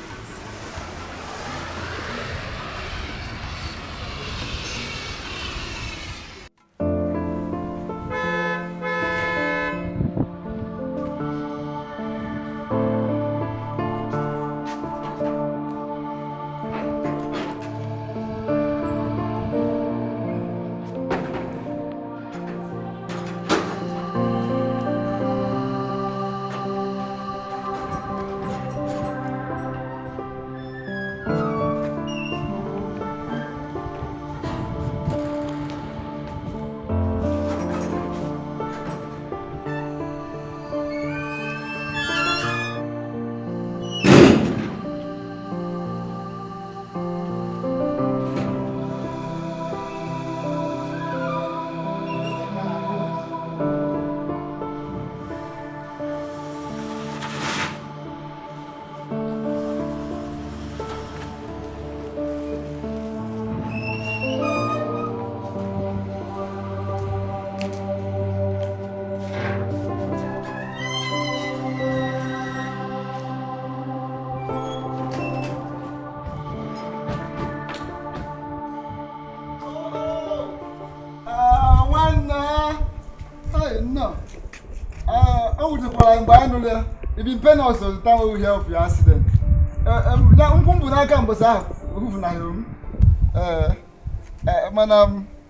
If you pay us the time we hear of your accident,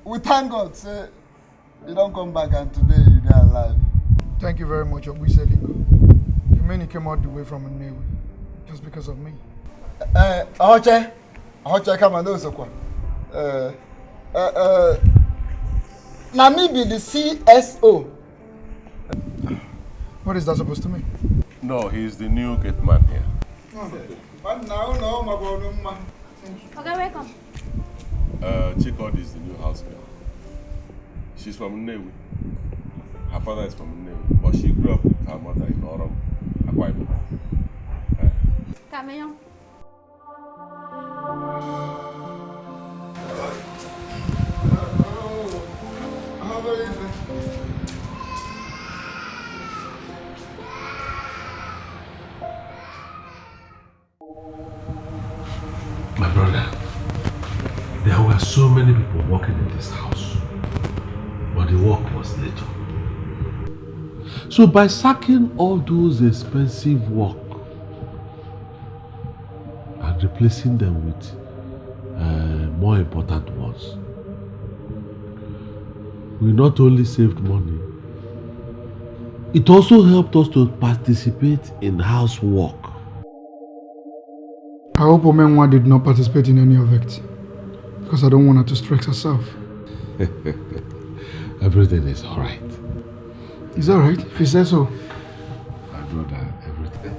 we thank God. Say you don't come back, and today you're alive. Thank you very much, Obuselingo. You mean you came all the way from Nnewi just because of me? Ahoche, come and do so. Now me be the CSO. What is that supposed to mean? No, he's the new gate man here. But now, Okay, welcome. Chikod is the new house girl. She's from Nnewi. Her father is from Nnewi, but she grew up with her mother in Orom, Akwa Ibom. Come here. My brother, there were so many people working in this house, but the work was little. So by sacking all those expensive work and replacing them with more important ones, we not only saved money, it also helped us to participate in housework. I hope Omenwa did not participate in any of it, because I don't want her to stress herself. Everything is alright. It's alright, if he says so. My brother, everything.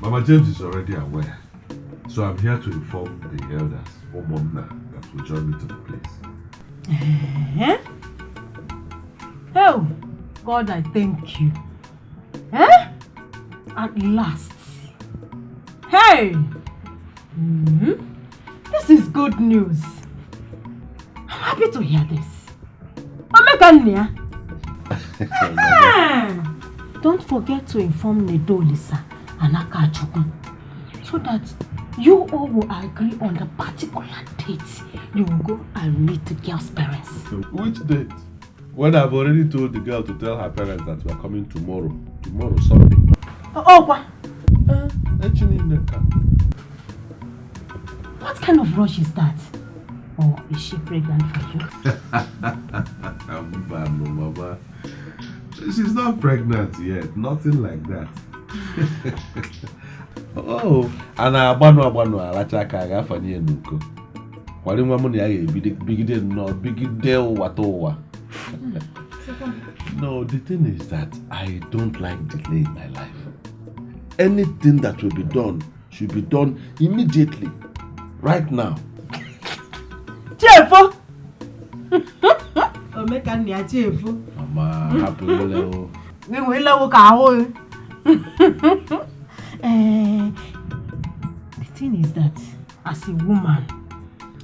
Mama James is already aware. So I'm here to inform the elders, Omomna, that will join me to the place. Oh, God, I thank you. At last. Hey! This is good news. I'm happy to hear this. Omekania. Don't forget to inform Nedo, Lisa, and Akachukwu, so that you all will agree on the particular date you will go and meet the girl's parents. Which date? When I've already told the girl to tell her parents that we are coming tomorrow. tomorrow Sunday. What kind of rush is that? Or is she pregnant for you? Mama. She's not pregnant yet. Nothing like that. Oh, and abanu alachaka agafanye enuko. Kwali nwa mu na ya bigide no bigide watowa. No, the thing is that I don't like delay in my life. Anything that will be done should be done immediately, right now. Chefo! Omeka ni a chefo. Mama, happy level. We will level ka. The thing is that as a woman,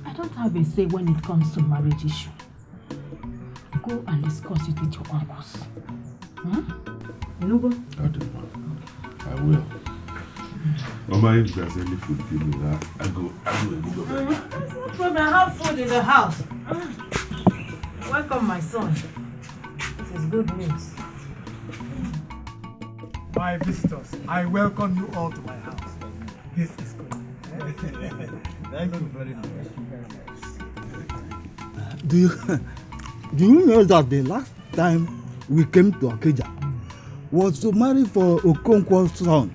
I don't have a say when it comes to marriage issue. Go and discuss it with your uncles. You go? I will. Mama, if there's any food, give me that. I go. No problem. I have food in the house. Welcome, my son. This is good news. My visitors, I welcome you all to my house. This is good. Thank you very much. Do you know that the last time we came to Akeja was to marry for Okonkwo's son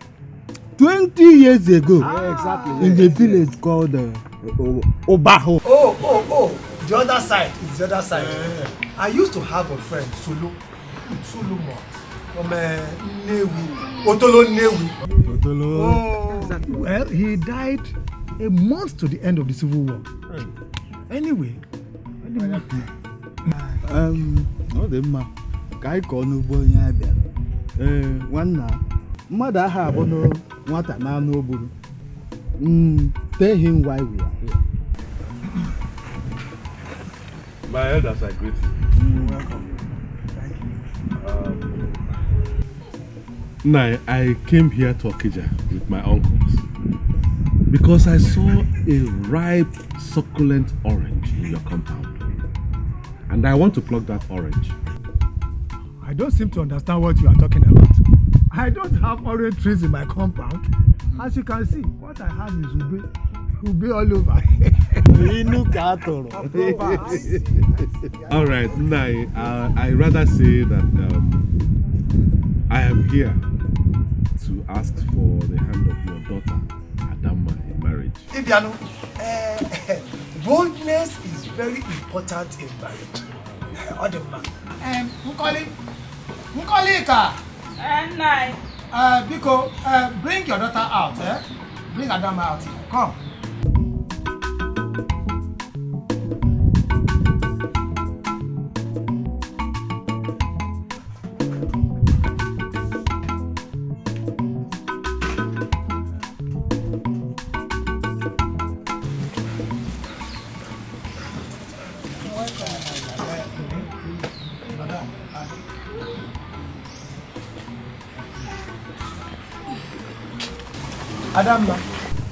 20 years ago? Exactly. In the village called Obaho. Oh, the other side. It's the other side. I used to have a friend, Sulu from Newi. Otolo Newi. Well, he died a month to the end of the Civil War. Anyway, ọ dị mma ka anyị kọọ n'ugbo onye abịa. Nwanna mmadụ aha abụ nwata na anụ ogburu. Tell him why we are here. My elders, I greet you. Welcome. Thank you. Now, I came here to Okija with my uncles because I saw a ripe, succulent orange in your compound. And I want to pluck that orange. I don't seem to understand what you are talking about. I don't have orange trees in my compound. As you can see, what I have is ube all over. All right, now I rather say that I am here to ask for the hand of your daughter, Adama, in marriage. Ibiano, boldness is very important in marriage. Adama. Nkolika. Biko, bring your daughter out. Bring Adama out here. Come. Adama.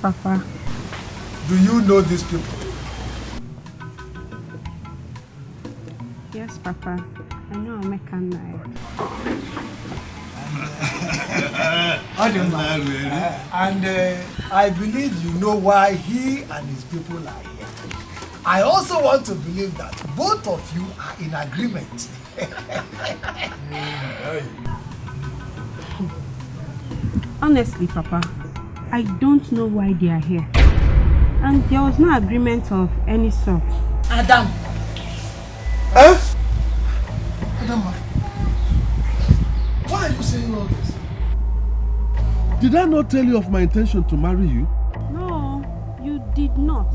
Papa. Do you know these people? Yes, Papa. I know American now. And I believe you know why he and his people are here. I also want to believe that both of you are in agreement. Honestly, Papa, I don't know why they are here. And there was no agreement of any sort. Adam! Adama, why are you saying all this? Did I not tell you of my intention to marry you? No, you did not.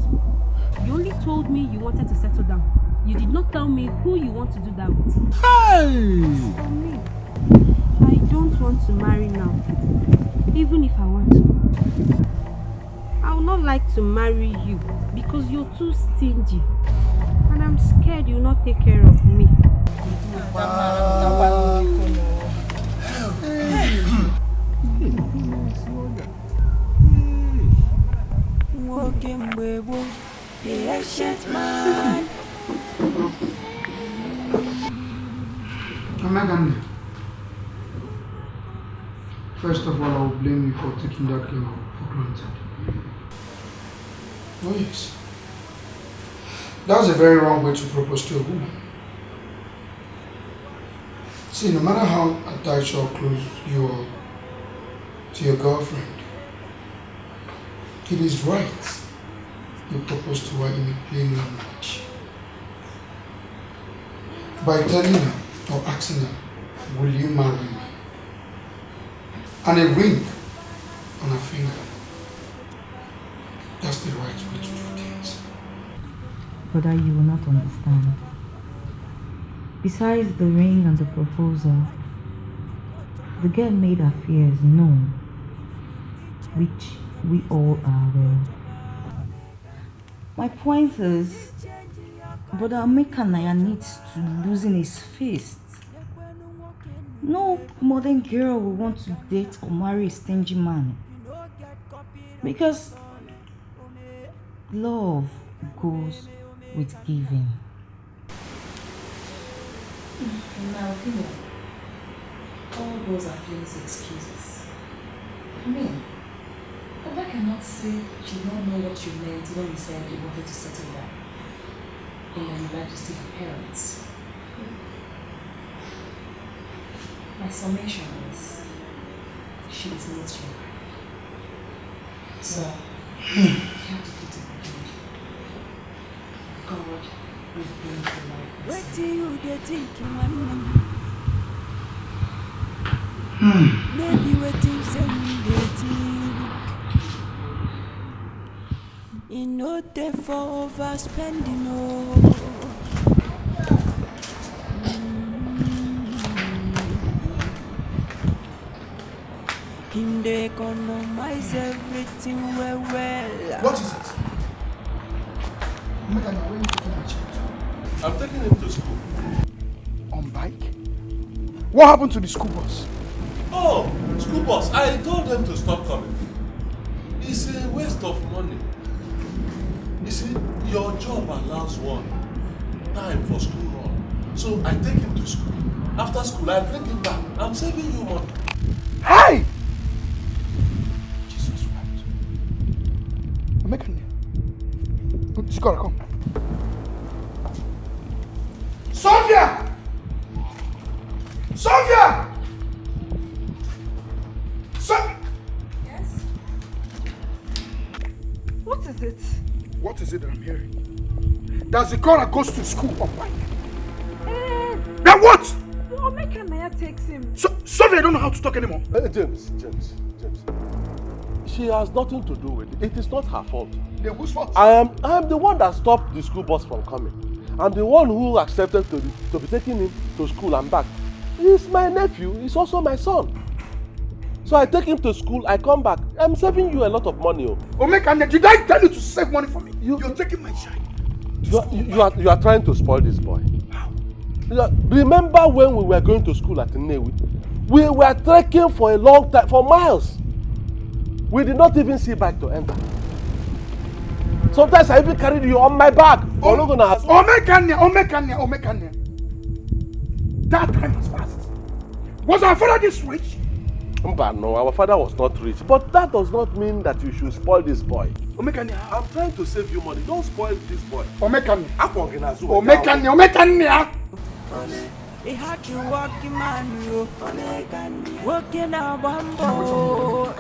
You only told me you wanted to settle down. You did not tell me who you want to do that with. Hey! For me, I don't want to marry now. Even if I want to. I would not like to marry you because you're too stingy. And I'm scared you'll not take care of me. Walking with the ancient man. First of all, I will blame you for taking that girl for granted. Oh yes. That's a very wrong way to propose to a woman. See, no matter how attached or close you are to your girlfriend, it is right you propose to her in a plain language. By telling her or asking her, will you marry me? And a ring on her finger. That's the right way to do things. Brother, you will not understand. Besides the ring and the proposal, the girl made her fears known, which we all are aware. My point is, Brother Amekanaya needs to loosen his fist. No modern girl will want to date or marry a stingy man. Because love goes with giving. In my opinion, all those are flimsy excuses. I mean, Oba cannot say she don't know what you meant when you said you wanted to settle down. And then you'd like to see her parents. My summation is, she is not your wife. So, you have to put it behind you. God will bring to life. What do you get thinking, man? Maybe waiting, saying they think. You know they for overspending, oh. Him they economize everything well. What is it? Madam, where are you taking my child? I'm taking him to school. On bike? What happened to the school bus? Oh, school bus. I told them to stop coming. It's a waste of money. You see, your job allows one time for school run. So I take him to school. After school, I bring him back. I'm saving you money. Hey! Jesus wept. Amekanaya. Sikora, come. Sophia! Sophia! Yes? What is it? What is it that I'm hearing? That Zikora goes to school on bike. Then what? Amekanaya takes him. Sophia don't know how to talk anymore. James. She has nothing to do with it. It is not her fault. Then whose fault? I am the one that stopped the school bus from coming. I'm the one who accepted to be taking him to school and back. He's my nephew. He's also my son. So I take him to school, I come back. I'm saving you a lot of money. Omekane, did I tell you to save money for me? You're taking my child. You are trying to spoil this boy. Remember when we were going to school at Nollywood? We were trekking for a long time, for miles. We did not even see bike to enter. Sometimes I even carried you on my back. Omekane. That time has passed. Was our father this rich? No, our father was not rich. But that does not mean that you should spoil this boy. Omekane. I'm trying to save you money. Don't spoil this boy. Omekane. He had you walking man, you walking a bambo.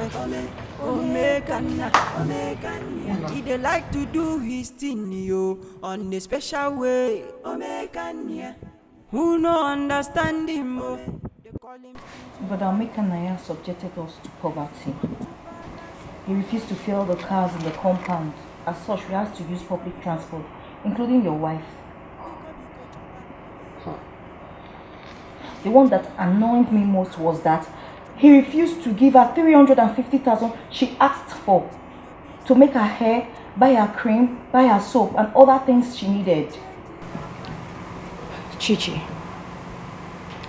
He they like to do his thing, yo, on a special way. Who no understand him? But Amekanaya subjected us to poverty. He refused to fill the cars in the compound. As such, we had to use public transport, including your wife. The one that annoyed me most was that he refused to give her 350,000 she asked for to make her hair, buy her cream, buy her soap, and other things she needed. Chichi,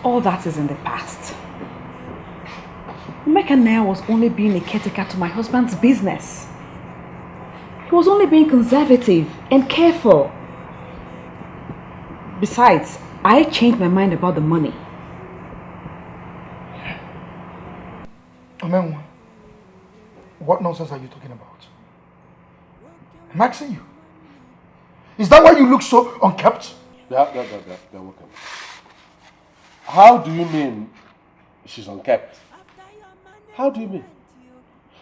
all that is in the past. Amekanaya was only being a caretaker to my husband's business. He was only being conservative and careful. Besides, I changed my mind about the money. Mamenwa, what nonsense are you talking about? I'm asking you. Is that why you look so unkept? Yeah, welcome. How do you mean she's unkept? How do you mean?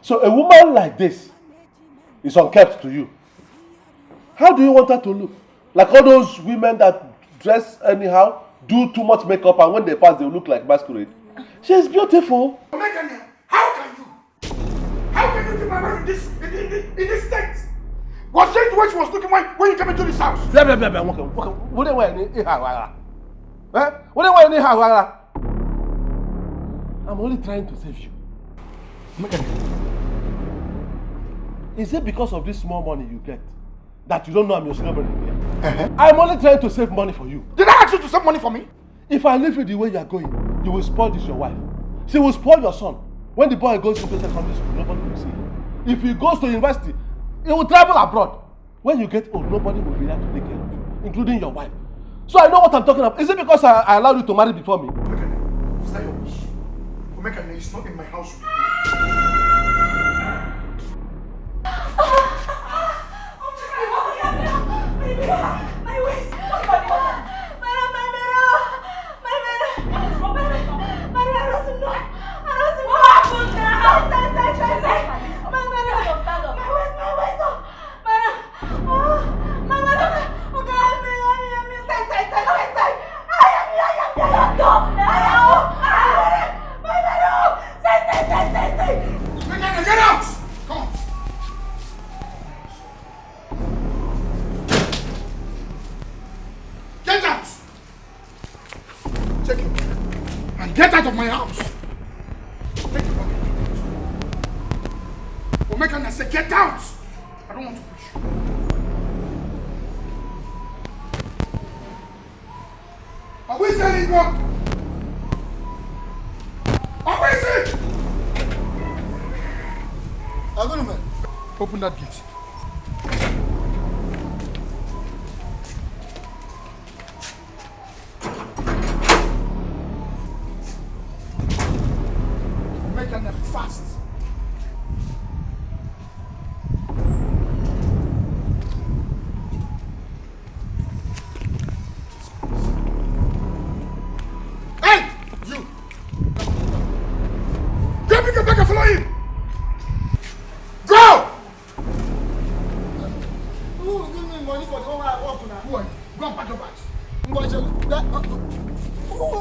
So a woman like this is unkept to you. How do you want her to look? Like all those women that dress anyhow, do too much makeup, and when they pass, they look like masquerade. She is beautiful. How can you keep my wife in this state? Was that the way she was looking when you came into this house? I'm only trying to save you. Is it because of this small money you get that you don't know I'm your senior brother here? I'm only trying to save money for you. Did I ask you to save money for me? If I leave you the way you are going, you will spoil this your wife. She will spoil your son. When the boy goes into secondary school, nobody will see him. If he goes to university, he will travel abroad. When you get old, nobody will be there to take care of you, including your wife. So I know what I'm talking about. Is it because I allowed you to marry before me? Is that your wish? Omekane is not in my house. My waist! Get out! Come on! Get out! Take your bag and get out of my house! Take your bag and get out. Omekane, I say get out! I don't want to push you. Are we selling one? Are we selling? Open that gate. Make them fast. Hey! You! Get me back and follow him! Go! Money for the one I work now. Who are you? Go and pack your bags. Who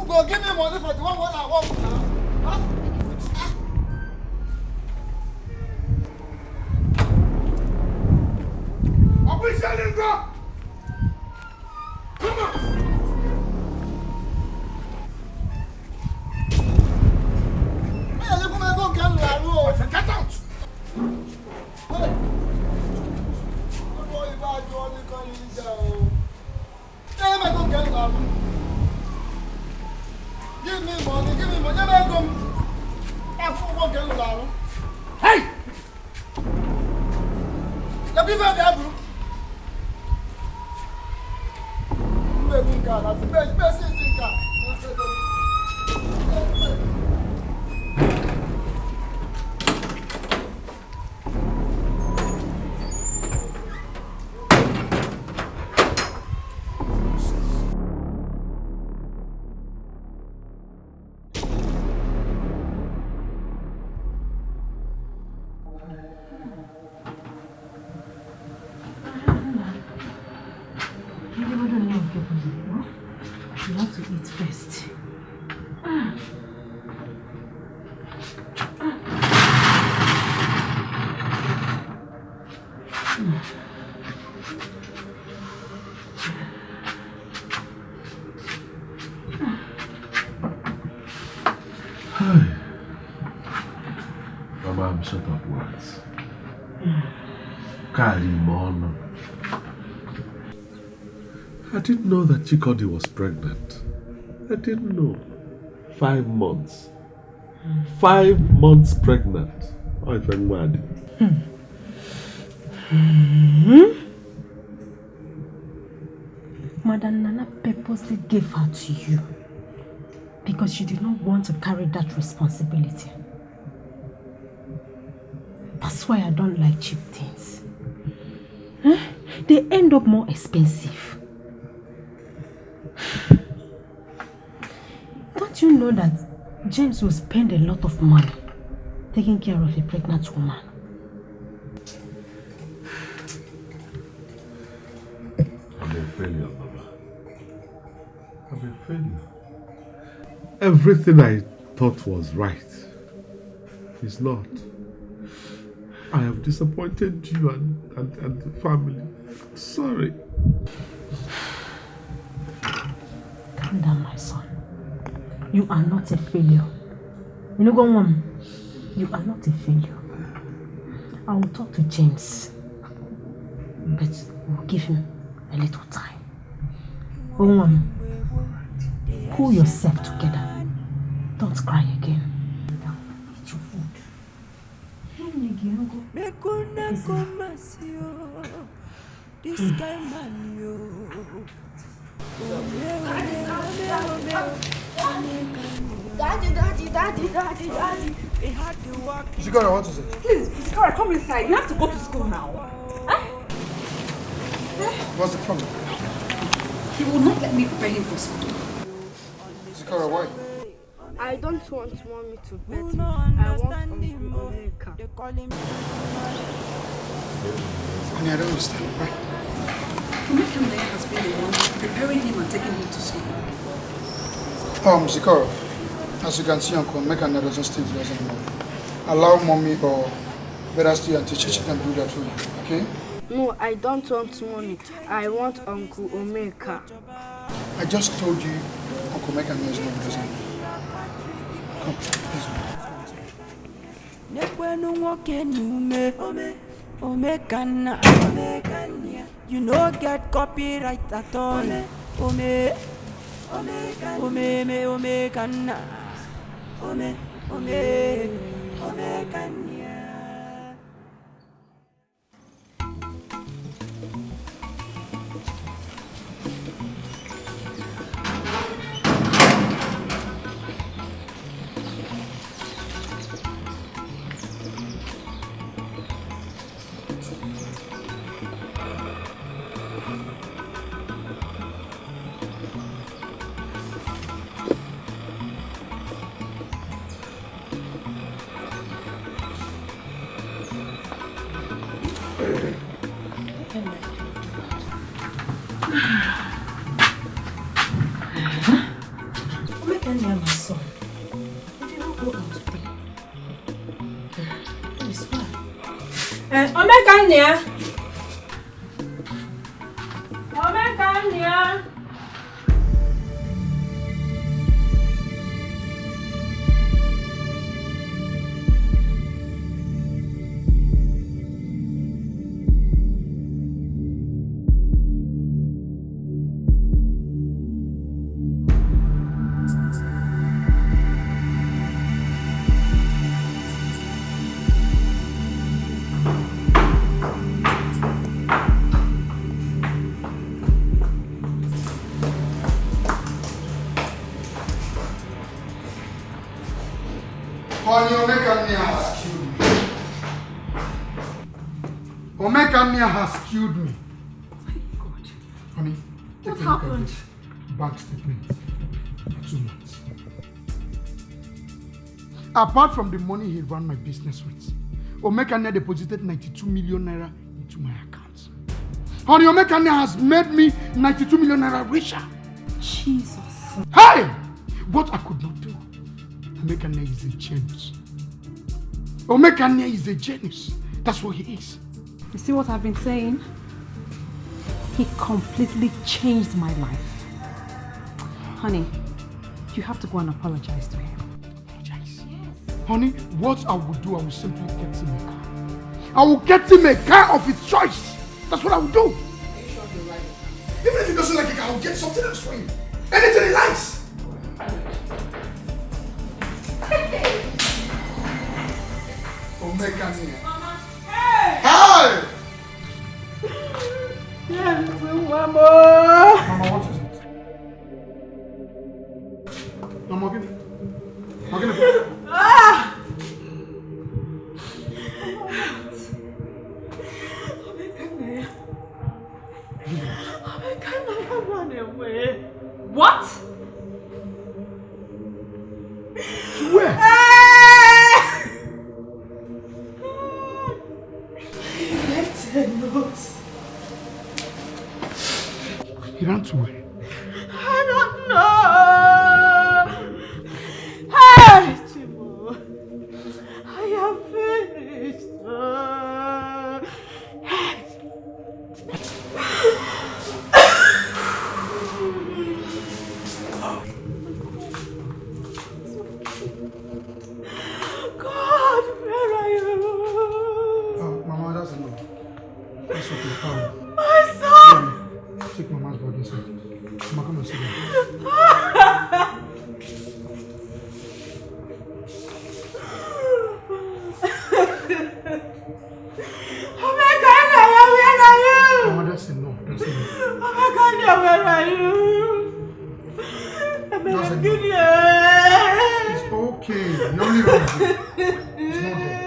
go give me money for the one I work now? Huh? Are we selling go? Come on! Get out! Hey! Give me money, Hey! The people there, bro. You have to eat first. Mama, I'm short of words. Kalimon. I didn't know that Chikodi was pregnant. I didn't know. 5 months. 5 months pregnant. Oh, I'm mad. Madam Nana purposely gave her to you because she did not want to carry that responsibility. That's why I don't like cheap things. Huh? They end up more expensive. Don't you know that James will spend a lot of money taking care of a pregnant woman? I'm a failure, Baba. I'm a failure. Everything I thought was right is not. I have disappointed you and the family. Sorry. Calm down, my son. You are not a failure. You know, go on. You are not a failure. I will talk to James, but we'll give him a little time. Go on. Pull yourself together. Don't cry again. Eat your food. This guy man, yo. Daddy. Zikora, what is it? Please, Zikora, come inside. You have to go to school now. What's the problem? He will not let me prepare him for school. Zikora, why? I don't want mommy to bet me. I want Uncle Omeka. Honey, I don't understand. Why? Omeka has been the one preparing him and taking him to school. Zikora, as you can see, Uncle Omeka doesn't stay with us anymore. Allow mommy or better still and teacher can do that for you, okay? No, I don't want money. I want Uncle Omeka. I just told you Uncle Omeka is not with us anymore. Come, please. You no get copyright at all. Omeka has killed me. God. Honey, What happened? Bank statement. 2 months. Apart from the money he ran my business with, Omeka deposited 92 million naira into my account. Honey, Omeka has made me 92 million naira richer. Jesus. Hey! What I could not do. Omeka is a genius. Omeka is a genius. That's what he is. You see what I've been saying? He completely changed my life. Honey, you have to go and apologize to him. Apologize? Yes. Honey, what I will do, I will simply get him a car. I will get him a car of his choice. That's what I will do. Are you sure you're right? Even if he doesn't like it, I will get something else for him. Anything he likes. Omeka Nia. Mama. Hey! Hi! Yes, Mama. Mama, what is it? Mama, give me. Give me. Ah! I run away. What? Where? He left a note. He ran to where? I don't know. Hey, Chimo. I am finished. God, where are you? Oh, Mama, that's enough. That's okay. My son! Take Mama's body inside. Mama, come and sit down. Oh my God, where are you? Mama, that's enough. That's enough. Oh my God, where are you? That's enough. It's It's okay. You only run away. It's not there.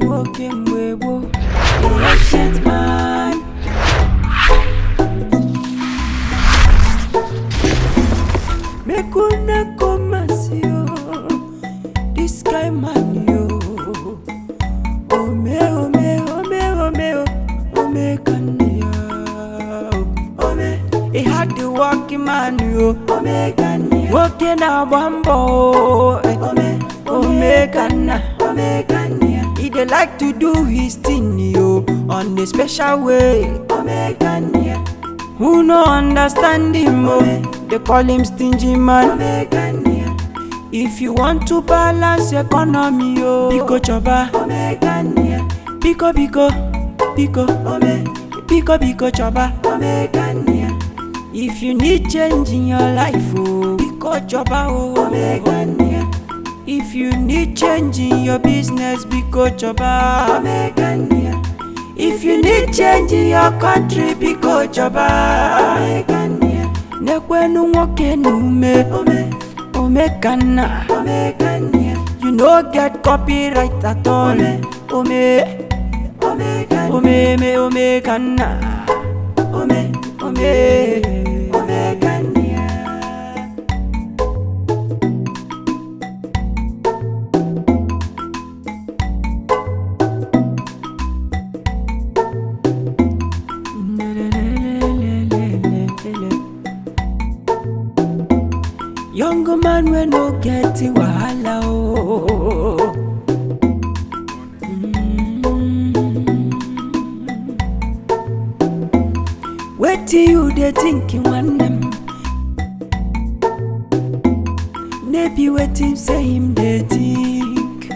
Walking with the ancient man. Make una come and see you. This guy man you. Oh me, oh me, oh me, oh me, oh me, Kanye. Oh me, he had the walking man you. Oh me, Kanye. Walking a bambo. Oh me, Kanye. Oh me, Kanye. He dey like to do his thing yo on a special way. Oh me, Kanye. Who no understand him oh? They call him stingy man. If you want to balance economy oh, Biko choba. Biko biko biko biko biko choba. If you need change in your life oh, Biko choba oh. If you need change in your business, Biko choba. If you need change in your country, Biko choba. Nekwenu woke nume, ome kana. You no get copyright at all. Ome kana. Ome kana. Young man we no get wahala oh. Wait till you dey thinking one them. Maybe waiting say him dey think.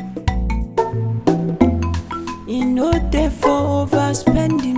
You know they for overspending